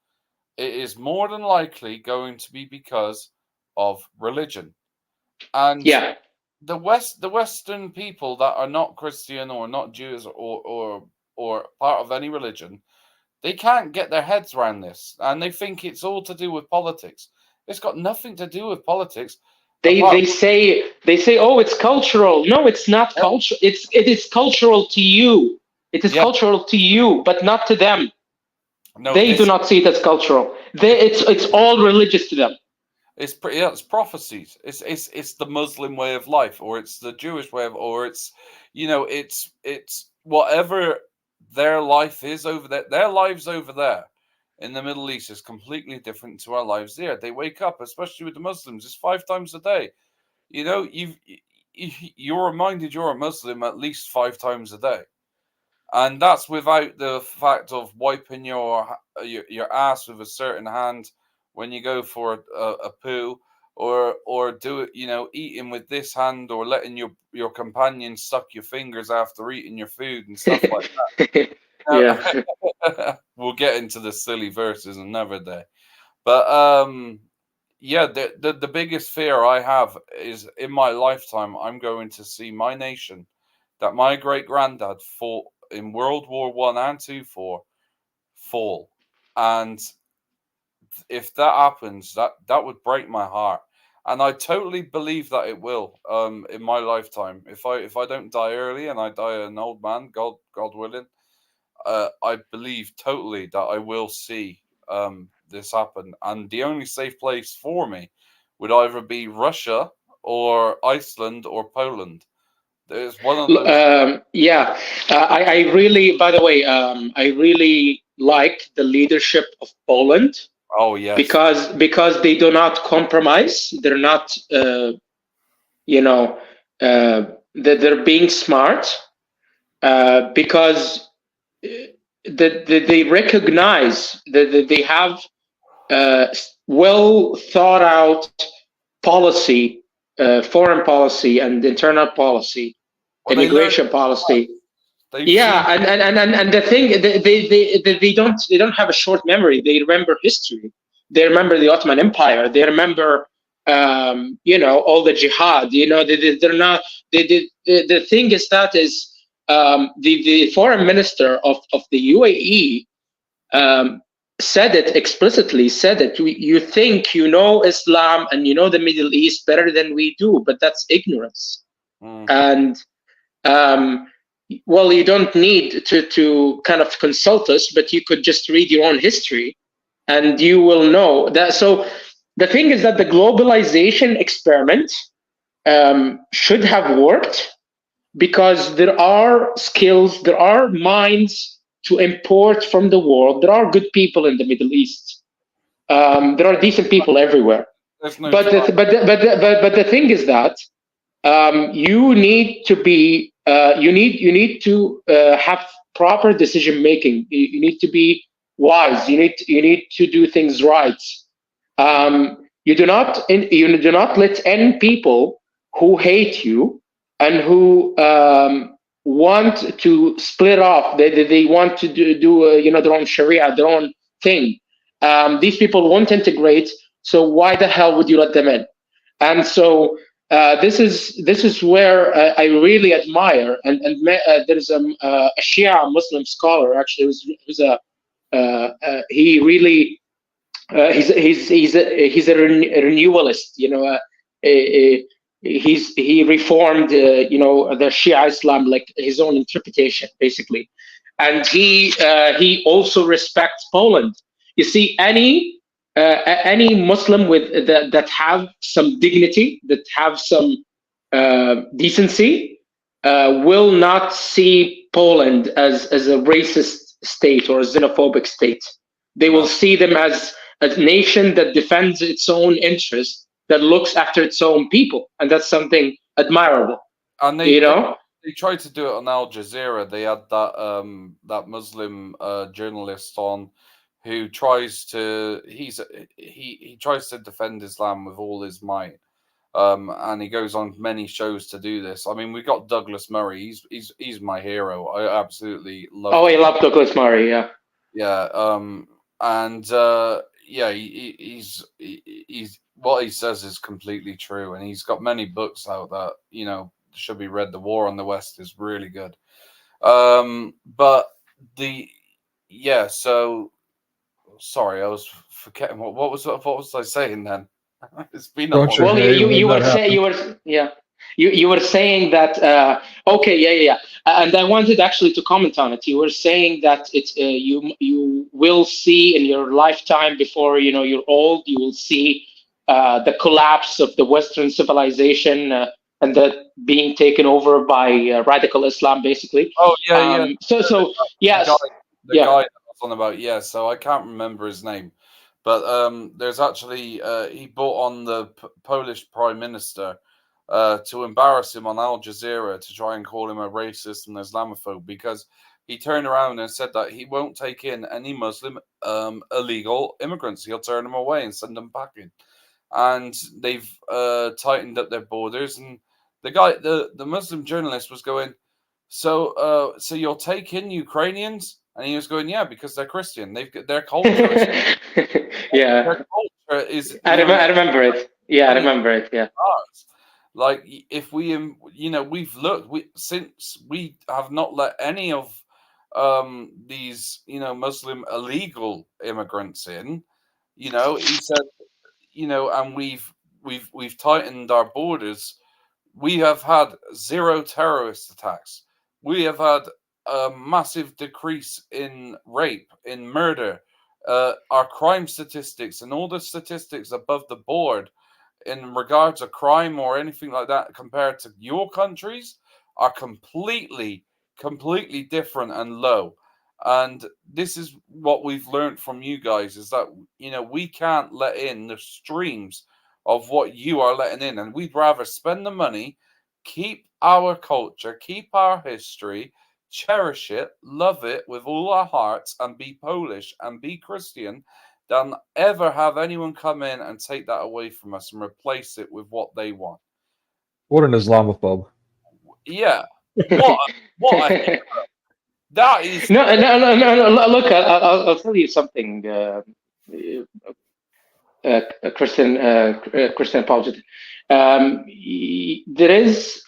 it is more than likely going to be because of religion. And the Western people that are not Christian or not Jews or part of any religion, they can't get their heads around this, and they think it's all to do with politics. It's got nothing to do with politics. They say, oh, it's cultural. No, it's not cultural. It is cultural to you. It is cultural to you, but not to them. No, they do not see it as cultural. It's all religious to them. It's prophecies. It's the Muslim way of life, or it's the Jewish way of, or it's, you know, it's whatever their life is over there. Their lives over there in the Middle East is completely different to our lives here. They wake up, especially with the Muslims, it's 5 times a day. You know, you're reminded you're a Muslim at least 5 times a day, and that's without the fact of wiping your ass with a certain hand when you go for a poo, or do it, you know, eating with this hand, or letting your companion suck your fingers after eating your food and stuff like that. We'll get into the silly verses another day, but the biggest fear I have is, in my lifetime, I'm going to see my nation that my great granddad fought in World War I and II for fall, and if that happens, that would break my heart, and I totally believe that it will in my lifetime. If I don't die early and I die an old man, God willing, I believe totally that I will see this happen, and the only safe place for me would either be Russia or Iceland or Poland. There's one of those. I really, by the way, I really like the leadership of Poland. Oh yes, because they do not compromise. They're not, they're being smart, because they recognize that they have well thought out policy, foreign policy and internal policy, immigration policy. And the thing, they don't have a short memory. They remember history. They remember the Ottoman Empire. They remember all the jihad. They're not. The thing is that the foreign minister of the UAE said it explicitly, said it. You think you know Islam and you know the Middle East better than we do, but that's ignorance. And well, you don't need to kind of consult us, but you could just read your own history and you will know that. So the thing is that the globalization experiment should have worked, because there are skills, there are minds to import from the world. There are good people in the Middle East. There are decent people everywhere. But the thing is that you need to be you need to have proper decision making. You need to be wise. You need to do things right. You do not let any people who hate you and who want to split off. They want to do their own Sharia, their own thing. These people won't integrate. So why the hell would you let them in? And so this is where I really admire. And there's a Shia Muslim scholar, actually, who's he really he's a renewalist. He reformed the Shia Islam, like his own interpretation, basically. And he also respects Poland. You see, any Muslim with that have some dignity, that have some decency, will not see Poland as a racist state or a xenophobic state. They will see them as a nation that defends its own interests, that looks after its own people, and that's something admirable. And they tried to do it on Al Jazeera. They had that Muslim journalist on, who tries to he tries to defend Islam with all his might, and he goes on many shows to do this. I mean, we got Douglas Murray. He's my hero. I absolutely love. Oh, I love Douglas Murray. Yeah. Yeah. Yeah. He's what he says is completely true, and he's got many books out that should be read. The War on the West is really good. But so. Sorry, I was forgetting what was I saying then? It's been a while. Well, you were saying that okay, and I wanted actually to comment on it. You were saying that it's you will see in your lifetime, before you're old, you will see the collapse of the Western civilization and that being taken over by radical Islam, basically. Oh yeah. So yes, the guy on about, so I can't remember his name, but there's actually he brought on the Polish Prime Minister to embarrass him on Al Jazeera, to try and call him a racist and Islamophobe, because he turned around and said that he won't take in any Muslim illegal immigrants. He'll turn them away and send them back in. And they've tightened up their borders, and the Muslim journalist was going, so you'll take in Ukrainians? And he was going, yeah, because they're Christian. They've got their culture. Yeah. Their culture is. I remember it. Yeah, I remember it. Yeah. Like, if we've looked, since we have not let any of these Muslim illegal immigrants in. He said, and we've tightened our borders. We have had 0 terrorist attacks. We have had a massive decrease in rape, in murder. Our crime statistics and all the statistics above the board in regards to crime or anything like that, compared to your countries, are completely different and low. And this is what we've learned from you guys, is that we can't let in the streams of what you are letting in, and we'd rather spend the money, keep our culture, keep our history, cherish it, love it with all our hearts, and be Polish and be Christian, than ever have anyone come in and take that away from us and replace it with what they want. What an Islamophobe! Yeah, what a that is. No. Look, I'll tell you something. Christian apologist. There is,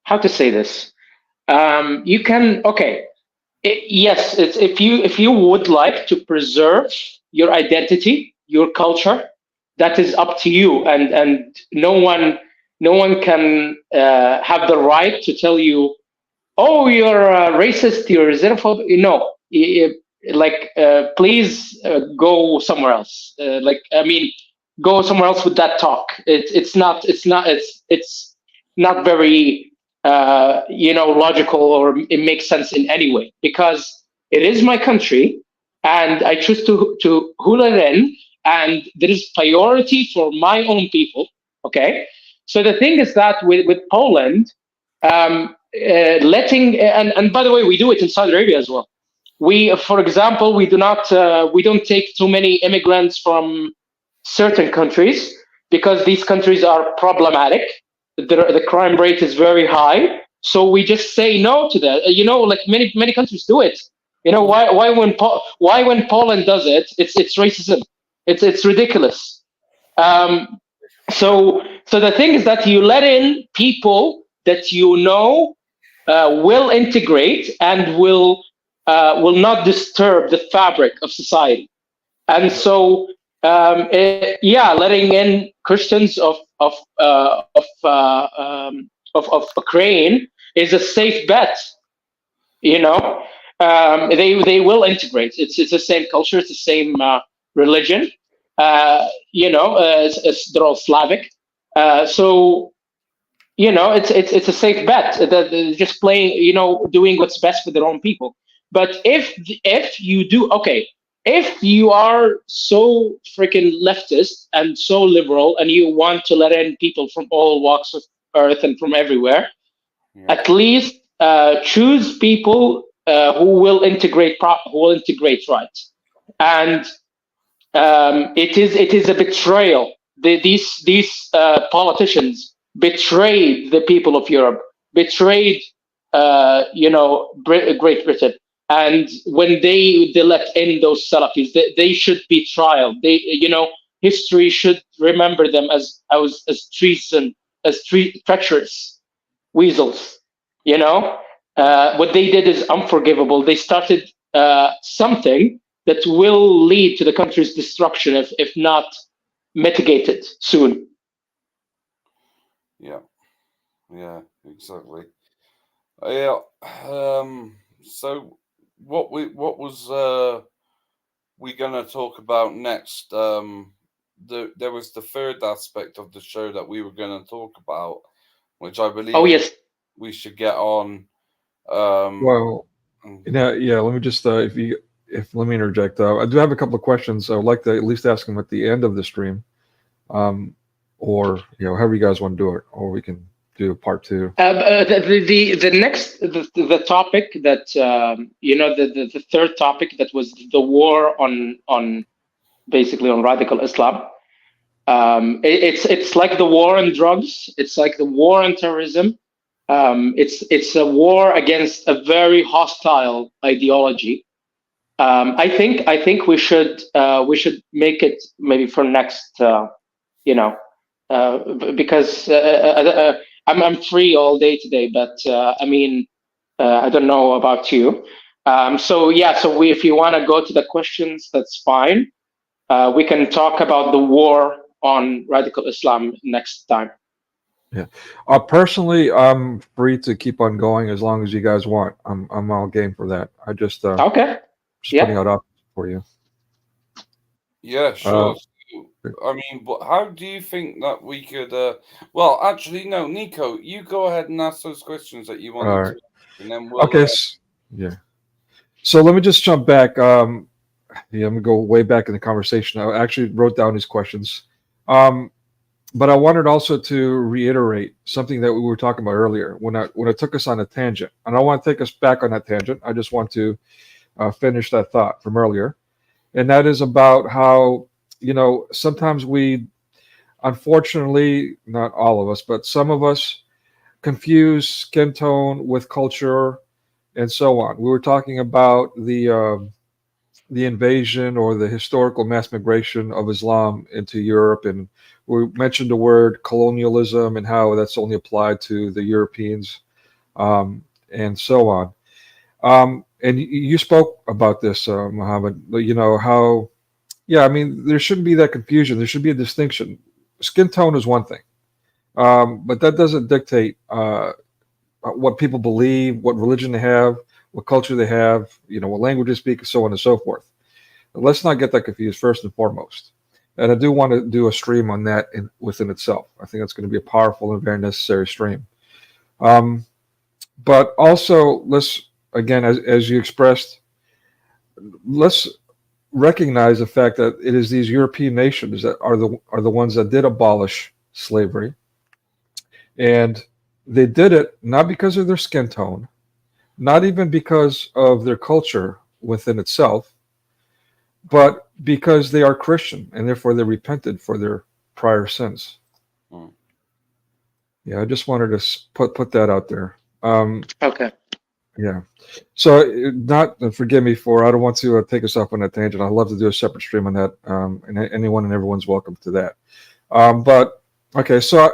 how to say this. You can, okay. Yes, it's if you would like to preserve your identity, your culture, that is up to you, and no one can have the right to tell you, oh, you're racist, you're xenophobic. No, like please go somewhere else. Like I mean, go somewhere else with that talk. It's not very logical, or it makes sense in any way, because it is my country, and I choose to rule it in, and there is priority for my own people. Okay, so the thing is that with Poland. Letting and by the way, we do it in Saudi Arabia as well. We, for example, we don't take too many immigrants from certain countries, because these countries are problematic. The crime rate is very high, so we just say no to that. Like many countries do it. Why when Poland does it, it's racism. It's ridiculous. So the thing is that you let in people that will integrate and will not disturb the fabric of society. And so letting in Christians of Ukraine is a safe bet. They will integrate. It's the same culture, it's the same religion. They're all Slavic. So it's a safe bet that they're just playing, doing what's best for their own people. But if you do, okay, if you are so freaking leftist and so liberal, and you want to let in people from all walks of earth and from everywhere, at least choose people who will integrate right. And it is a betrayal. These politicians betrayed the people of Europe, betrayed Great Britain. And when they let in those Salafis, they should be trialed. History should remember them as treason, as treacherous weasels. What they did is unforgivable. They started something that will lead to the country's destruction if not mitigated soon. Yeah, exactly. So what was we gonna talk about next? There was the third aspect of the show that we were gonna talk about, which I believe we should get on. Well, let me just let me interject. I do have a couple of questions. I would like to at least ask them at the end of the stream, or however you guys want to do it, or we can do part two. The next topic that the third topic, that was the war on basically on radical Islam. It's like the war on drugs. It's like the war on terrorism. It's a war against a very hostile ideology. I think we should make it maybe for next, because I'm free all day today, but I don't know about you. So if you want to go to the questions, that's fine. We can talk about the war on radical Islam next time. Yeah. Personally, I'm free to keep on going as long as you guys want. I'm all game for that. I just okay. Putting out options for you. Yeah, sure. But how do you think that we could? Well, actually, no, Nico, you go ahead and ask those questions that you wanted to, and then we'll. Okay. So let me just jump back. I'm gonna go way back in the conversation. I actually wrote down these questions, but I wanted also to reiterate something that we were talking about earlier when I took us on a tangent, and I want to take us back on that tangent. I just want to finish that thought from earlier, and that is about how sometimes we, unfortunately, not all of us, but some of us confuse skin tone with culture and so on. We were talking about the invasion or the historical mass migration of Islam into Europe, and we mentioned the word colonialism and how that's only applied to the Europeans, and so on. and you spoke about this, Mohammed. You know how, yeah. I mean, there shouldn't be that confusion. There should be a distinction. Skin tone is one thing, but that doesn't dictate what people believe, what religion they have, what culture they have, you know, what language they speak, and so on and so forth. But let's not get that confused first and foremost. And I do want to do a stream on that within itself. I think that's going to be a powerful and very necessary stream. But also, let's, again, as you expressed, let's recognize the fact that it is these European nations that are the ones that did abolish slavery. And they did it not because of their skin tone, not even because of their culture within itself, but because they are Christian and therefore they repented for their prior sins. Yeah, I just wanted to put that out there. Okay. Yeah. So, not forgive me for, I don't want to take us off on that tangent. I'd love to do a separate stream on that, and anyone and everyone's welcome to that. But okay, so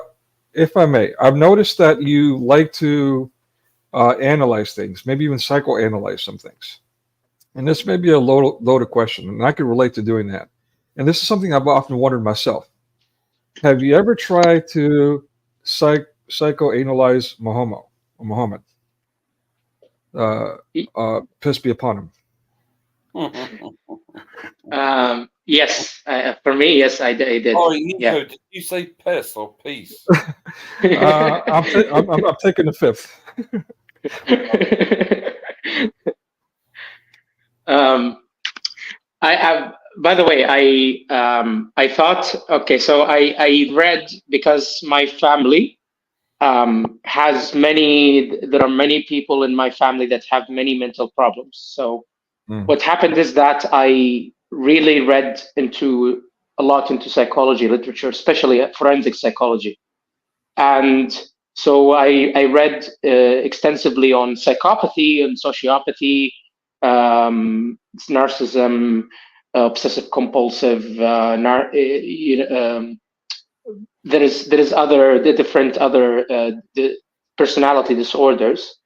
if I may, I've noticed that you like to analyze things, maybe even psychoanalyze some things. And this may be a loaded question, and I can relate to doing that. And this is something I've often wondered myself. Have you ever tried to psychoanalyze Muhammad? Peace be upon him. Yes, for me, yes, I did. Oh, Nico, yeah. did you say piss or peace? I'm taking the fifth. I have. By the way, I thought, okay, so I read, because my family has many. There are many people in my family that have many mental problems. So what happened is that I really read a lot into psychology literature, especially forensic psychology, and so I read extensively on psychopathy and sociopathy, narcissism, obsessive compulsive, there is other different other personality disorders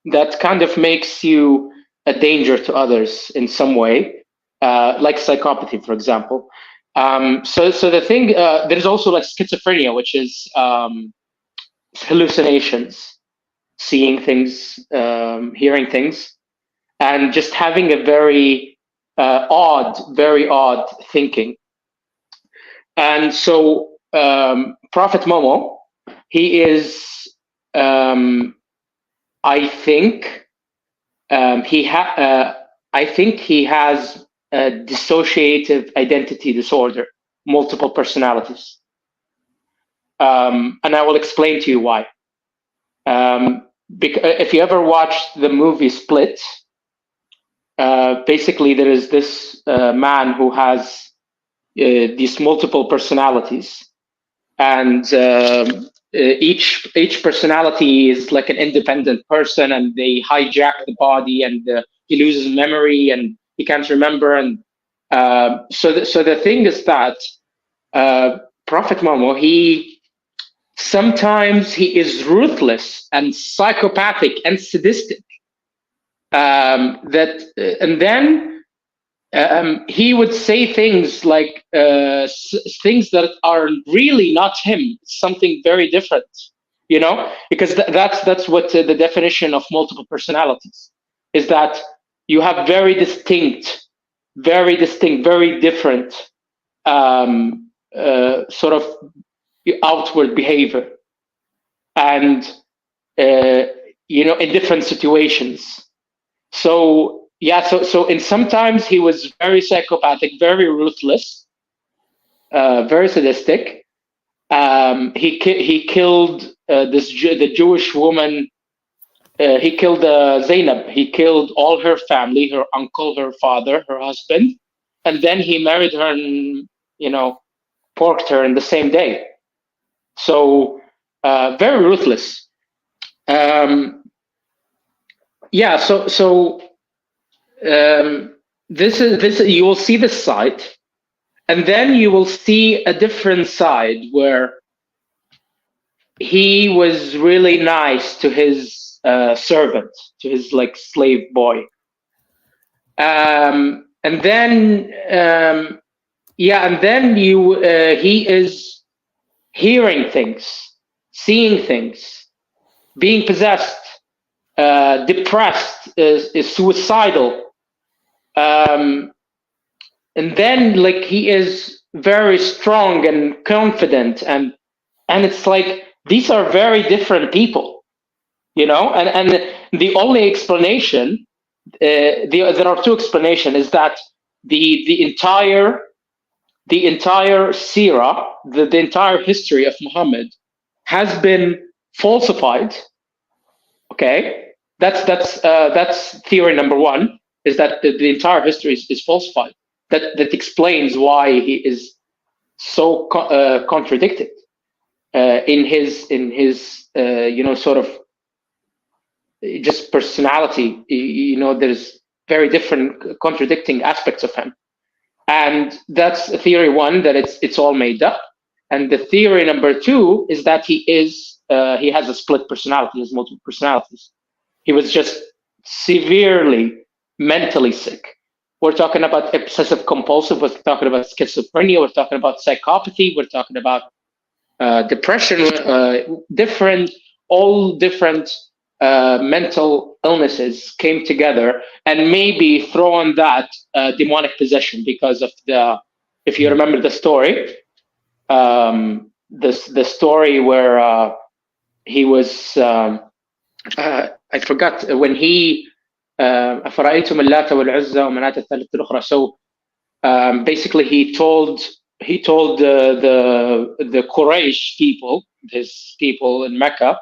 that kind of makes you a danger to others in some way, like psychopathy, for example. So the thing, there's also like schizophrenia, which is hallucinations, seeing things, hearing things, and just having a very odd thinking. And so Prophet Momo, he is, I think he has a dissociative identity disorder, multiple personalities. And I will explain to you why. Because if you ever watched the movie Split, basically there is this man who has these multiple personalities, and each personality is like an independent person, and they hijack the body, and he loses memory and he can't remember. And so the thing is that Prophet Momo, sometimes he is ruthless and psychopathic and sadistic. And then he would say things like things that are really not him, something very different, because that's what the definition of multiple personalities is, that you have very distinct, very different sort of outward behavior, and in different situations. So so in sometimes he was very psychopathic, very ruthless, very sadistic. He killed the Jewish woman. He killed Zainab. He killed all her family, her uncle, her father, her husband, and then he married her and porked her in the same day. So very ruthless. This you will see this side, and then you will see a different side where he was really nice to his servant, to his slave boy, And then and then he is hearing things, seeing things, being possessed, depressed, is suicidal. And then like he is very strong and confident, and it's like these are very different people, you know. And the only explanation, there are two explanations, is that the entire seerah, the entire history of Muhammad has been falsified. Okay, that's theory number one, is that the entire history is falsified. That explains why he is so contradicted in his sort of just personality. You know, there's very different contradicting aspects of him. And that's theory one, that it's all made up. And the theory number two is that he has a split personality, he has multiple personalities. He was just severely mentally sick. We're talking about obsessive compulsive, we're talking about schizophrenia, we're talking about psychopathy, we're talking about depression, all different mental illnesses came together, and maybe throw on that demonic possession because of if you remember the story, the story where he was, I forgot, when he أفرأيتم اللات والعزى ومناة الثالثة الأخرى. So basically he told the Quraysh people, his people in Mecca,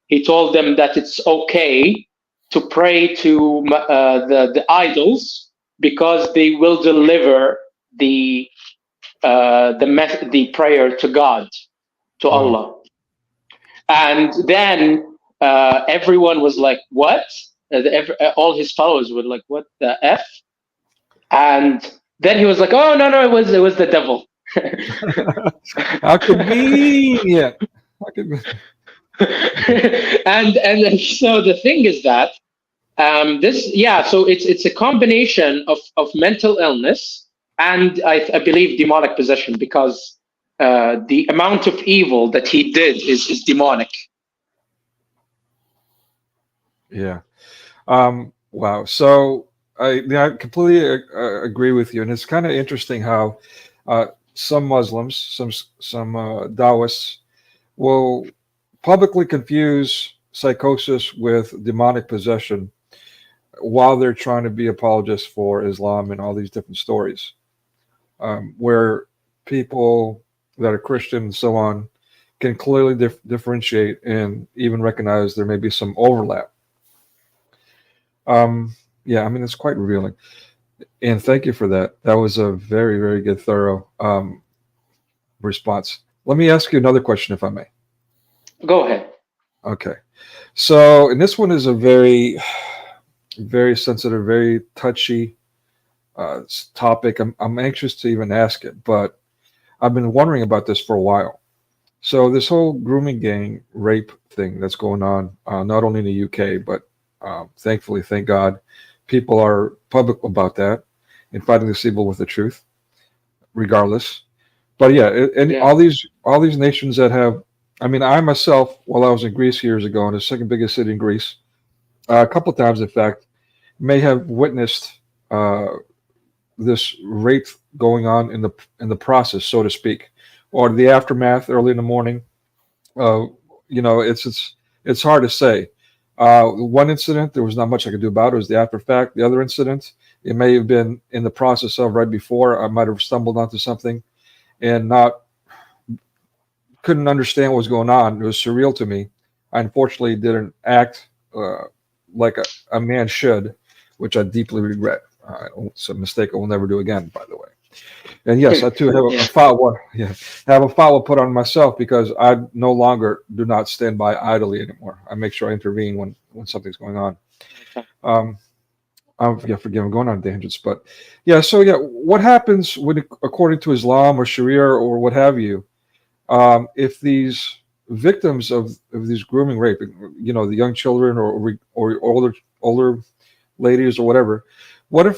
he told them that it's okay to pray to the idols because they will deliver the prayer to God, to Allah. And then everyone was like, what? All his followers were like, what the F? And then he was like, oh, no, it was the devil. How convenient. How convenient. and so the thing is that so it's a combination of mental illness and I believe demonic possession, because the amount of evil that he did is demonic. Yeah. Wow. So I completely agree with you, and it's kind of interesting how some Muslims, some Taoists will publicly confuse psychosis with demonic possession while they're trying to be apologists for Islam and all these different stories, where people that are Christian and so on can clearly differentiate and even recognize there may be some overlap. Yeah, I mean, it's quite revealing. And thank you for that. That was a very, very good, thorough response. Let me ask you another question, if I may. Go ahead. Okay. So, and this one is a very, very sensitive, very touchy topic. I'm anxious to even ask it, but I've been wondering about this for a while. So this whole grooming gang rape thing that's going on, not only in the UK, but thankfully, thank God, people are public about that and fighting this evil with the truth, regardless. But all these nations that have, I mean, I myself, while I was in Greece years ago, in the second biggest city in Greece, a couple of times, in fact, may have witnessed this rape going on in the process, so to speak, or the aftermath early in the morning. It's hard to say. One incident, there was not much I could do about it. It was the after fact. The other incident, it may have been in the process of right before. I might have stumbled onto something and couldn't understand what was going on. It was surreal to me. I unfortunately didn't act like a man should, which I deeply regret. It's a mistake I will never do again, by the way. And yes, I too have a fatwa put on myself, because I no longer do not stand by idly anymore. I make sure I intervene when something's going on. Forgive me, going on tangents, but what happens when, according to Islam or Sharia or what have you, if these victims of these grooming rape, the young children or older ladies or whatever, what if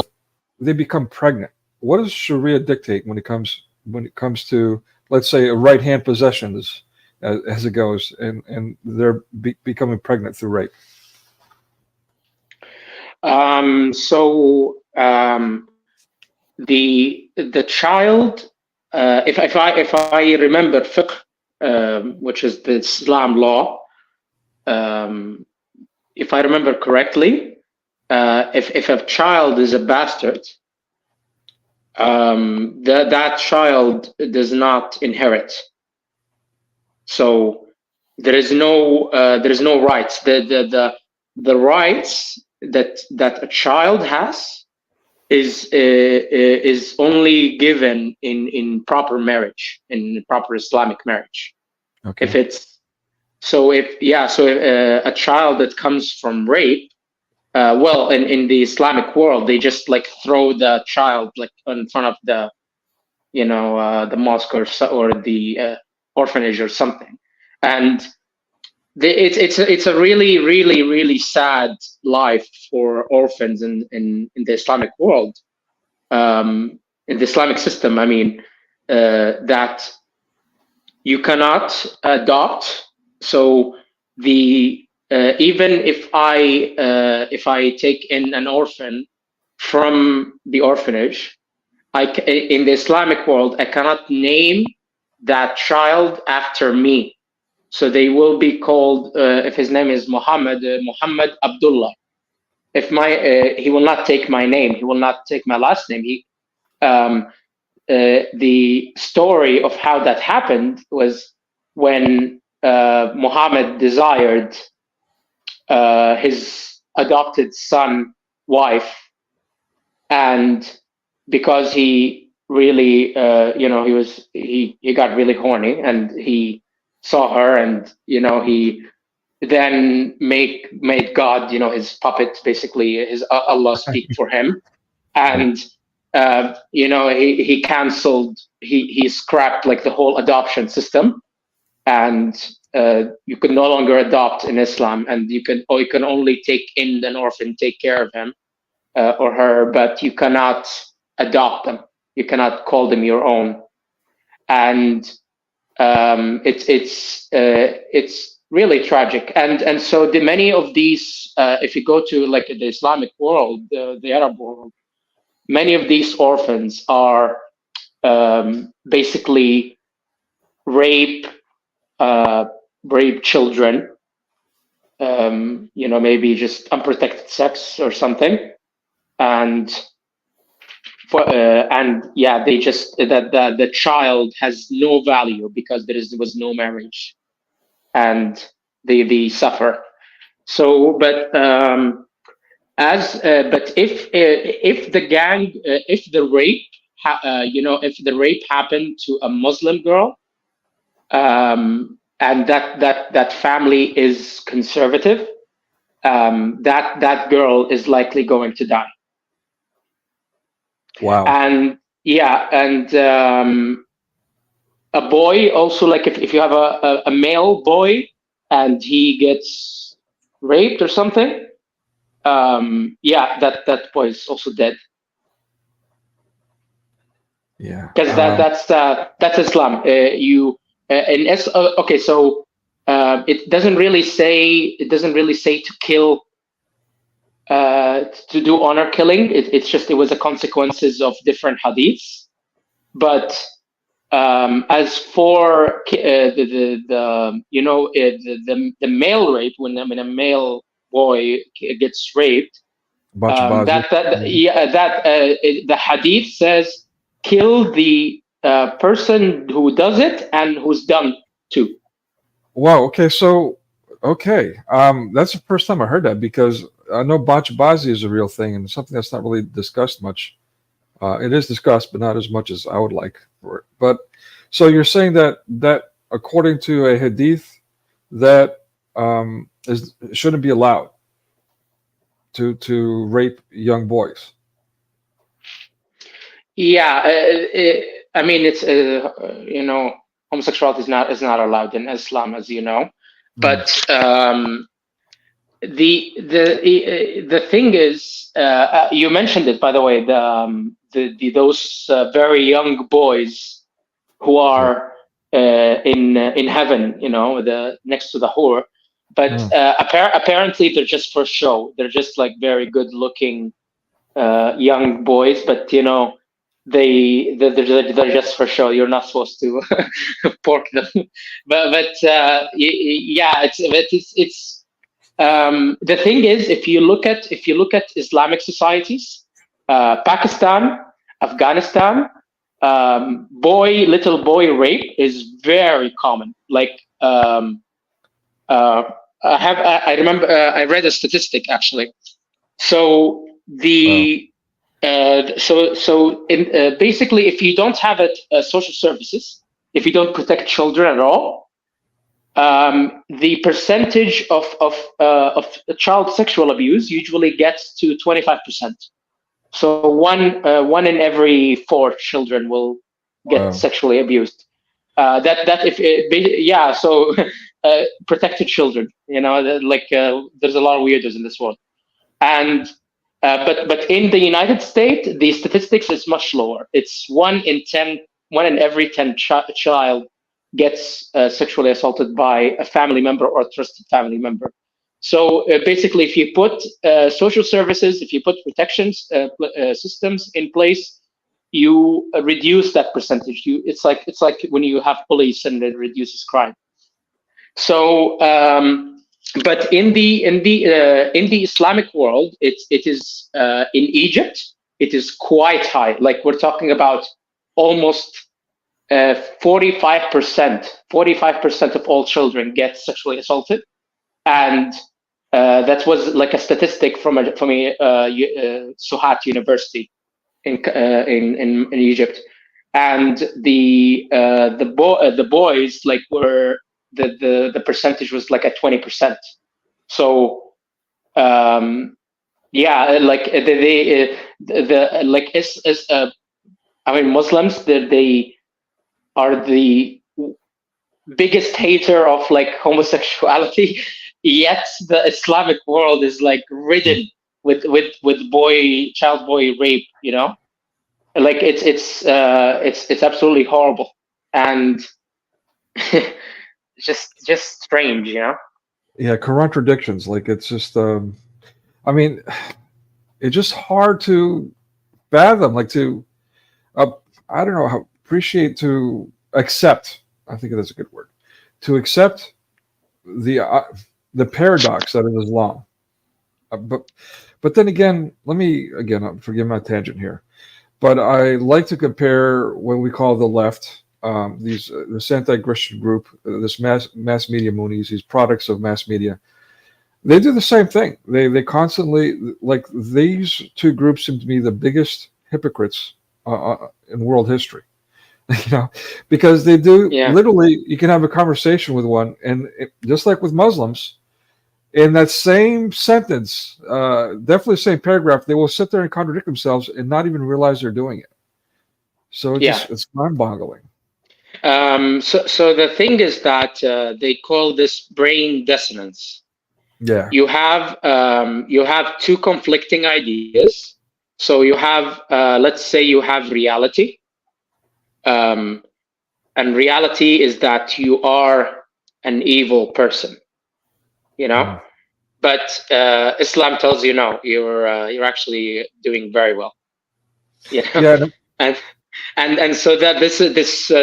they become pregnant. What does Sharia dictate when it comes to, let's say, a right hand possession as it goes, and they're becoming pregnant through rape? The child, if I remember fiqh, which is the Islam law, if I remember correctly, if a child is a bastard, that child does not inherit. So there is no rights. The rights that a child has is only given in proper marriage, in proper Islamic marriage. Okay. If a child that comes from rape, well, in the Islamic world, they just like throw the child like in front of the the mosque or the orphanage or something, and it's a really, really, really sad life for orphans in the Islamic world, in the Islamic system. I mean, that you cannot adopt. So even if I take in an orphan from the orphanage, in the Islamic world, I cannot name that child after me. So they will be called, if his name is Mohammed Abdullah. If he will not take my name, he will not take my last name. The story of how that happened was when Muhammad desired his adopted son wife, and because he really, he got really horny, and he saw her, and he then made God, his puppet, basically his Allah speak for him, and he canceled, he scrapped like the whole adoption system, and you could no longer adopt in Islam, and you can only take in an orphan, take care of him or her, but you cannot adopt them, you cannot call them your own. And it's really tragic, and so many of these, if you go to like the Islamic world, the Arab world, many of these orphans are basically rape children, maybe just unprotected sex or something, and they just the child has no value because there was no marriage, and they suffer. So, but if the gang, if the rape, if the rape happened to a Muslim girl, and that family is conservative, that girl is likely going to die. Wow. And a boy also, like if you have a male boy and he gets raped or something, that boy is also dead. Yeah. Because that's Islam. Okay, so it doesn't really say to kill, to do honor killing. It's just, it was the consequences of different hadiths. But as for the male rape, when a male boy gets raped, the hadith says kill the person who does it and who's done to. Wow. Okay. So, that's the first time I heard that, because I know bachi is a real thing and something that's not really discussed much. It is discussed, but not as much as I would like for it. But so you're saying that according to a hadith, that shouldn't be allowed to rape young boys. Yeah, I mean, it's homosexuality is not allowed in Islam, as you know. But The thing is, you mentioned it, by the way, those very young boys who are in heaven, the next to the whore, but apparently they're just for show. They're just like very good looking young boys, but they're just for show. You're not supposed to pork them, but yeah, it's the thing is, if you look at Islamic societies, Pakistan, Afghanistan, little boy rape is very common. Like I remember I read a statistic actually. So basically, if you don't have social services, if you don't protect children at all, the percentage of child sexual abuse usually gets to 25%. So one in every 4 children will get sexually abused. So protected children, there's a lot of weirdos in this world, and but in the United States, the statistics is much lower. It's 1 in every 10 child gets sexually assaulted by a family member or a trusted family member. So basically, if you put social services, if you put protections systems in place, you reduce that percentage. It's like when you have police and it reduces crime. So, but in the Islamic world, it is in Egypt, it is quite high. Like we're talking about almost 45% of all children get sexually assaulted, and that was like a statistic from Suhat University in Egypt, and the boys like were the percentage was like at 20%. So Muslims, they are the biggest hater of like homosexuality, yet the Islamic world is like ridden with child boy rape, like it's absolutely horrible and just strange, Yeah, contradictions. Like it's just it's just hard to fathom, like to I don't know how to accept. I think that's a good word. To accept the paradox that is Islam. But then again, forgive my tangent here, but I like to compare what we call the left, this anti-Christian group, this mass media Moonies, these products of mass media. They do the same thing. They constantly, like, these two groups seem to be the biggest hypocrites in world history. Because they do literally, you can have a conversation with one, and just like with Muslims, in that same sentence, definitely the same paragraph, they will sit there and contradict themselves and not even realize they're doing it. So it's mind-boggling. So the thing is that they call this brain dissonance. Yeah. You have two conflicting ideas. So you have, let's say you have reality. And reality is that you are an evil person, but Islam tells you no, you're actually doing very well, Yeah. and so that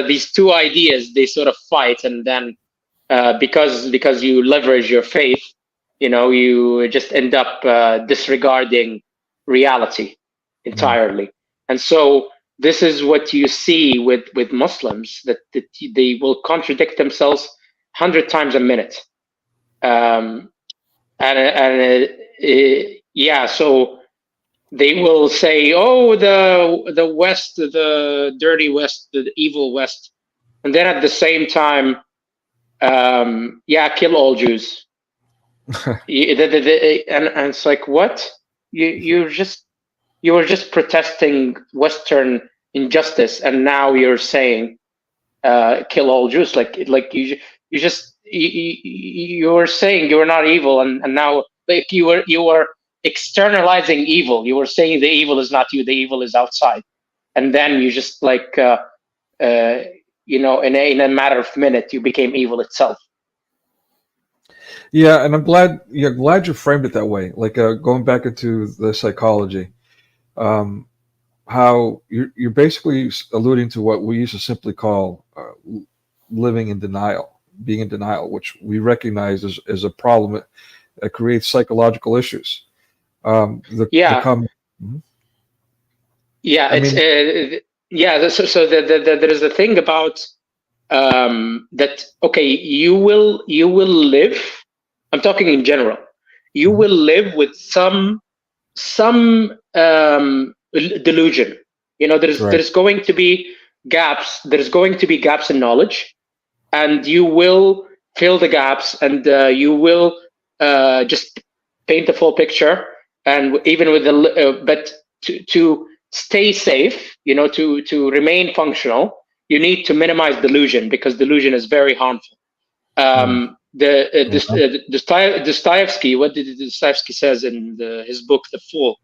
these two ideas, they sort of fight, and then because you leverage your faith, you just end up disregarding reality entirely, and so this is what you see with Muslims, that they will contradict themselves 100 times a minute, so they will say, "Oh, the West, the dirty West, the evil West," and then at the same time, kill all Jews. And it's like, what? You were just protesting Western injustice, and now you're saying kill all Jews. Like you were saying you were not evil, and now like you were externalizing evil. You were saying the evil is not you, the evil is outside, and then you just like you know, in a matter of minutes, you became evil itself. Yeah, and I'm glad you framed it that way. Like going back into the psychology, how you're basically alluding to what we used to simply call living in denial, being in denial, which we recognize as a problem that creates psychological issues. Yeah, I it's mean, yeah. So there is a thing about that. Okay, you will live. I'm talking in general. You will live with some delusion. You know, right. there's going to be gaps. There's going to be gaps in knowledge, and you will fill the gaps, and you will just paint the full picture. And even with the but to stay safe, you know, to remain functional, you need to minimize delusion, because delusion is very harmful. Dostoevsky, what did Dostoevsky says in his book The Fool?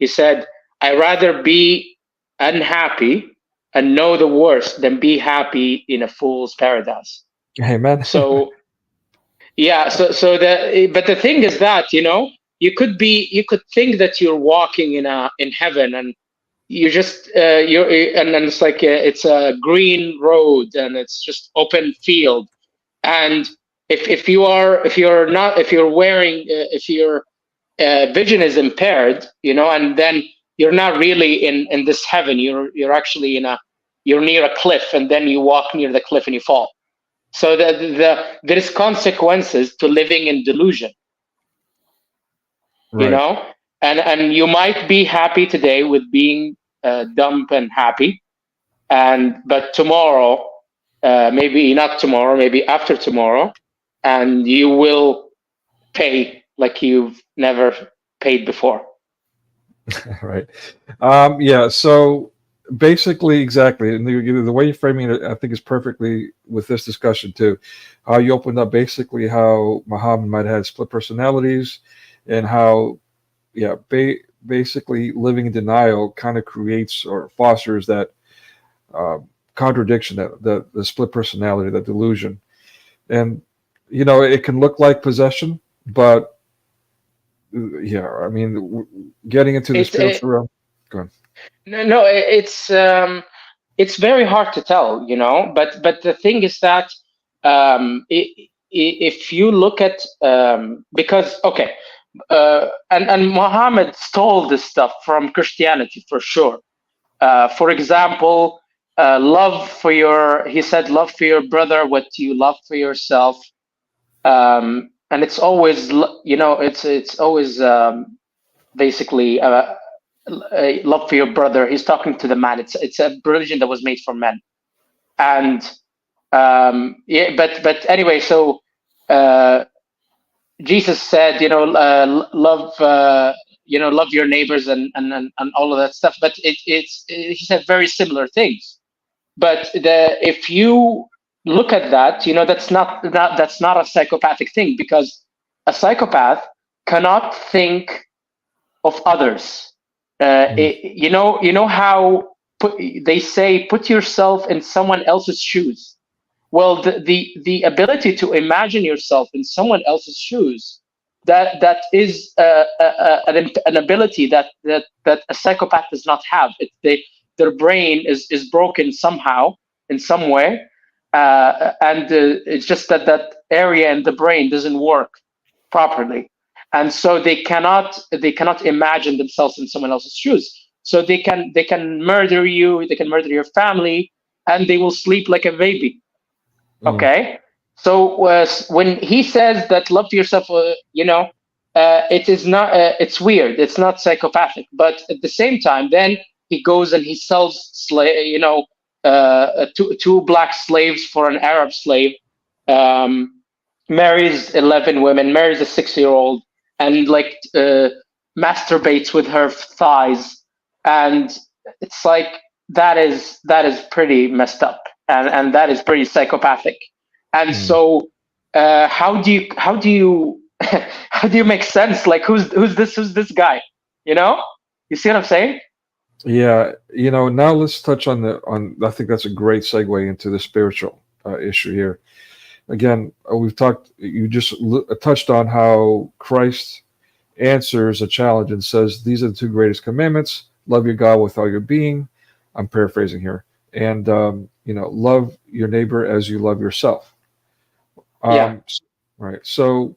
He said, "I rather be unhappy and know the worst than be happy in a fool's paradise." Amen. So yeah, but the thing is that, you know, you could think that you're walking in heaven, and you just and then it's like it's a green road and it's just open field. And if your vision is impaired, you know, and then you're not really in this heaven. You're actually you're near a cliff, and then you walk near the cliff and you fall. So there is consequences to living in delusion. Right. You know, and you might be happy today with being dumb and happy, but tomorrow, maybe not tomorrow, maybe after tomorrow, and you will pay like you've never paid before. Right. Yeah. So basically, exactly, and the way you're framing it, I think, is perfectly with this discussion too. How you opened up basically how Muhammad might have had split personalities, and how, yeah, basically living in denial kind of creates or fosters that contradiction, that the split personality, that delusion. And you know, it can look like possession, but yeah, I mean, getting into the spiritual realm. Go on. No, it's very hard to tell, you know. But the thing is that if you look at because okay, and Muhammad stole this stuff from Christianity for sure. For example, he said, love for your brother what you love for yourself. And it's always, you know, it's always basically love for your brother. He's talking to the man. It's a religion that was made for men. And yeah, but anyway, so Jesus said, you know, love love your neighbors and all of that stuff. But he said very similar things. But if you look at that, you know, that's not a psychopathic thing, because a psychopath cannot think of others. You know how they say put yourself in someone else's shoes. Well, the ability to imagine yourself in someone else's shoes, that is an ability that a psychopath does not have. Their brain is broken somehow, in some way, and it's just that area in the brain doesn't work properly, and so they cannot imagine themselves in someone else's shoes. So they can murder you, they can murder your family, and they will sleep like a baby. Okay, so when he says that love to yourself, you know, it is not. It's weird. It's not psychopathic, but at the same time, then he goes and he sells two black slaves for an Arab slave, marries 11 women, marries a 6-year-old, and like masturbates with her thighs, and it's like that is pretty messed up, and that is pretty psychopathic. And so how do you how do you make sense? Like, who's this guy? You know, you see what I'm saying? Yeah, now let's touch on I think that's a great segue into the spiritual issue here. Again, you just touched on how Christ answers a challenge and says, these are the two greatest commandments: love your God with all your being. I'm paraphrasing here. And, love your neighbor as you love yourself. Yeah. Right. So,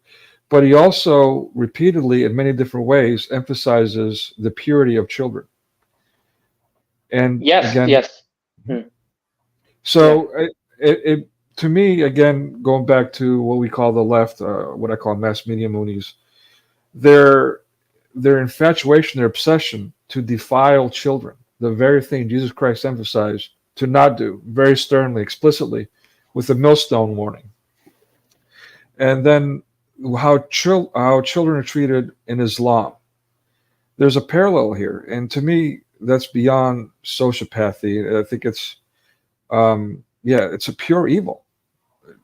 but he also repeatedly, in many different ways, emphasizes the purity of children. And yes, again, yes. So it to me, again, going back to what we call the left, what I call mass media Moonies, their infatuation, their obsession to defile children, the very thing Jesus Christ emphasized to not do, very sternly, explicitly, with the millstone warning. And then how children are treated in Islam. There's a parallel here, and to me, that's beyond sociopathy. I think it's, it's a pure evil.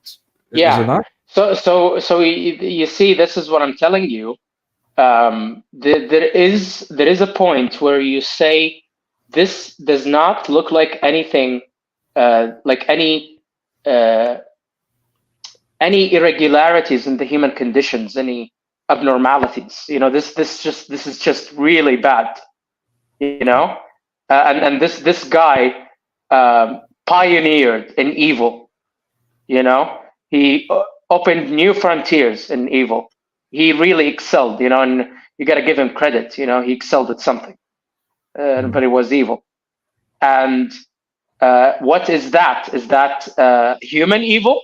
Is it not? So you see, this is what I'm telling you. There is a point where you say this does not look like anything, like any irregularities in the human conditions, any abnormalities. This is just really bad. And this guy pioneered in evil. He opened new frontiers in evil. He really excelled, and you got to give him credit. He excelled at something, but it was evil. And what is that? Is that human evil,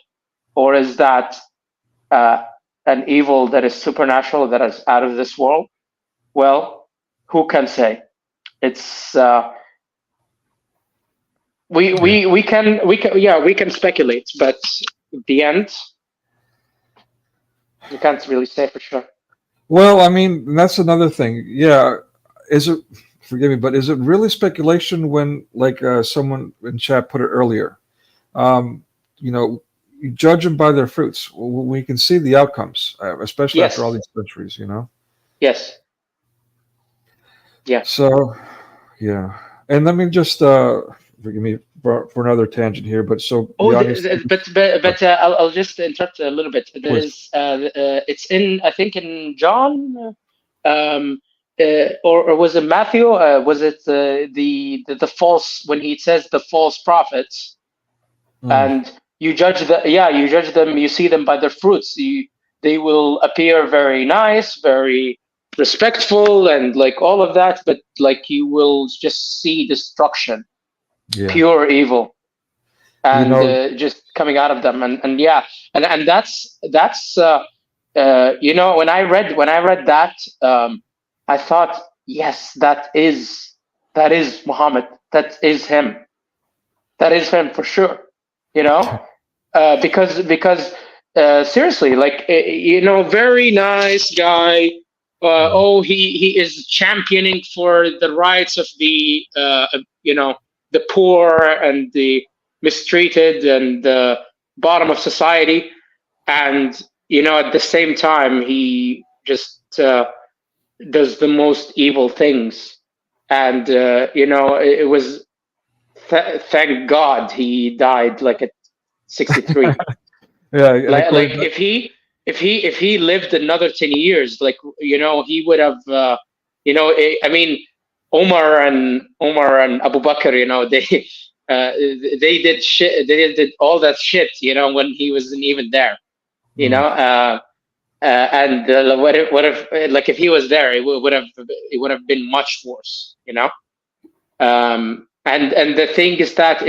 or is that an evil that is supernatural, that is out of this world? Well, who can say? It's we can speculate, but at the end, you can't really say for sure. Well, I mean, that's another thing. Yeah, forgive me, but is it really speculation when, like someone in chat put it earlier, you judge them by their fruits. We can see the outcomes, especially after all these centuries, Yes. Yeah. So, yeah. And let me just, forgive me for another tangent here, but so. I'll just interrupt a little bit. There's, it's I think in John, or was it Matthew? Was it the false, when he says the false prophets, and you judge them, you see them by their fruits. They will appear very nice, very respectful, and like all of that, but like you will just see destruction, pure evil, and just coming out of them, and that's when I read that, I thought, yes, that is Muhammad, that is him for sure, because seriously, like, very nice guy. He is championing for the rights of the the poor and the mistreated and the bottom of society, and at the same time he just does the most evil things, and it was thank God he died like at 63. like if he lived another 10 years, like, he would have, I mean, Omar and Abu Bakr, they did shit. They did all that shit, when he wasn't even there, and what if like if he was there, it would have been much worse, and the thing is that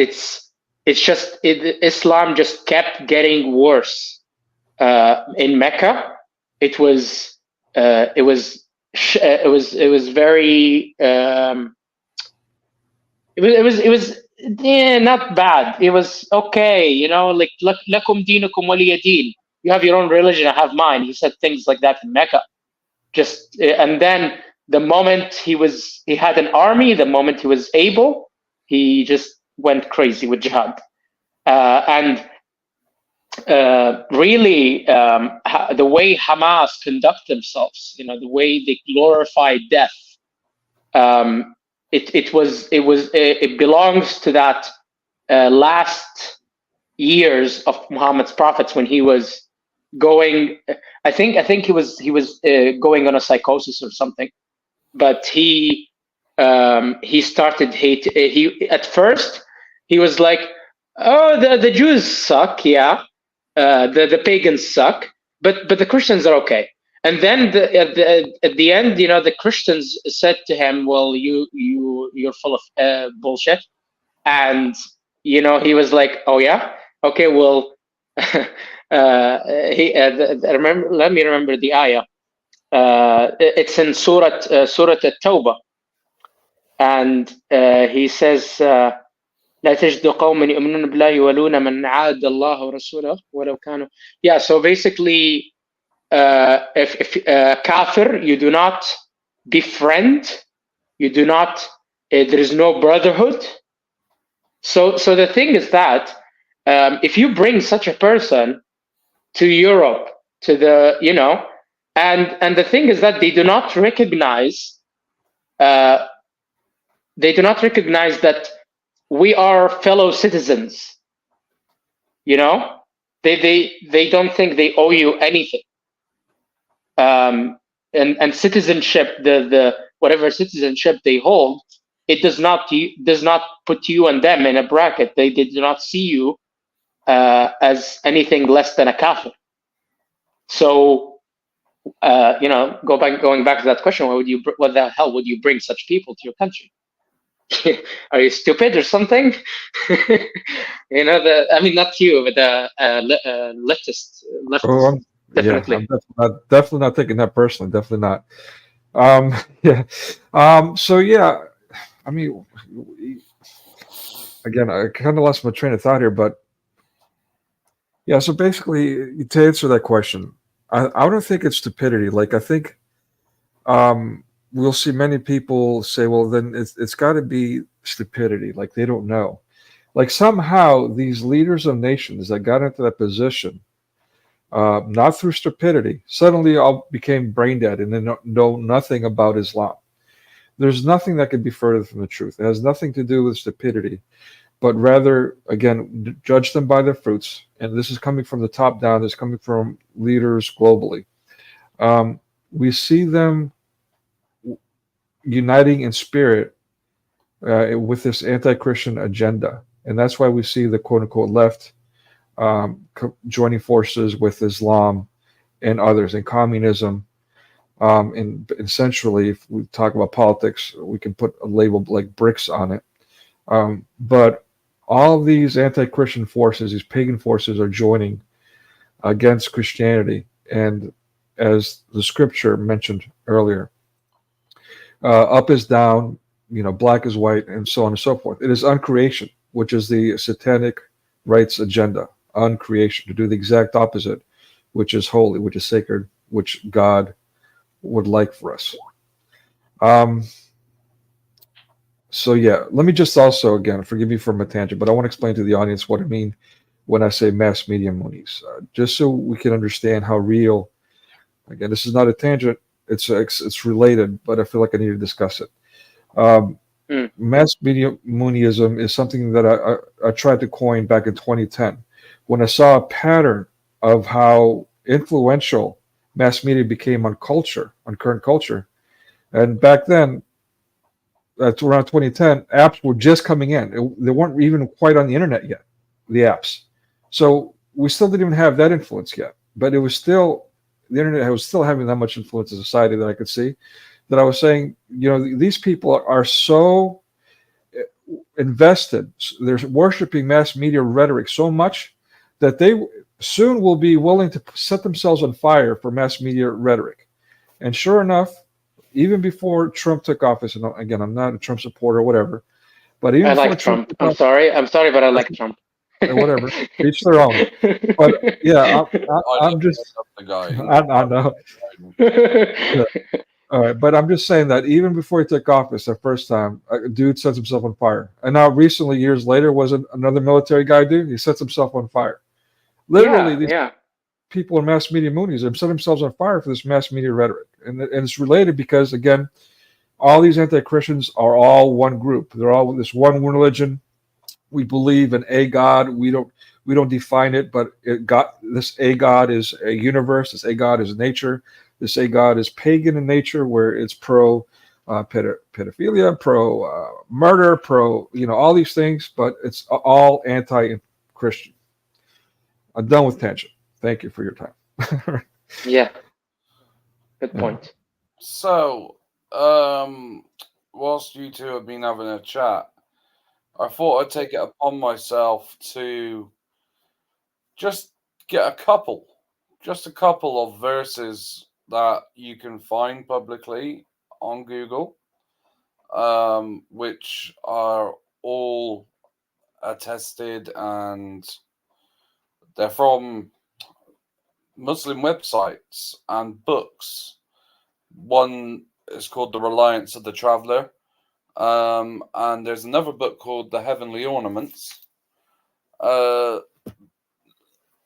Islam just kept getting worse. In Mecca, it was very not bad. It was okay, like lakum dinukum waliya din. You have your own religion, I have mine. He said things like that in Mecca. And then the moment he had an army, the moment he was able, he just went crazy with jihad. And really the way Hamas conduct themselves, the way they glorify death. It belongs to that last years of Muhammad's prophets when he was going. I think he was going on a psychosis or something, but he started hate. He at first he was like, "Oh, the Jews suck, yeah, the pagans suck, but the Christians are okay." And then at the end, the Christians said to him, "Well, you're full of bullshit," and he was like, "Oh yeah, okay, well." Let me remember the ayah. It's in Surah At-Tawbah, and he says, لا تجد قوما يؤمنون بالله يولون من عاد الله ورسوله ولو كانوا. Yeah, so basically, if kafir, you do not befriend, you do not. There is no brotherhood. So the thing is that if you bring such a person to Europe, to the and the thing is that they do not recognize that we are fellow citizens. They don't think they owe you anything. And citizenship, the whatever citizenship they hold, it does not put you and them in a bracket. They do not see you as anything less than a kafir. So going back to that question, what the hell would you bring such people to your country? Are you stupid or something? I mean, not you, but leftist. Oh, definitely. Yeah, I'm definitely not taking that personally. Definitely not. Yeah. So yeah, I mean, again, I kind of lost my train of thought here, but yeah. So basically, to answer that question, I don't think it's stupidity. Like, I think we'll see many people say, well, then it's got to be stupidity. Like, they don't know. Like, somehow these leaders of nations that got into that position, not through stupidity, suddenly all became brain dead and they know nothing about Islam. There's nothing that could be further from the truth. It has nothing to do with stupidity, but rather, again, judge them by their fruits. And this is coming from the top down. This is coming from leaders globally. We see them uniting in spirit with this anti-Christian agenda. And that's why we see the quote-unquote left joining forces with Islam and others, and communism. And essentially, if we talk about politics, we can put a label like BRICS on it. But all of these anti-Christian forces, these pagan forces, are joining against Christianity. And as the scripture mentioned earlier, up is down, black is white, and so on and so forth. It is uncreation, which is the satanic rights agenda, uncreation, to do the exact opposite, which is holy, which is sacred, which God would like for us. So yeah, let me just also, again, forgive me for my tangent, but I want to explain to the audience what I mean when I say mass media moonies, just so we can understand how real. Again, this is not a tangent; it's related, but I feel like I need to discuss it. Mass media moonyism is something that I tried to coin back in 2010 when I saw a pattern of how influential mass media became on current culture. And back then, that's around 2010, apps were just coming in. They weren't even quite on the internet yet, the apps. So we still didn't even have that influence yet. But it was still, the internet was still having that much influence in society that I could see, that I was saying, these people are so invested. They're worshiping mass media rhetoric so much that they soon will be willing to set themselves on fire for mass media rhetoric. And sure enough, even before Trump took office, and again, I'm not a Trump supporter or whatever, but even I before like Trump. I'm sorry, but I like Trump. Whatever, each their own. But yeah, I'm just the guy. I know. Yeah. All right, but I'm just saying that even before he took office the first time, a dude sets himself on fire. And now recently, years later, was another military guy dude. He sets himself on fire. Literally, Yeah, these yeah. people in mass media moonies have set themselves on fire for this mass media rhetoric. And it's related because, again, all these anti-Christians are all one group. They're all this one religion. We believe in a God. We don't define it, but this a God is a universe. This a God is nature. This a God is pagan in nature, where it's pro pedophilia, pro murder, pro all these things, but it's all anti-Christian. I'm done with tangent. Thank you for your time. Yeah. Good Yeah. point. So, whilst you two have been having a chat, I thought I'd take it upon myself to just get just a couple of verses that you can find publicly on Google, which are all attested, and they're from Muslim websites and books. One is called The Reliance of the Traveller, and there's another book called The Heavenly Ornaments.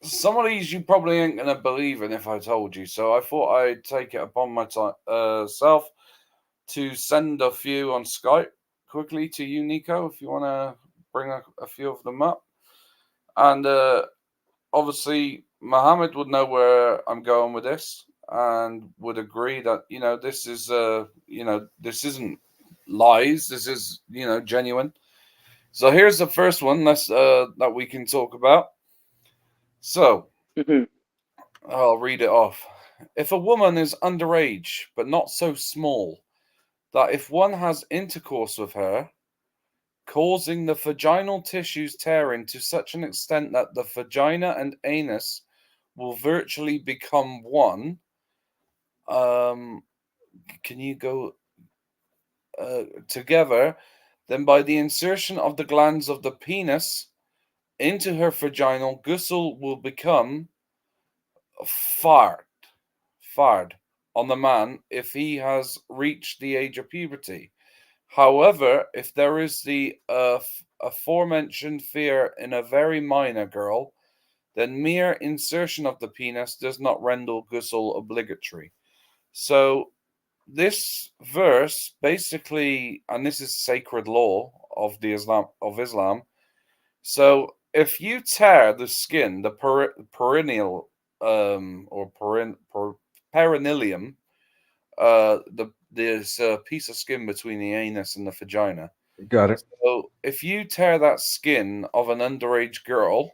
Some of these you probably ain't going to believe in if I told you, so I thought I'd take it upon myself to send a few on Skype quickly to you, Nico, if you want to bring a few of them up. And obviously, Mohammed would know where I'm going with this and would agree that, this is, this isn't lies. This is, genuine. So here's the first one that we can talk about. So, I'll read it off. If a woman is underage, but not so small that if one has intercourse with her, causing the vaginal tissues tearing to such an extent that the vagina and anus will virtually become one. Can you go together? Then by the insertion of the glands of the penis into her vaginal, ghusl will become fard on the man if he has reached the age of puberty. However, if there is the aforementioned fear in a very minor girl, then mere insertion of the penis does not render ghusl obligatory. So this verse basically, and this is sacred law of Islam. So if you tear the skin, the perineal perineum, there's a piece of skin between the anus and the vagina. Got it. So if you tear that skin of an underage girl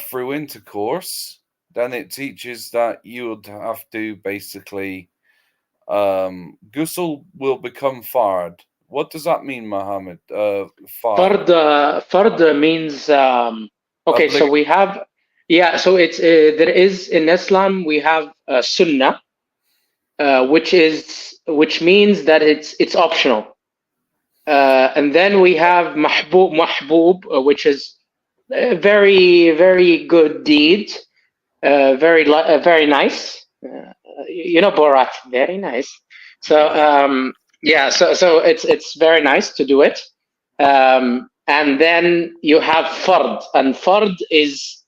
through intercourse, then it teaches that you would have to basically ghusl will become fard. What does that mean, Mohammed? Fard. Fard means okay. So we have So it's there is in Islam we have Sunnah, which means that it's optional, and then we have mahbub, which is a very, very good deed, very nice. Borat, very nice. So so it's very nice to do it. And then you have fard, and fard is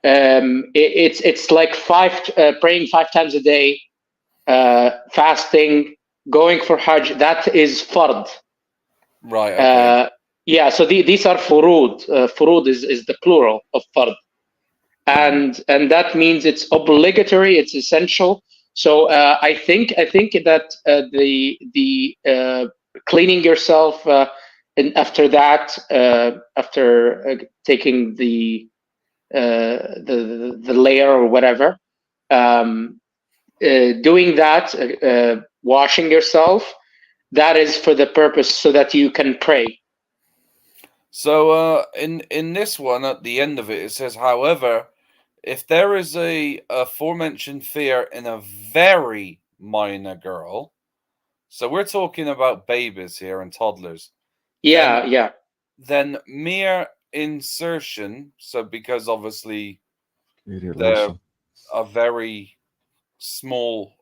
it's like praying 5 times a day, fasting, going for Hajj. That is fard. Right. Okay. So these are furud. Furud is the plural of fard, and that means it's obligatory. It's essential. So I think that the cleaning yourself and after that, after taking the layer or whatever, doing that, washing yourself, that is for the purpose so that you can pray. So in this one, at the end of it, it says, however, if there is a aforementioned fear in a very minor girl, so we're talking about babies here and toddlers. Then mere insertion, so because obviously they're a very small,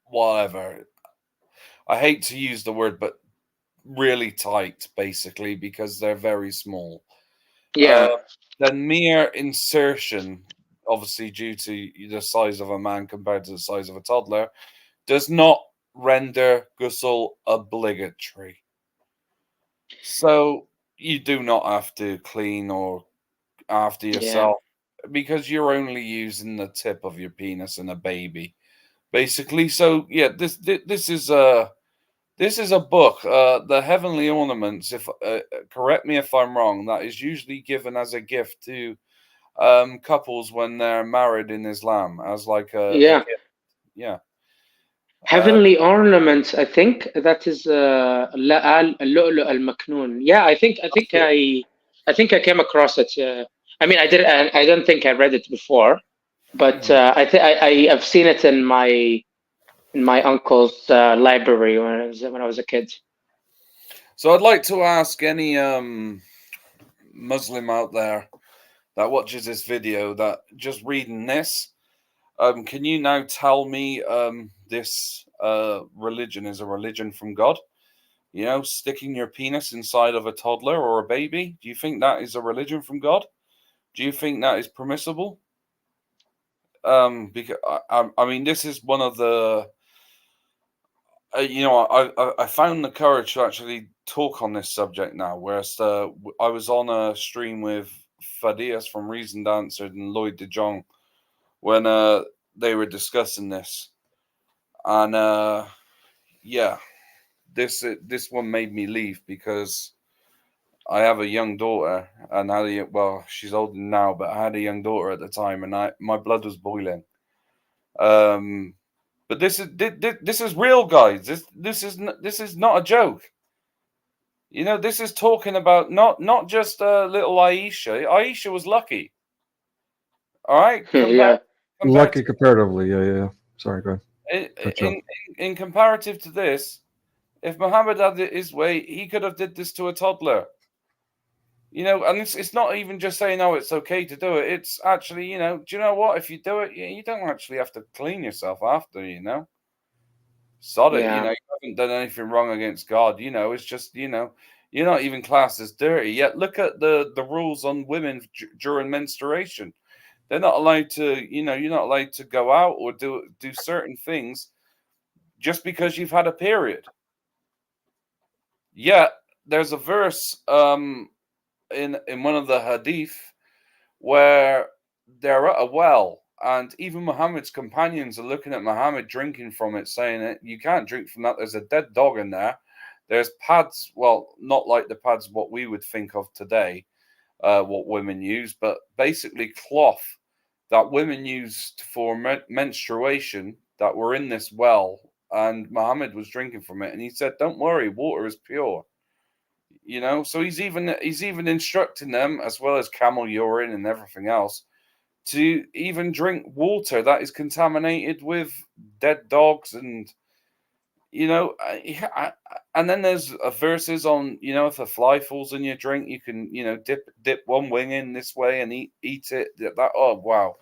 whatever. I hate to use the word, but really tight, basically, because they're very small. Yeah. Then mere insertion, obviously due to the size of a man compared to the size of a toddler, does not render ghusl obligatory. So you do not have to clean or after yourself because you're only using the tip of your penis in a baby, basically. So yeah, this is a book, The Heavenly Ornaments. If correct me if I'm wrong, that is usually given as a gift to couples when they're married in Islam, as like a Yeah. gift. Yeah. Heavenly Ornaments, I think that is اللؤلؤ المكنون. Yeah, I think I came across it. I mean, I don't think I read it before, but I've seen it in my uncle's library when I was a kid. So I'd like to ask any Muslim out there that watches this video that just reading this, can you now tell me this religion is a religion from God? You know, sticking your penis inside of a toddler or a baby. Do you think that is a religion from God? Do you think that is permissible? Because I mean, this is one of the. I found the courage to actually talk on this subject now. Whereas I was on a stream with Fadias from Reason Dancer and Lloyd de Jong when they were discussing this, and yeah, this one made me leave because I have a young daughter, and well, she's older now, but I had a young daughter at the time, and my blood was boiling. But this is real, guys. This is not a joke. You know, this is talking about not just little Aisha. Aisha was lucky. All right, Lucky comparatively. Yeah. Sorry, go ahead. In comparative to this, if Muhammad had it his way, he could have did this to a toddler. You know, and it's not even just saying, oh, it's okay to do it. It's actually, you know, do you know what? If you do it, you don't actually have to clean yourself after, you know. Sod it, you know, you haven't done anything wrong against God, you know, it's just, you know, you're not even classed as dirty. Yet look at the rules on women during menstruation. They're not allowed to, you know, you're not allowed to go out or do certain things just because you've had a period. Yet there's a verse in one of the hadith where they're at a well, and even Muhammad's companions are looking at Muhammad drinking from it, saying that you can't drink from that. There's a dead dog in there. There's pads, well, not like the pads what we would think of today, what women use, but basically cloth that women used for menstruation that were in this well, and Muhammad was drinking from it, and he said, "Don't worry, water is pure." You know, so he's even instructing them, as well as camel urine and everything else, to even drink water that is contaminated with dead dogs. And you know, and then there's verses on, you know, if a fly falls in your drink, you can, you know, dip one wing in this way and eat it. That, oh wow,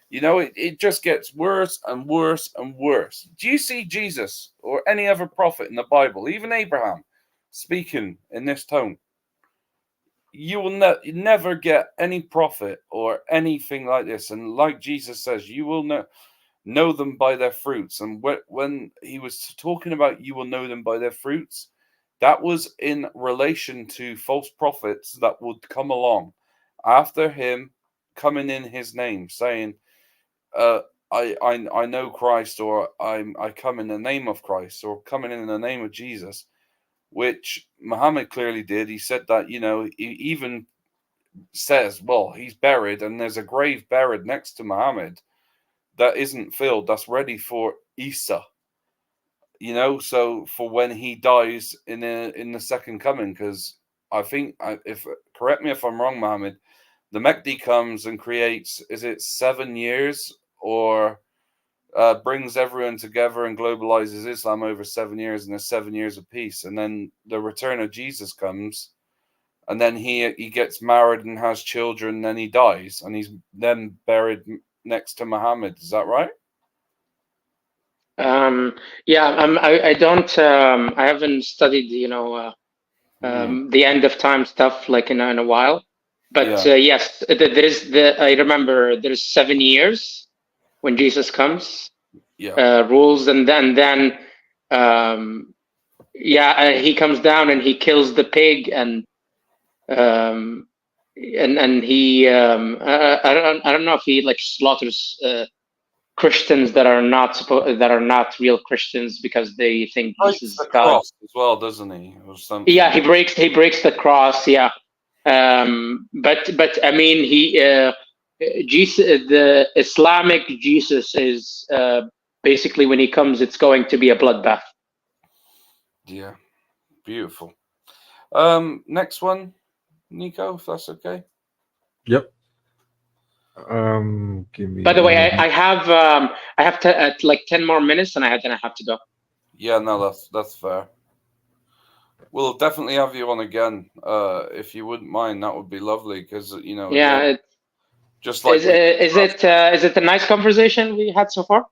you know, it just gets worse and worse and worse. Do you see Jesus or any other prophet in the Bible, even Abraham, speaking in this tone? You will never get any prophet or anything like this. And like Jesus says, you will know them by their fruits. And when he was talking about you will know them by their fruits, that was in relation to false prophets that would come along after him, coming in his name, saying, I know Christ, or I come in the name of Christ, or coming in the name of Jesus, which Muhammad clearly did. He said that, you know, he even says, well, he's buried and there's a grave buried next to Muhammad that isn't filled, that's ready for Isa, you know, so for when he dies in the second coming. Because I think, if correct me if I'm wrong, Muhammad, the Mahdi comes and creates, is it 7 years, or brings everyone together and globalizes Islam over 7 years, and there's 7 years of peace. And then the return of Jesus comes, and then he gets married and has children, and then he dies, and he's then buried next to Muhammad. Is that right? Yeah, I don't, I haven't studied, you know, the end of time stuff like in a while. But Yeah. yes, there is I remember there's 7 years when Jesus comes, Yeah. rules, and then he comes down and he kills the pig, and he I don't know if he like slaughters Christians that are not real Christians because they think Breaks Jesus the is God. cross as well, doesn't he? Or something. Yeah, he breaks the cross. Yeah, but I mean Jesus, the Islamic Jesus is basically when he comes, it's going to be a bloodbath. Yeah. Beautiful. Next one, Nico, if that's okay. Yep. Give me. By the way, I have like 10 more minutes, and then I have to go. Yeah, no, that's fair. We'll definitely have you on again, if you wouldn't mind. That would be lovely, because Yeah, again, just like is it a nice conversation we had so far?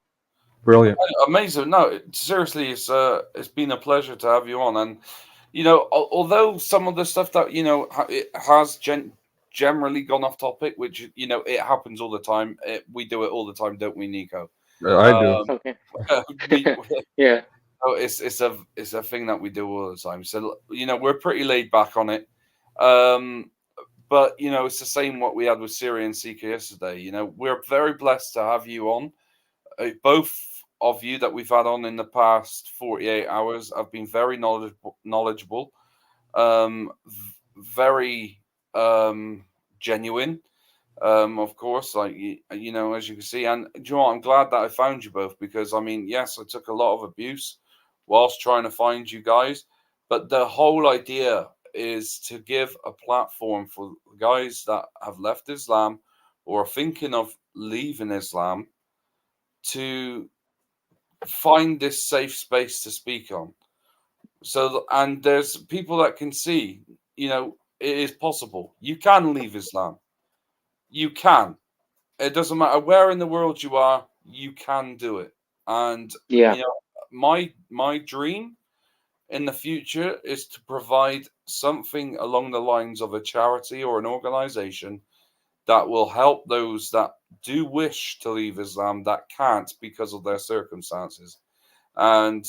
Brilliant. Amazing. No, seriously, it's been a pleasure to have you on, and although some of the stuff that it has generally gone off topic, which it happens all the time. We do it all the time, don't we, Nico? I do. Okay. Yeah. Oh, it's a thing that we do all the time. So we're pretty laid back on it. But it's the same what we had with Syria and Seeker yesterday. We're very blessed to have you on. Both of you that we've had on in the past 48 hours have been very knowledgeable, very genuine. Of course, like as you can see, and do you know what? I'm glad that I found you both, because I mean, yes, I took a lot of abuse whilst trying to find you guys, but the whole idea is to give a platform for guys that have left Islam or are thinking of leaving Islam to find this safe space to speak on. So, and there's people that can see, it is possible. You can leave Islam. You can. It doesn't matter where in the world you are, you can do it. And my dream in the future is to provide something along the lines of a charity or an organization that will help those that do wish to leave Islam that can't because of their circumstances. And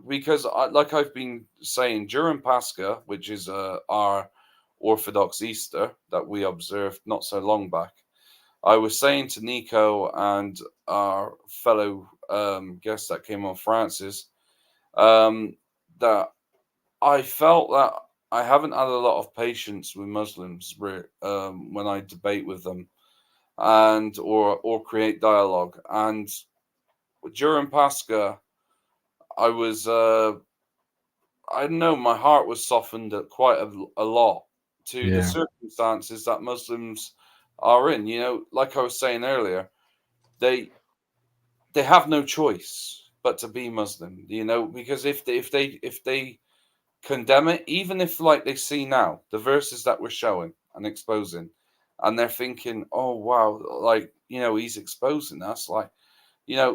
because like I've been saying, during Pascha, which is our Orthodox Easter that we observed not so long back, I was saying to Nico and our fellow guest that came on, Francis, that I felt that I haven't had a lot of patience with Muslims when I debate with them and or create dialogue. And during Pascha, I was I don't know, my heart was softened quite a lot to the circumstances that Muslims are in. Like I was saying earlier, they have no choice but to be Muslim. Because if they condemn it, even if like they see now the verses that we're showing and exposing, and they're thinking, oh wow, like he's exposing us, like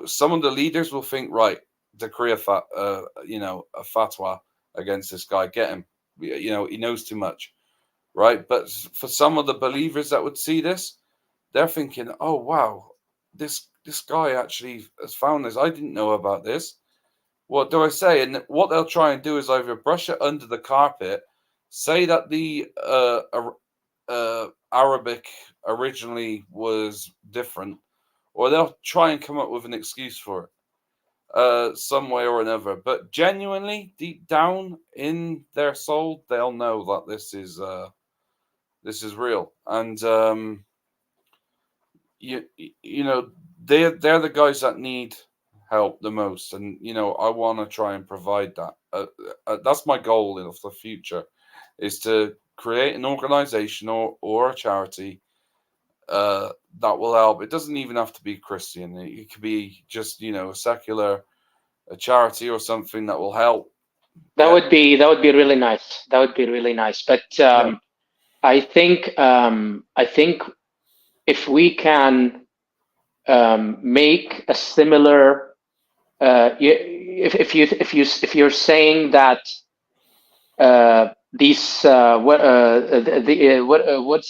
some of the leaders will think, right, decree a fatwa against this guy, get him, he knows too much, right? But for some of the believers that would see this, they're thinking, oh wow, this guy actually has found this, I didn't know about this. What do I say? And what they'll try and do is either brush it under the carpet, say that the Arabic originally was different, or they'll try and come up with an excuse for it, some way or another. But genuinely, deep down in their soul, they'll know that this is real. And they're the guys that need help the most, and I want to try and provide that. That's my goal of the future, is to create an organization or a charity that will help. It doesn't even have to be Christian. It could be just a secular charity or something that will help. That would be really nice. That would be really nice. But I think if we can make a similar, if you're saying that these what's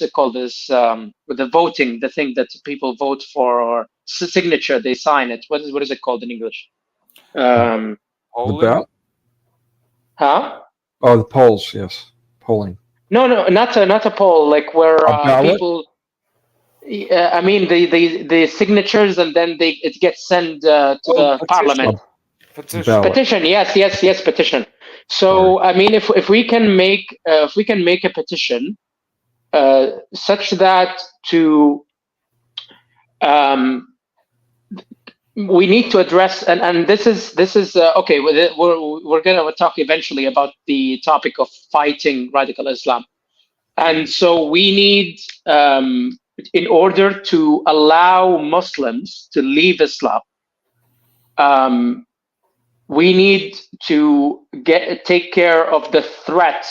it called, this with the voting, the thing that people vote for, or signature, they sign it. What is it called in English? The Polling? ballot? Huh? Oh, the polls. Yes, polling. No, not a poll, like where A ballot? people. I mean the signatures, and then it gets sent to the petition. parliament. Petition. Ballot. Petition, yes, petition. So I mean, if we can make a petition such that we need to address, and this is okay. We're gonna talk eventually about the topic of fighting radical Islam, and so we need, in order to allow Muslims to leave Islam, we need to take care of the threat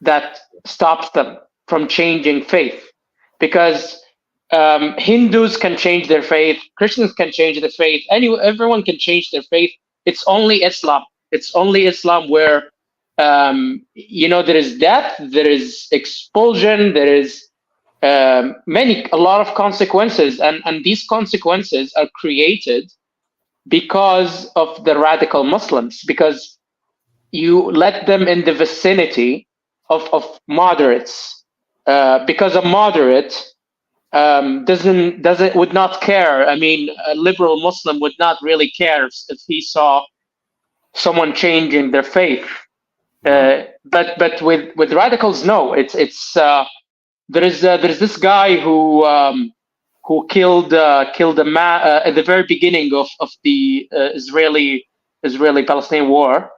that stops them from changing faith, because Hindus can change their faith, Christians can change their faith, everyone can change their faith. It's only Islam. It's only Islam where there is death, there is expulsion, there is a lot of consequences, and these consequences are created because of the radical Muslims, because you let them in the vicinity of moderates, because a moderate would not care. I mean, a liberal Muslim would not really care if he saw someone changing their faith. But with radicals, no. It's there's this guy who killed a man at the very beginning of the Israeli-Palestinian war,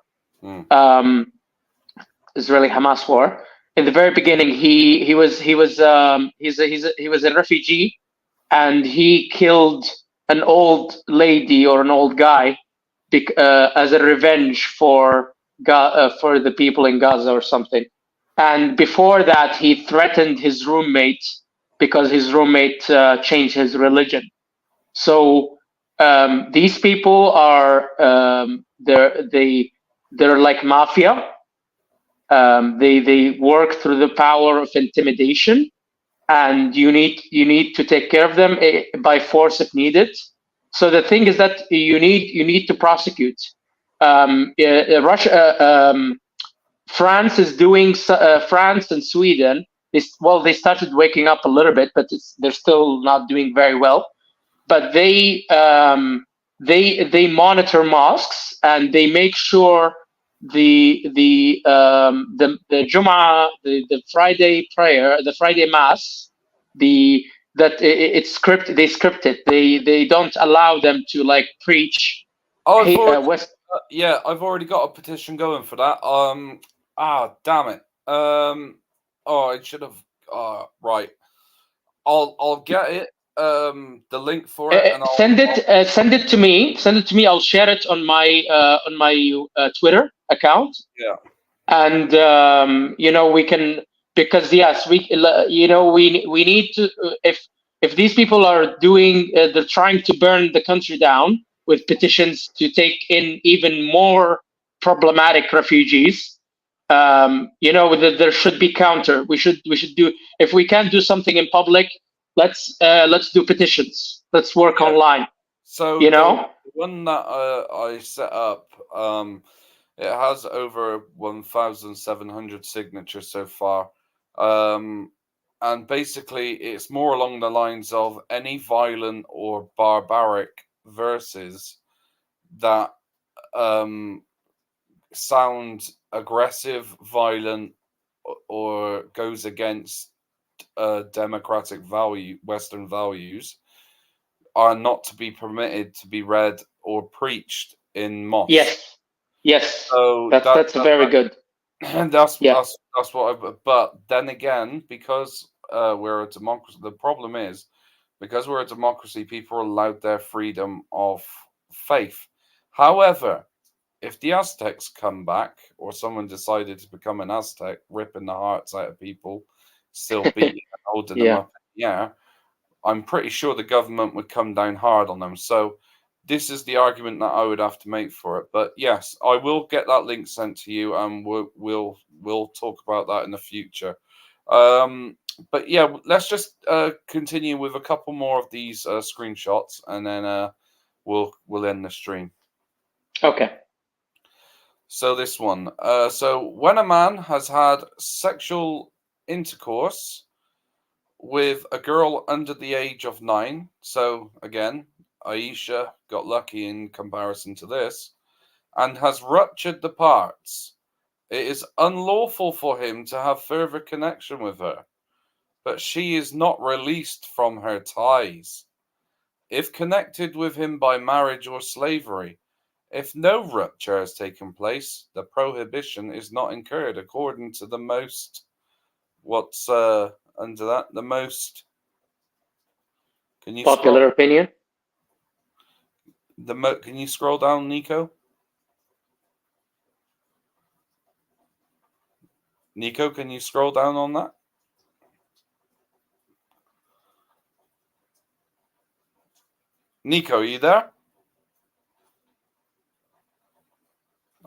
Israeli-Hamas war. In the very beginning, he was a refugee, and he killed an old lady or an old guy as a revenge for the people in Gaza or something. And before that, he threatened his roommate because his roommate changed his religion. So these people are they're like mafia. They work through the power of intimidation, and you need to take care of them by force if needed. So the thing is that you need to prosecute. France is doing. France and Sweden. They started waking up a little bit, but they're still not doing very well. But they monitor mosques, and they make sure the Jum'ah, the Friday prayer, the Friday mass, it's scripted. They script it. They don't allow them to like preach. I've already got a petition going for that. Damn it. I should have. Right. I'll get it. The link for it. And send it to me. Send it to me. I'll share it on my Twitter account. Yeah. And we can, because yes, we need to, if these people are doing, they're trying to burn the country down with petitions to take in even more problematic refugees. There should be counter. We should do, if we can't do something in public, let's do petitions. Let's work online. So the one that I set up, it has over 1,700 signatures so far, and basically it's more along the lines of any violent or barbaric verses that sound aggressive, violent, or goes against democratic Western values are not to be permitted to be read or preached in mosques. Yes. So that's very good. And that's what. But then again, because we're a democracy, the problem is because we're a democracy, people are allowed their freedom of faith. However, if the Aztecs come back, or someone decided to become an Aztec, ripping the hearts out of people, still beating and holding them up in the air, I'm pretty sure the government would come down hard on them. So this is the argument that I would have to make for it. But yes, I will get that link sent to you, and we'll we'll talk about that in the future. But yeah, let's just continue with a couple more of these screenshots, and then we'll end the stream. Okay. So this one. So when a man has had sexual intercourse with a girl under the age of 9, so again, Aisha got lucky in comparison to this, and has ruptured the parts, it is unlawful for him to have further connection with her, but she is not released from her ties. If connected with him by marriage or slavery, if no rupture has taken place, the prohibition is not incurred according to the most, what's under that? The most, can you Popular opinion? Can you scroll down, Nico? Nico, can you scroll down on that? Nico, are you there?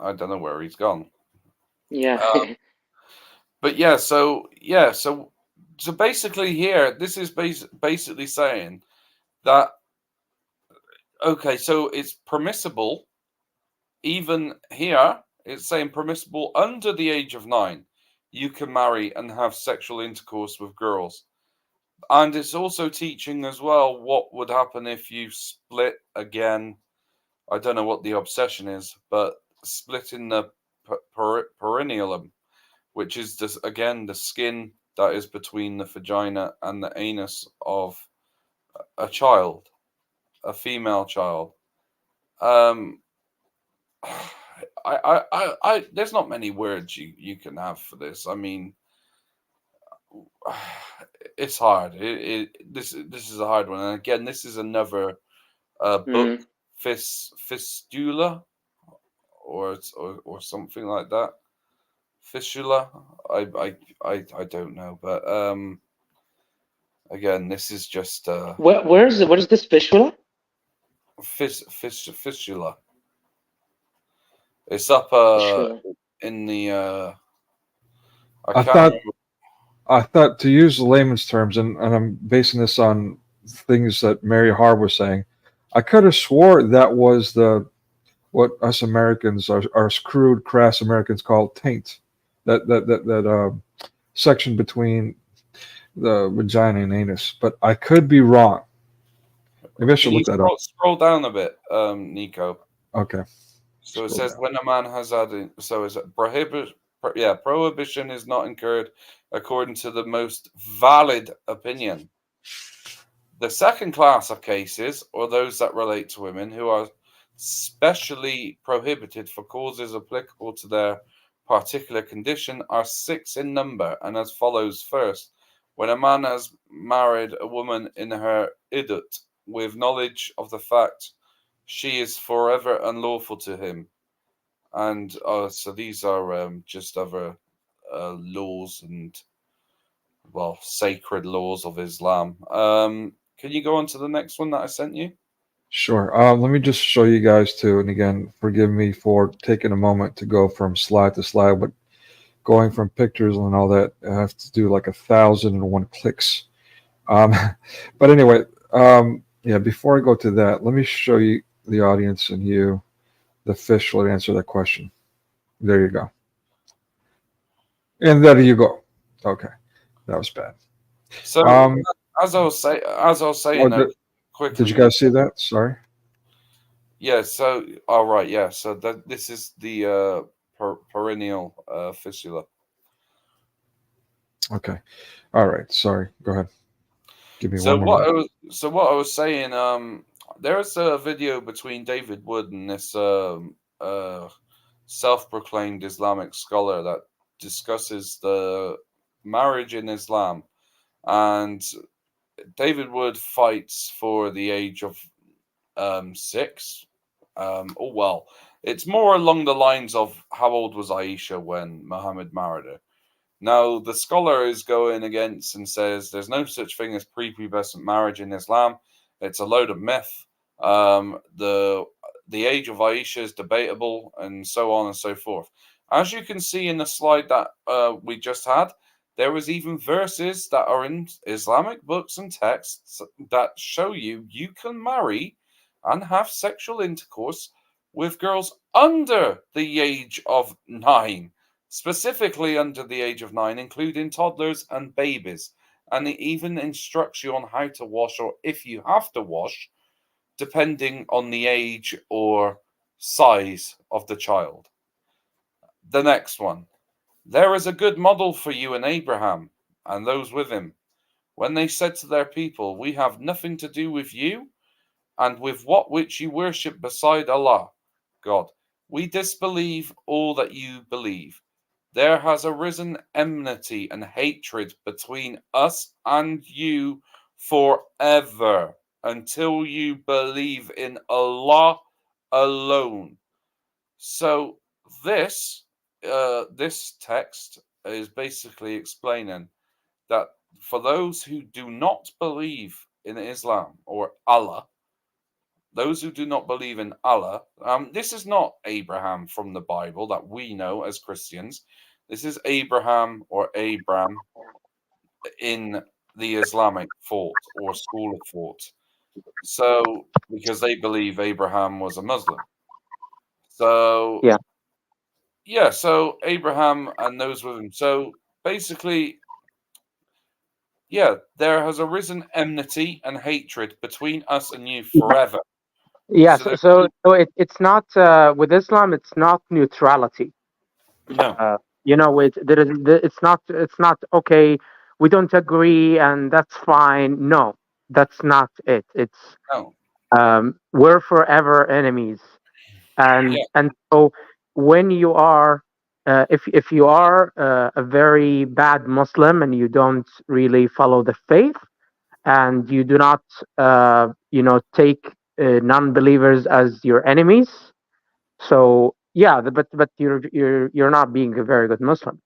I don't know where he's gone. Yeah. But yeah, so basically here, this is basically saying that, okay, so it's permissible, even here, it's saying permissible under the age of 9, you can marry and have sexual intercourse with girls. And it's also teaching as well what would happen if you split again. I don't know what the obsession is, but splitting the perineum, which is just, again, the skin that is between the vagina and the anus of a child, a female child. There's not many words you can have for this. I mean, it's hard. This is a hard one. And again, this is another book, fistula, or something like that. Fistula. I don't know, but again, this is just What is this fistula? Fistula. It's up in the I thought, to use the layman's terms, and I'm basing this on things that Mary Harb was saying, I could have swore that was what us Americans, our crude, crass Americans call taint. That section between the vagina and anus. But I could be wrong. Maybe I should look that up. Scroll down a bit, Nico. Okay. So it says when a man has had, so is it prohibition is not incurred according to the most valid opinion. The second class of cases, or those that relate to women who are specially prohibited for causes applicable to their particular condition, are 6 in number, and as follows. First, when a man has married a woman in her idut with knowledge of the fact she is forever unlawful to him. And so these are just other laws and, well, sacred laws of Islam. Can you go on to the next one that I sent you? Sure. Let me just show you guys too. And again, forgive me for taking a moment to go from slide to slide, but going from pictures and all that, I have to do like 1,001 clicks. But anyway, yeah, before I go to that, let me show you, the audience and you, the fish will answer that question. There you go. And there you go. Okay. That was bad. So as I was saying, quickly. Did you guys see that? Sorry. Yeah. So, all right. Yeah. So this is the perineal fistula. Okay. All right. Sorry. Go ahead. Give me So one more. what I was saying, there is a video between David Wood and this self-proclaimed Islamic scholar that discusses the marriage in Islam, and David Wood fights for the age of 6. Well, it's more along the lines of how old was Aisha when Muhammad married her. Now, the scholar is going against and says there's no such thing as prepubescent marriage in Islam. It's a load of myth. The the age of Aisha is debatable, and so on and so forth. As you can see in the slide that we just had, there was even verses that are in Islamic books and texts that show you can marry and have sexual intercourse with girls under the age of 9, specifically under the age of 9, including toddlers and babies. And it even instructs you on how to wash, or if you have to wash, depending on the age or size of the child. The next one. There is a good model for you in Abraham and those with him, when they said to their people, we have nothing to do with you and with what which you worship beside Allah, God. We disbelieve all that you believe. There has arisen enmity and hatred between us and you forever, until you believe in Allah alone. So this text is basically explaining that for those who do not believe in Islam or Allah, those who do not believe in Allah, this is not Abraham from the Bible that we know as Christians. This is Abraham or Abram in the Islamic thought or school of thought. So, because they believe Abraham was a Muslim. So, so Abraham and those with him. So, basically, there has arisen enmity and hatred between us and you forever. Yeah, so it's not with Islam. It's not neutrality. No, it's not okay. We don't agree, and that's fine. No, that's not it. It's we're forever enemies, and so when you are, if you are a very bad Muslim and you don't really follow the faith, and you do not, take non-believers as your enemies. So but you're not being a very good Muslim.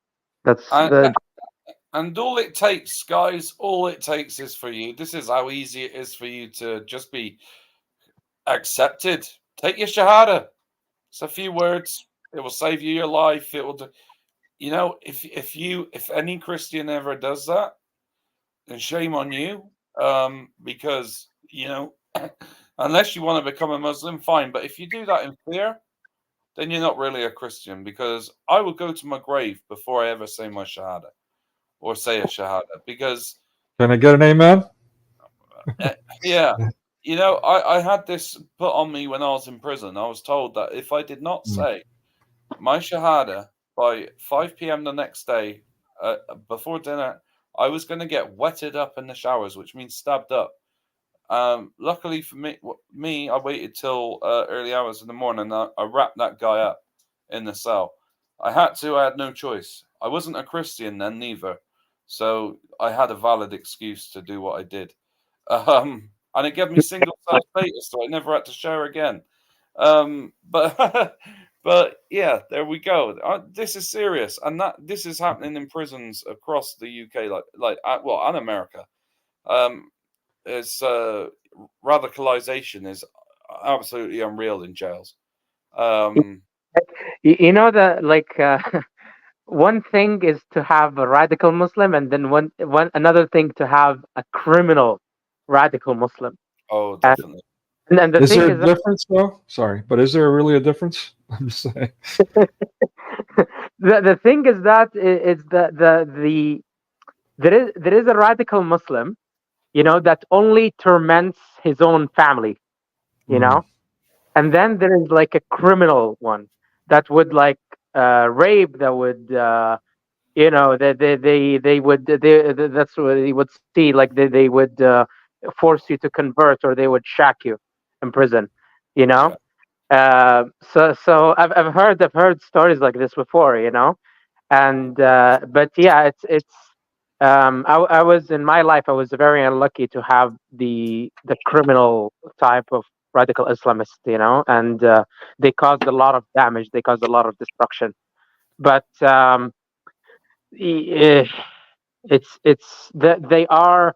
And all it takes, guys, is for you. This is how easy it is for you to just be accepted. Take your Shahada. It's a few words. It will save you your life. It will, if any Christian ever does that, then shame on you. Because unless you want to become a Muslim, fine. But if you do that in fear, then you're not really a Christian, because I will go to my grave before I ever say my Shahada or say a Shahada, because... Can I get an amen? Yeah. I had this put on me when I was in prison. I was told that if I did not say my Shahada by 5 p.m. the next day, before dinner, I was going to get wetted up in the showers, which means stabbed up. Luckily for me, I waited till early hours in the morning. I wrapped that guy up in the cell. I had no choice. I wasn't a Christian then, neither. So I had a valid excuse to do what I did. And it gave me single cell status, so I never had to share again. But yeah, there we go. This is serious, and this is happening in prisons across the UK, and America. It's radicalization is absolutely unreal in jails. One thing is to have a radical Muslim, and then another thing to have a criminal radical Muslim. Oh, definitely. And the is thing there a difference, though? Sorry, but is there really a difference? I'm just saying. the thing is that there is a radical Muslim, that only torments his own family, and then there is like a criminal one that would rape, that would that's what they would see, they would force you to convert, or they would shack you in prison, so I've heard stories like this before, and but yeah, it's I was, in my life, I was very unlucky to have the criminal type of radical Islamist, and they caused a lot of damage, they caused a lot of destruction, but they are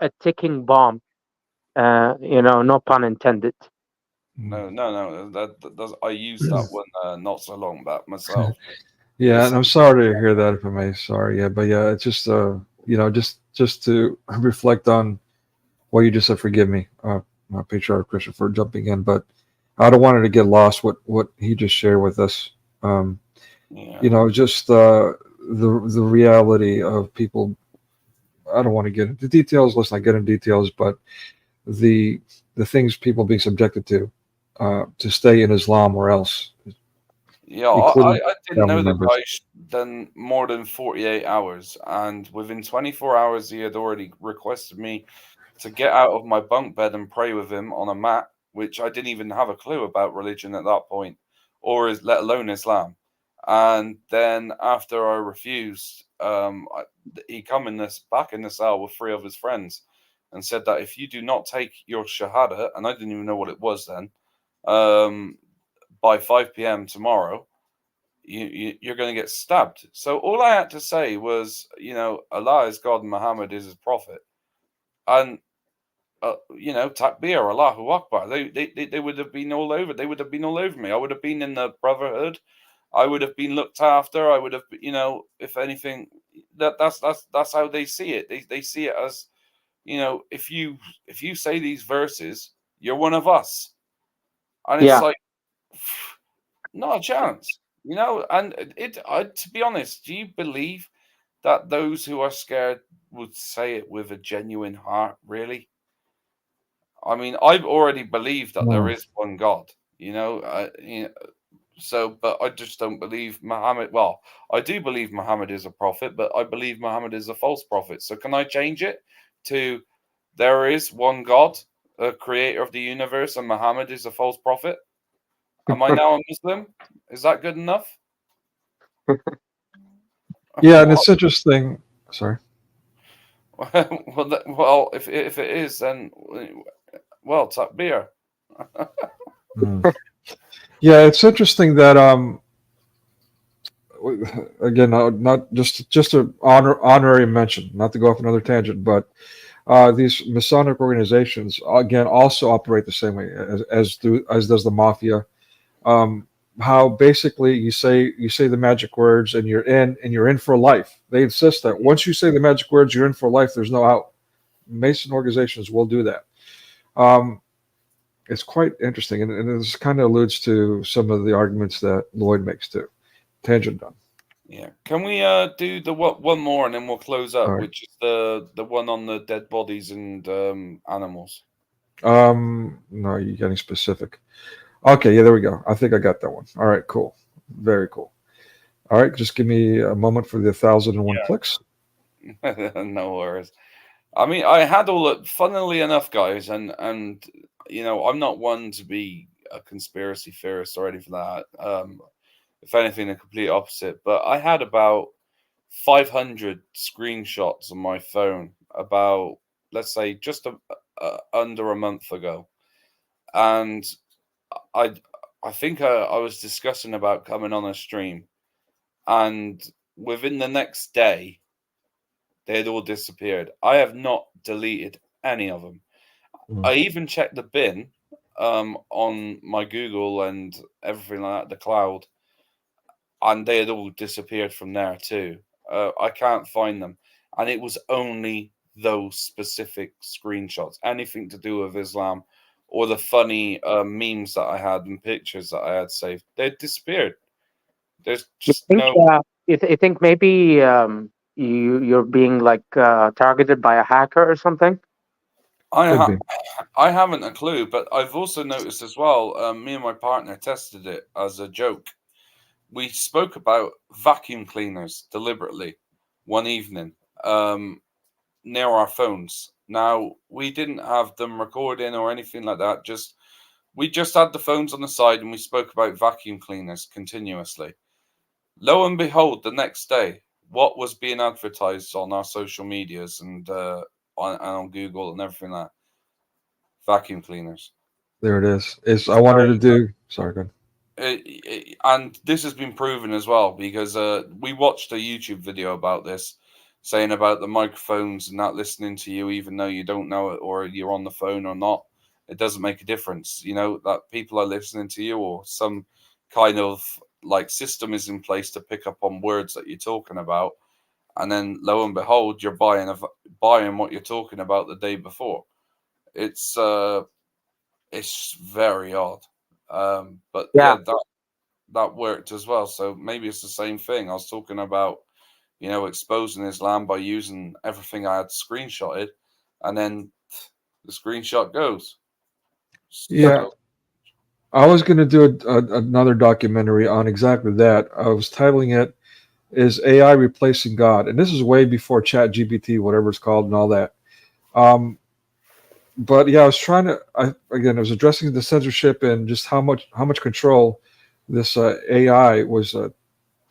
a ticking bomb, no pun intended. No. I used that one not so long back myself. Yeah, and I'm sorry to hear that, if I may. Sorry, yeah, but yeah, it's just just to reflect on what you just said. Forgive me, my patriarch Christian, for jumping in, but I don't want it to get lost. What he just shared with us, just the reality of people. I don't want to get into details. Let's not get into details, but the things people being subjected to stay in Islam or else. Yeah, I didn't know the guy done more than 48 hours, and within 24 hours, he had already requested me to get out of my bunk bed and pray with him on a mat, which I didn't even have a clue about religion at that point, or let alone Islam. And then after I refused, he come back in the cell with 3 of his friends and said that if you do not take your shahada, and I didn't even know what it was then, by 5 p.m. tomorrow, you're going to get stabbed. So all I had to say was, Allah is God and Muhammad is his prophet. And, Takbir, Allahu Akbar. They would have been all over. They would have been all over me. I would have been in the brotherhood. I would have been looked after. I would have, if anything, that's how they see it. They see it as, if you say these verses, you're one of us. And it's like, not a chance, and to be honest, do you believe that those who are scared would say it with a genuine heart, really? I mean, I've already believed that there is one God, so, but I just don't believe Muhammad. Well, I do believe Muhammad is a prophet, but I believe Muhammad is a false prophet. So can I change it to there is one God, a creator of the universe, and Muhammad is a false prophet? Am I now a Muslim? Is that good enough? Yeah, and it's interesting. Sorry. Well, if it is, then takbir. Yeah, it's interesting that again, not just an honorary mention, not to go off another tangent, but these Masonic organizations again also operate the same way as does the mafia. How basically you say the magic words and you're in for life. They insist that once you say the magic words, you're in for life. There's no out. Mason organizations will do that. It's quite interesting, and this kind of alludes to some of the arguments that Lloyd makes too. Tangent done. Yeah. Can we do the one more and then we'll close up, Right. which is the one on the dead bodies and animals? No, you're getting specific. Okay, yeah, there we go. I think I got that one. All right, cool. Very cool. All right, just give me a moment for the 1,001 clicks. No worries. I mean, I had all that. Funnily enough, guys, and I'm not one to be a conspiracy theorist or anything like that. If anything, the complete opposite. But I had about 500 screenshots on my phone about, let's say, just under a month ago, and I think I was discussing about coming on a stream, and within the next day, they had all disappeared. I have not deleted any of them. I even checked the bin on my Google and everything like that, the cloud, and they had all disappeared from there too. I can't find them, and it was only those specific screenshots, anything to do with Islam or the funny memes that I had and pictures that I had saved. They disappeared. There's just no. You think maybe you're being like targeted by a hacker or something? I haven't a clue, but I've also noticed as well. Me and my partner tested it as a joke. We spoke about vacuum cleaners deliberately one evening near our phones. Now, we didn't have them recording or anything like that. We just had the phones on the side and we spoke about vacuum cleaners continuously. Lo and behold, the next day, what was being advertised on our social medias and on Google and everything like that? Vacuum cleaners. There it is. I wanted to do. Sorry, go ahead. And this has been proven as well because we watched a YouTube video about this, saying about the microphones and not listening to you, even though you don't know it or you're on the phone or not. it doesn't make a difference. You know, that people are listening to you, or some kind of like system is in place to pick up on words that you're talking about, and then lo and behold, you're buying what you're talking about the day before. It's very odd. But yeah, that worked as well. So maybe it's the same thing. I was talking about, you know, exposing Islam by using everything I had screenshotted, and then the screenshot goes. Yeah. I was going to do another documentary on exactly that. I was titling it, "Is AI Replacing God?" And this is way before ChatGPT, whatever it's called, and all that. But yeah, I was trying to. I was addressing the censorship and just how much control this AI was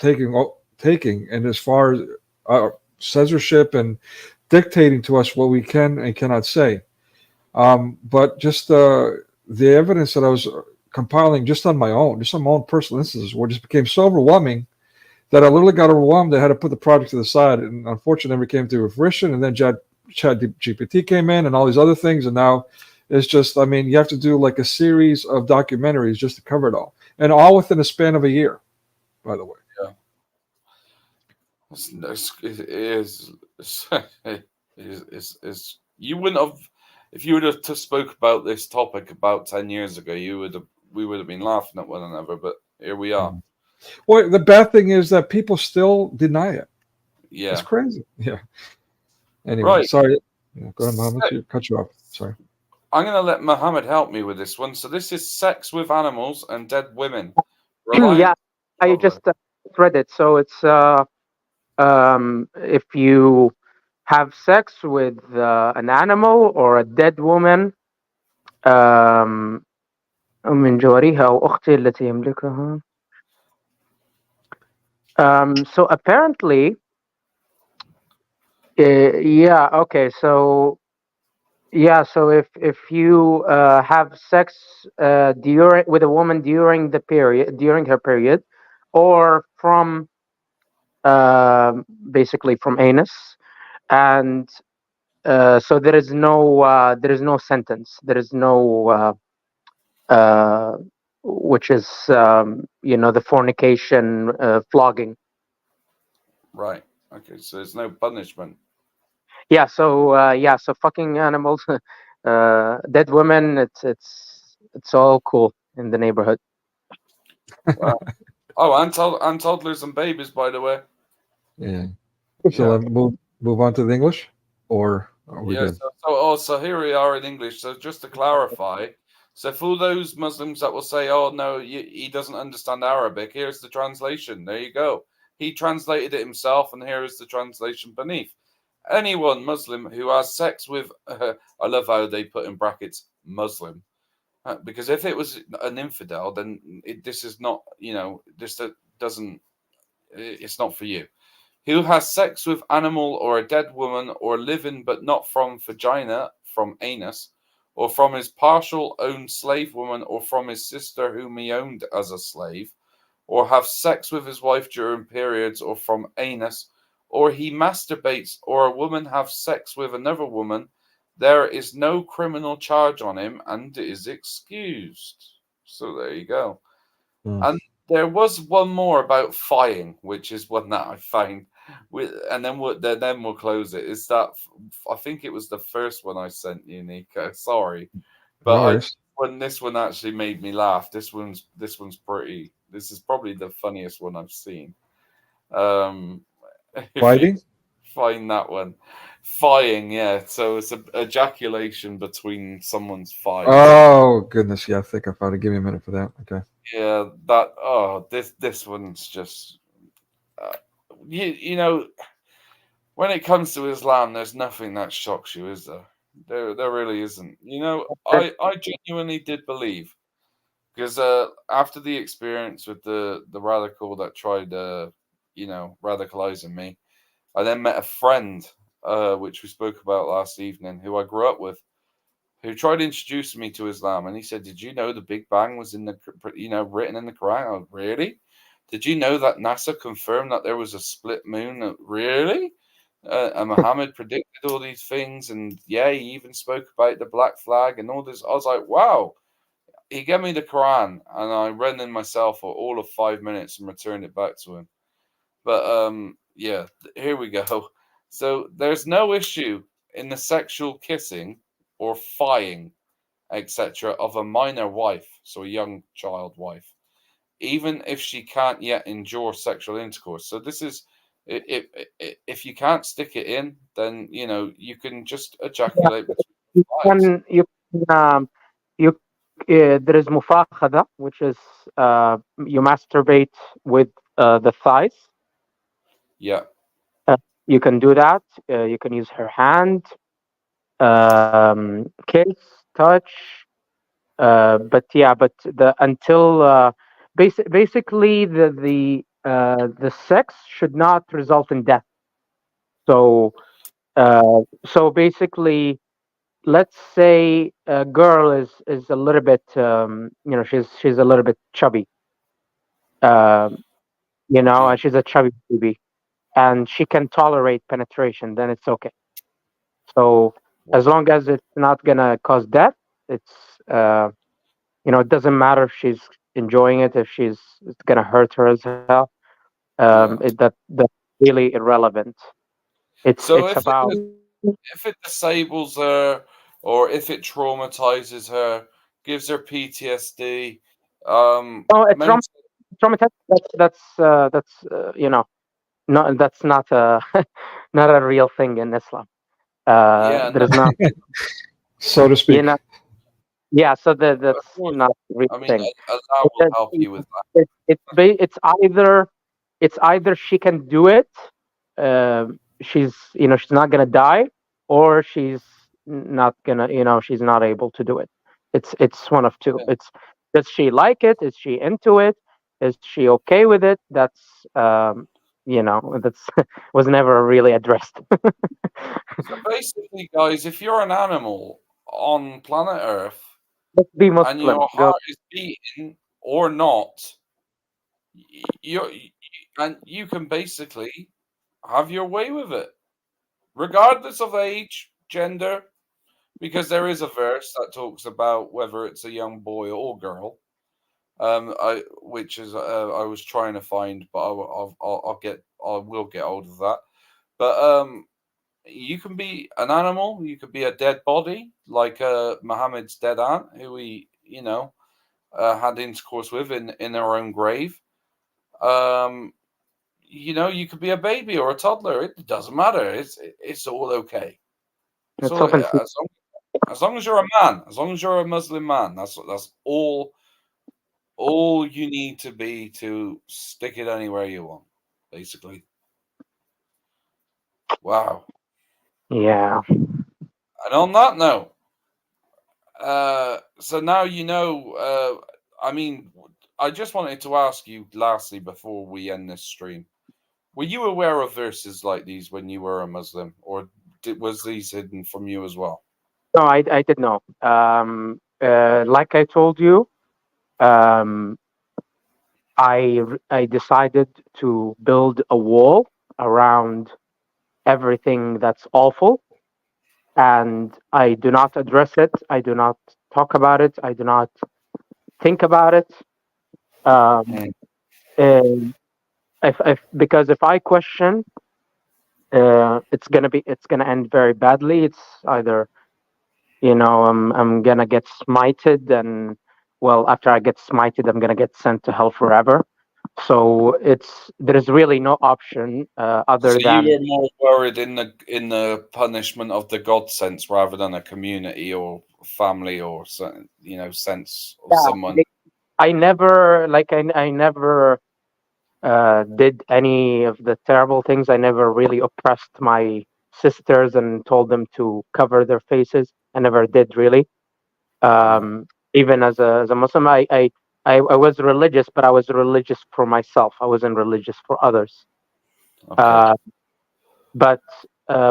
taking, and as far as censorship and dictating to us what we can and cannot say. But just the evidence that I was compiling just on my own personal instances, where it just became so overwhelming that I literally got overwhelmed. I had to put the project to the side, and unfortunately, never came to fruition. And then ChatGPT came in, and all these other things, and now it's just, I mean, you have to do like a series of documentaries just to cover it all, and all within a span of a year, by the way. Yeah, you wouldn't have, if you would have spoke about this topic about 10 years ago, we would have been laughing at one another, but here we are. Well, the bad thing is that people still deny it. Yeah, it's crazy. Yeah. Anyway, right. Sorry. Yeah, go ahead, Mohammed. Cut you off. Sorry. I'm going to let Mohammed help me with this one. So this is sex with animals and dead women. Yeah, I just read it. So it's if you have sex with an animal or a dead woman من جواريها أو أختي التي يملكها. So apparently, yeah, okay, so yeah, so if you have sex with a woman during her period, or from basically from anus, and so there is no sentence, there is no which is the fornication, flogging. Right. Okay. So there's no punishment. Yeah. So so fucking animals, dead women. It's all cool in the neighborhood. Wow. Oh, and toddlers and babies, by the way. Yeah. Shall I move on to the English, or are we good? So here we are in English. So just to clarify, so for those Muslims that will say, "Oh no, he doesn't understand Arabic," here's the translation. There you go. He translated it himself, and here is the translation beneath. Anyone Muslim who has sex with, I love how they put in brackets Muslim, because if it was an infidel, then this is not, this doesn't, it's not for you. Who has sex with animal or a dead woman, or living but not from vagina, from anus, or from his partial owned slave woman, or from his sister whom he owned as a slave, or have sex with his wife during periods, or from anus, or he masturbates, or a woman have sex with another woman, there is no criminal charge on him and is excused. So there you go. And there was one more about fying, which is one that I found, and then we'll close it. Is that, I think it was the first one I sent you, Nico. Sorry, but this one actually made me laugh. This one's pretty. This is probably the funniest one I've seen. Fighting? Find that one. Fying, yeah. So it's a ejaculation between someone's thighs. Oh goodness, yeah. I think I found it. Give me a minute for that. Okay. Yeah, that. Oh, this one's just. You know, when it comes to Islam, there's nothing that shocks you, is there? There really isn't. You know, I genuinely did believe, because after the experience with the radical that tried radicalizing me, I then met a friend, which we spoke about last evening, who I grew up with, who tried introducing me to Islam, and he said, "Did you know the Big Bang was in the written in the Quran?" Really? Did you know that NASA confirmed that there was a split moon? Really? And Muhammad predicted all these things, and yeah, he even spoke about the black flag and all this. I was like, wow. He gave me the Quran, and I read it myself for all of 5 minutes and returned it back to him. But yeah, here we go. So there's no issue in the sexual kissing or fying, etc., of a minor wife, so a young child wife, even if she can't yet endure sexual intercourse. So this is, if you can't stick it in, then you can just ejaculate between wives. You there is mufakhada, which is you masturbate with the thighs. Yeah. You can do that. You can use her hand, kiss, touch. But yeah, but the until basically the sex should not result in death. So so basically, let's say a girl is a little bit she's a little bit chubby, um, Yeah. and she's a chubby baby, and she can tolerate penetration, then it's okay. So as long as it's not gonna cause death, it's it doesn't matter if she's enjoying it, if it's gonna hurt her as hell. Yeah. That's really irrelevant. So It's about if it disables her, or if it traumatizes her, gives her PTSD, it's mental. traumatized. That's no, that's not a not a real thing in Islam. Yeah, no, There's not, so to speak. yeah. So of that's course. not a real I mean, thing. Allah It- will help you with that. it's either she can do it, she's not gonna die, or she's not gonna, she's not able to do it. It's one of two. Yeah. It's, does she like it? Is she into it? Is she okay with it? That's that's was never really addressed. So basically, guys, if you're an animal on planet Earth Let's be and your Muslim. Go. heart is beating or not, and you can basically have your way with it, regardless of age, gender, because there is a verse that talks about whether it's a young boy or girl. Which is I was trying to find, but I will get hold of that. But you can be an animal, you could be a dead body, like Muhammad's dead aunt, who he had intercourse with in her own grave. Um, you could be a baby or a toddler. It doesn't matter. It's all okay. It's So open to. as long as you're a man, as long as you're a Muslim man, that's all you need to be to stick it anywhere you want, basically. Wow. Yeah. And on that note, so now I mean, I just wanted to ask you lastly before we end this stream. Were you aware of verses like these when you were a Muslim, or was these hidden from you as well? No, I did know. Like I told you, um, I decided to build a wall around everything that's awful, and I do not address it. I do not talk about it. I do not think about it. Mm. And if because if I question, it's gonna end very badly. It's either I'm gonna get smited, and well, after I get smited, I'm gonna get sent to hell forever. So there's really no option So other you than. were more worried in the punishment of the God sense rather than a community or family or sense of Yeah, someone. I never I never did any of the terrible things. I never really oppressed my sisters and told them to cover their faces. I never did really. Yeah. Even as a Muslim, I was religious, but I was religious for myself. I wasn't religious for others. Okay. Uh,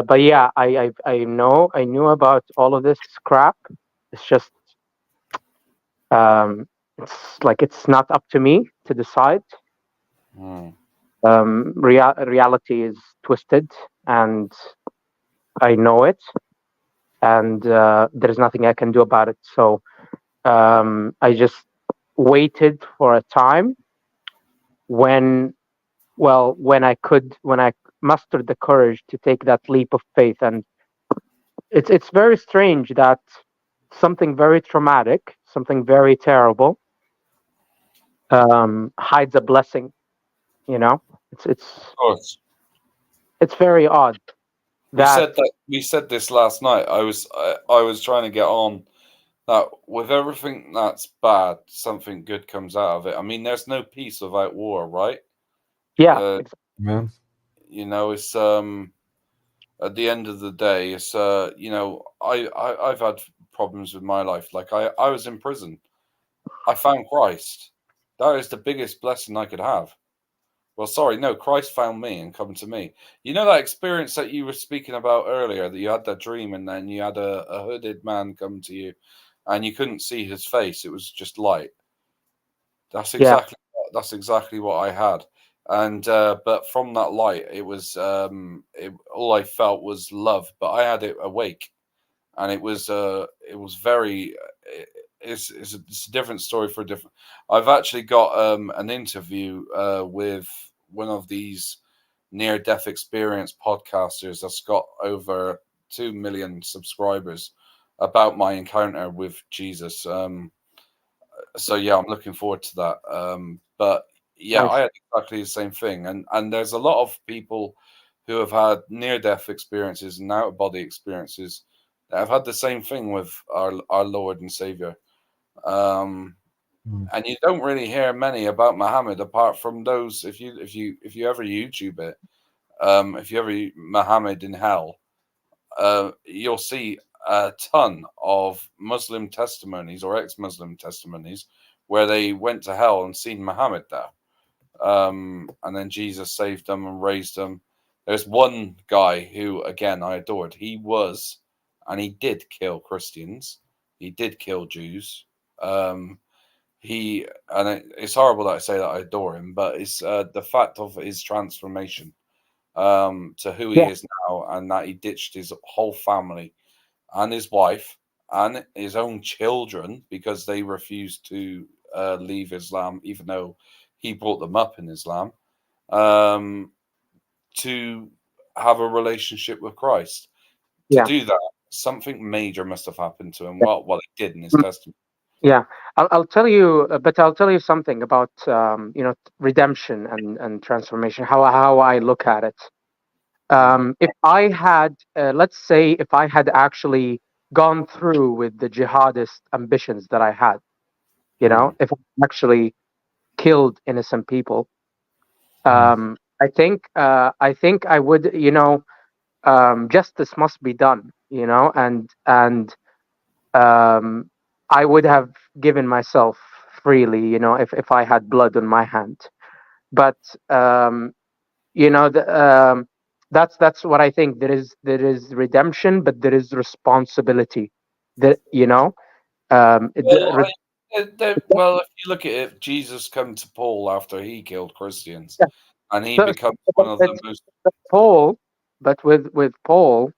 but yeah, I knew about all of this crap. It's just it's like it's not up to me to decide. Hmm. Reality is twisted, and I know it, and there's nothing I can do about it. So I just waited for a time when I mustered the courage to take that leap of faith. And it's very strange that something very traumatic, something very terrible, hides a blessing. You know, Of course. it's very odd. We said this last night. I was trying to get on that with everything that's bad, something good comes out of it. I mean, there's no peace without war, right? Yeah, Man. You know, it's at the end of the day, it's you know, I've had problems with my life. Like I was in prison. I found Christ. That is the biggest blessing I could have. Well, sorry, no, Christ found me and come to me. You know that experience that you were speaking about earlier, that you had that dream and then you had a hooded man come to you and you couldn't see his face. It was just light. That's exactly what I had. And but from that light, it was all I felt was love, but I had it awake, and it was very it's a different story for a different. I've actually got an interview with one of these near-death experience podcasters that's got over 2 million subscribers about my encounter with Jesus. So yeah, I'm looking forward to that. But yeah, Nice. I had exactly the same thing, and there's a lot of people who have had near-death experiences and out-of-body experiences that have had the same thing with our Lord and Savior. And you don't really hear many about Muhammad apart from those. If you ever YouTube it, if you ever Muhammad in hell, you'll see a ton of Muslim testimonies or ex-Muslim testimonies where they went to hell and seen Muhammad there, and then Jesus saved them and raised them. There's one guy who, again, I adored. He was, and he did kill Christians. He did kill Jews. It's horrible that I say that I adore him, but it's the fact of his transformation to who he is now, and that he ditched his whole family and his wife and his own children because they refused to leave Islam, even though he brought them up in Islam, to have a relationship with Christ. To do that, something major must have happened to him. Well, it did in his testimony. Yeah, I'll tell you, but I'll tell you something about redemption and transformation. How I look at it. If I had, let's say, if I had actually gone through with the jihadist ambitions that I had, if I actually killed innocent people, I think I would, justice must be done, and I would have given myself freely, if I had blood on my hand. But that's what I think. There is redemption, but there is responsibility. Well, if you look at it, Jesus came to Paul after he killed Christians, and he becomes one of the most. Paul, but with Paul,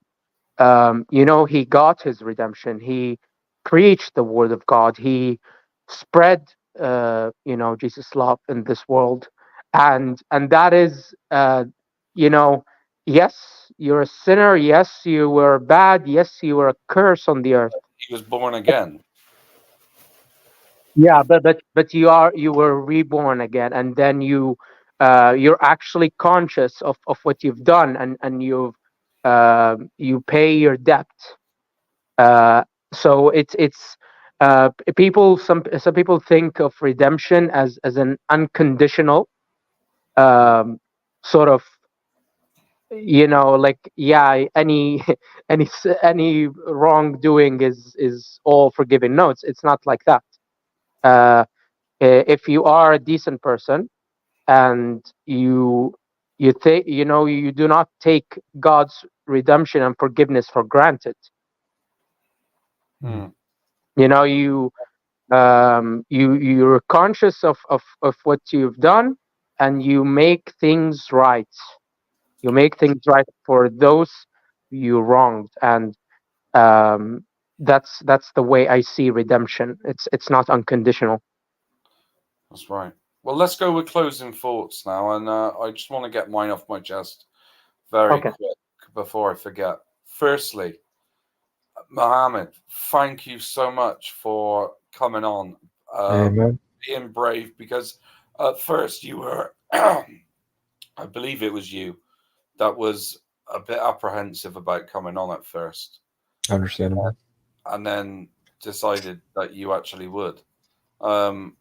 he got his redemption. He preached the word of God. He spread, Jesus' love in this world, and that is, yes, you're a sinner. Yes, you were bad. Yes, you were a curse on the earth. He was born again. Yeah, but you were reborn again, and then you're actually conscious of what you've done, and you pay your debt. So it's people. Some people think of redemption as an unconditional sort of, like, any any wrongdoing is all forgiven. No, it's not like that. If you are a decent person and you think, you do not take God's redemption and forgiveness for granted. You're conscious of what you've done, and you make things right. You make things right for those you wronged, and that's the way I see redemption. It's not unconditional. That's right. Well, let's go with closing thoughts now, and I just want to get mine off my chest very Okay. quick before I forget. Firstly, Mohammed, thank you so much for coming on, Amen. being brave, because at first you were, I believe it was you, that was a bit apprehensive about coming on at first, Understandable. and then decided that you actually would.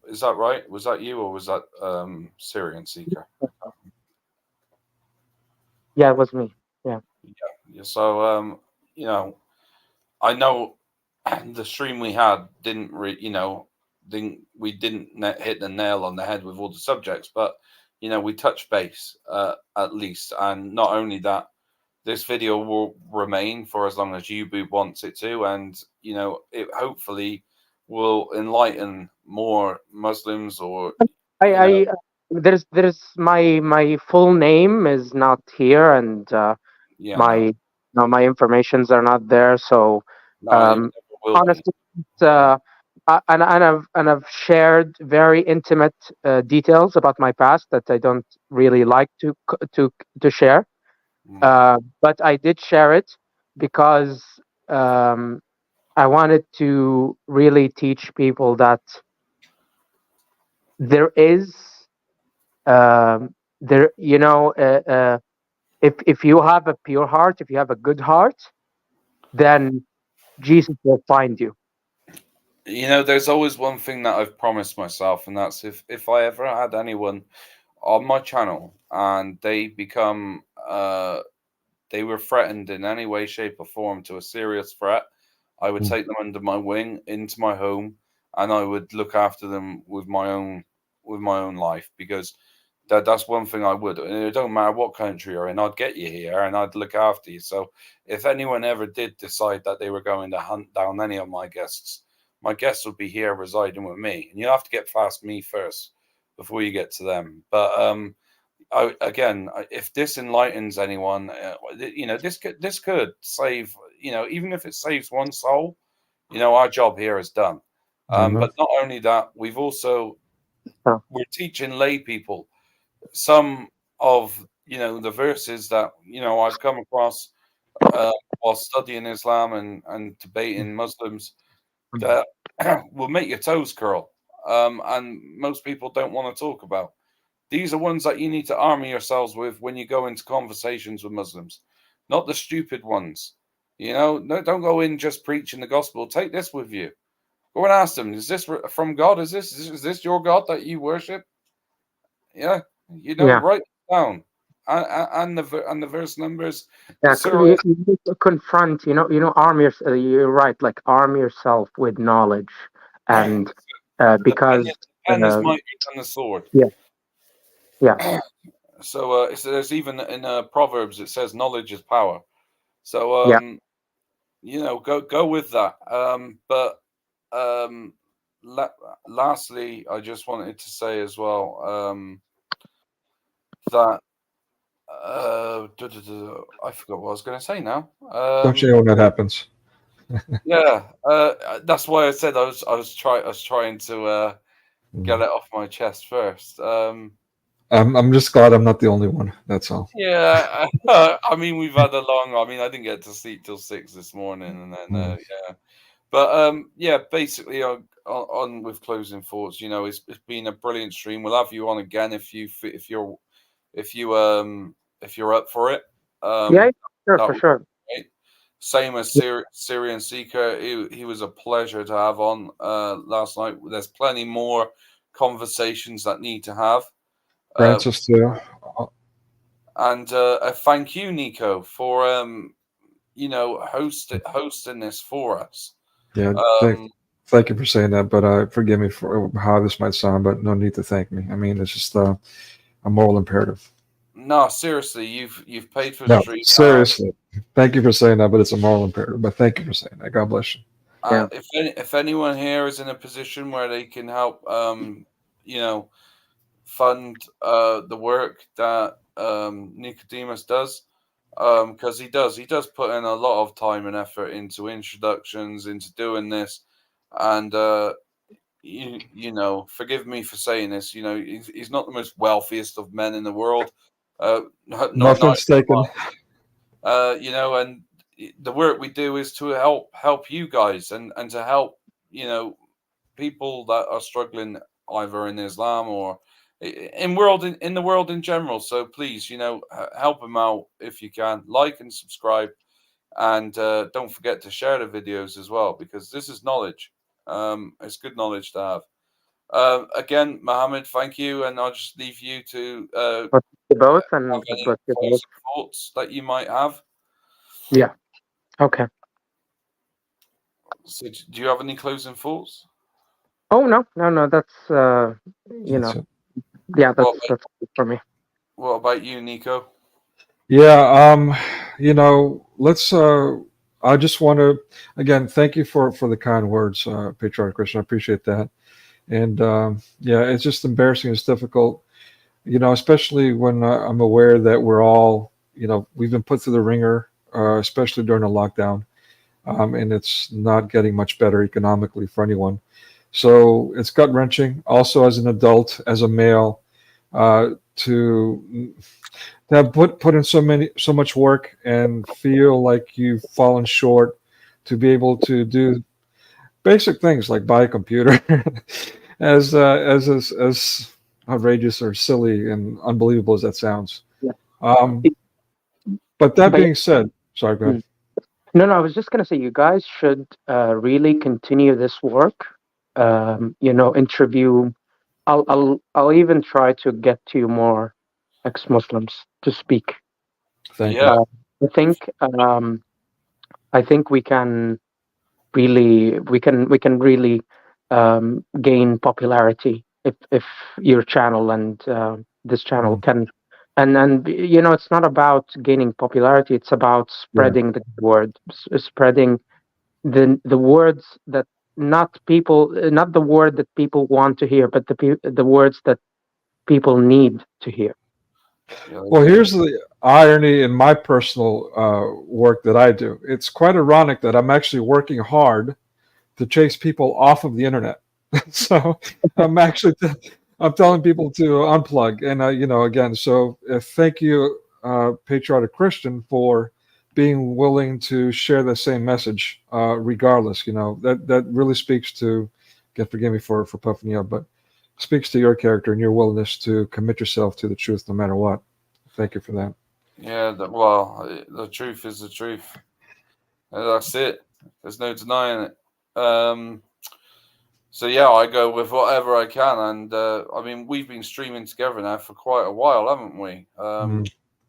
Is that right? Was that you, or was that Syrian Seeker? Yeah, it was me. Yeah. Yeah. So, I know the stream we had didn't hit the nail on the head with all the subjects, but we touched base at least. And not only that, this video will remain for as long as YouTube wants it to, and it hopefully will enlighten more Muslims. Or I there's my full name is not here, and my my informations are not there. So no, it never will be. honestly, and I've shared very intimate details about my past that I don't really like to share. But I did share it because I wanted to really teach people that there is there if you have a pure heart, if you have a good heart, then Jesus will find you. There's always one thing that I've promised myself, and that's if I ever had anyone on my channel and they become they were threatened in any way, shape, or form to a serious threat, I would take them under my wing into my home, and I would look after them with my own life, because that's one thing I would. And it don't matter what country you're in, I'd get you here and I'd look after you. So if anyone ever did decide that they were going to hunt down any of my guests would be here residing with me, and you have to get past me first before you get to them. But if this enlightens anyone, this could save, even if it saves one soul, our job here is done. But not only that, we've also we're teaching lay people some of the verses that I've come across while studying Islam and debating Muslims that will make your toes curl, and most people don't want to talk about. These are ones that you need to armor yourselves with when you go into conversations with Muslims, not the stupid ones. No, don't go in just preaching the gospel. Take this with you. Go and ask them, is this from God? Is this your God that you worship? Yeah, write it down, and the verse numbers. Yeah, you need to confront. Arm yourself. You're right. Like arm yourself with knowledge, and because the pen is mightier than the sword. Yeah. So there's even in Proverbs it says knowledge is power. So go with that. But lastly, I just wanted to say as well that I forgot what I was going to say now. Don't you know when that happens? Yeah, that's why I said I was trying to get it off my chest first. I'm just glad I'm not the only one. That's all. Yeah, I mean we've had a long. I mean I didn't get to sleep till 6 this morning, and then yeah, but basically on with closing thoughts. It's been a brilliant stream. We'll have you on again if you're up for it. Yeah, sure, for sure. Great. Same as Syrian Seeker. He was a pleasure to have on last night. There's plenty more conversations that need to have. Francis too. And thank you, Nico, for hosting this for us. Yeah, thank you for saying that. But forgive me for how this might sound, but no need to thank me. I mean, it's just a moral imperative. No, seriously, you've paid for the stream. Seriously, thank you for saying that. But it's a moral imperative. But thank you for saying that. God bless you. If anyone here is in a position where they can help, fund the work that Nicodemus does, because he does put in a lot of time and effort into introductions, into doing this, and you know, forgive me for saying this, you know, he's not the most wealthiest of men in the world, Nothing's taken. you know, and the work we do is to help you guys and to help, you know, people that are struggling either in Islam or in the world in general. So please, you know, help him out if you can. Like and subscribe, and don't forget to share the videos as well, because this is knowledge. It's good knowledge to have. Again, Mohammed, thank you, and I'll just leave you to both and have any both. closing thoughts that you might have. Yeah. Okay. So, do you have any closing thoughts? Oh no. That's you That's know. it. Yeah, that's good for me. What about you, Nico? Yeah, you know, let's I just want to again thank you for the kind words, Patriotic Christian. I appreciate that. And yeah, it's just embarrassing. It's difficult, you know, especially when I'm aware that we're all, you know, we've been put through the ringer, especially during the lockdown, and it's not getting much better economically for anyone. So it's gut wrenching. Also, as an adult, as a male, to have put in so much work and feel like you've fallen short to be able to do basic things like buy a computer, as outrageous or silly and unbelievable as that sounds. Yeah. But that being said, sorry, go ahead. No, I was just gonna say you guys should really continue this work. You know, interview. I'll even try to get to more ex-Muslims to speak. Thank Yeah. you. I think we can really gain popularity if your channel and this channel can, and you know, it's not about gaining popularity, it's about spreading the word, spreading the words that not the word that people want to hear, but the words that people need to hear. Well, here's the irony in my personal work that I do. It's quite ironic that I'm actually working hard to chase people off of the internet. So I'm telling people to unplug. And, you know, again, so thank you, Patriotic Christian, for being willing to share the same message, regardless. You know, that really speaks to, again, forgive me for puffing you up, but speaks to your character and your willingness to commit yourself to the truth no matter what. Thank you for that. Yeah, well, the truth is the truth. That's it. There's no denying it. So yeah, I go with whatever I can, and I mean, we've been streaming together now for quite a while, haven't we? A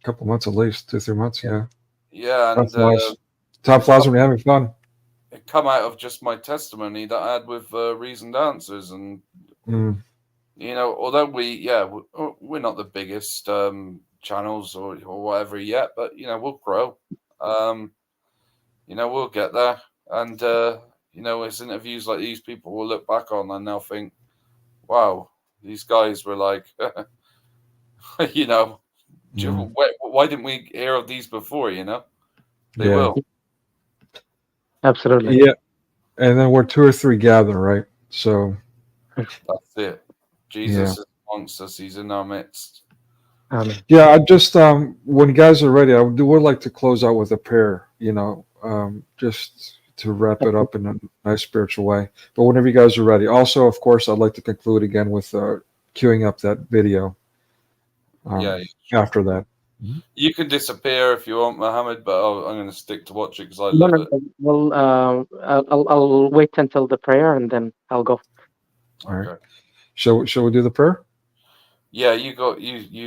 couple months at least, 2-3 months, yeah. Yeah, and that's nice. Time flies when you're having fun. It come out of just my testimony that I had with reasoned answers, and you know, although we're not the biggest channels or whatever yet, but you know, we'll grow. You know, we'll get there, and you know, it's interviews like these people will look back on and they'll think, wow, these guys were like, you know, why didn't we hear of these before? You know, they will. Absolutely. Yeah. And then we're 2 or 3 gather, right? So that's it. Jesus is amongst us. He's in our midst. Yeah, I just when you guys are ready, I would like to close out with a prayer, you know, just to wrap it up in a nice spiritual way. But whenever you guys are ready. Also, of course, I'd like to conclude again with queuing up that video. After that. You can disappear if you want, Mohammed, but I'm going to stick to watch it because I love it. Well, I'll wait until the prayer and then I'll go. All right. Shall we do the prayer? Yeah, you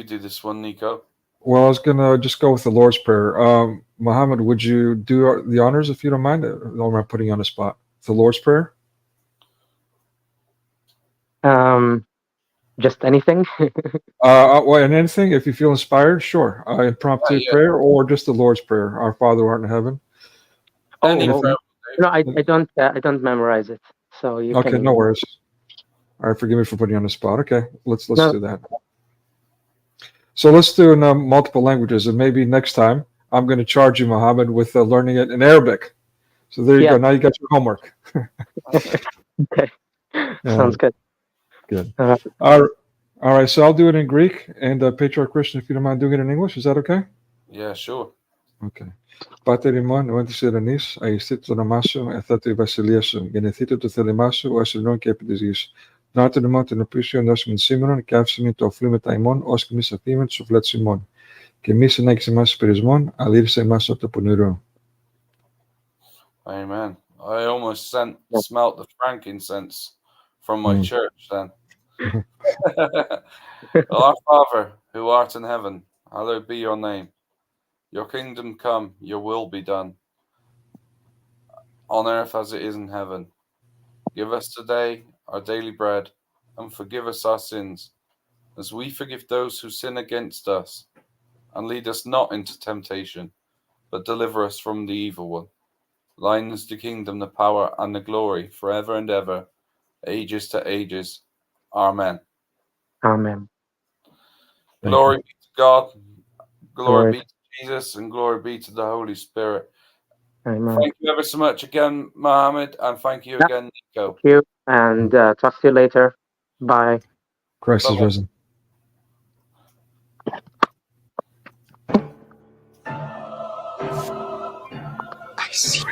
do this one, Nico. Well, I was gonna just go with the Lord's Prayer. Mohammed, would you do the honors if you don't mind? I'm not putting you on the spot. The Lord's Prayer. Just anything. Well, and anything if you feel inspired, sure. Impromptu prayer or just the Lord's Prayer. Our Father who art in heaven. No, I don't memorize it. So you okay, can. No worries. All right, forgive me for putting you on the spot. Okay, let's do that. So let's do in multiple languages, and maybe next time I'm going to charge you, Mohammed, with learning it in Arabic. So there you go. Now you got your homework. Okay. Sounds good. Good. All right. So I'll do it in Greek, and Patriarch Christian, if you don't mind doing it in English, is that okay? Yeah, sure. Okay. Πάτερ ημών, ο εν της ειρηνής, αιστείτε το όνομά σου, εθέτω η βασιλεία σου, γεννηθείτε το θέλημά σου, ο ασυρνών και επί της γης. Δάρτον ημών την οπίσιον δώσιμην σήμερον, και άφησιν το οφλή μετά ημών, ως και εμείς αφήμεν τους οφλέτους ημών. Και εμείς ενέγγισε εμάς υπηρεσμών, αλήρισε εμάς από το πονηρό. Amen. I almost smelt the frankincense from my church then. Our Father, who art in heaven, hallowed be your name. Your kingdom come, your will be done, on earth as it is in heaven. Give us today our daily bread, and forgive us our sins, as we forgive those who sin against us. And lead us not into temptation, but deliver us from the evil one. Thine is the kingdom, the power, and the glory, forever and ever, ages to ages. Amen. Amen. Glory be to God, glory be to Jesus, and glory be to the Holy Spirit. Amen. Thank you ever so much again, Mohammed, and thank you again, Nico. Thank you, and talk to you later. Bye. Christ is risen. I see.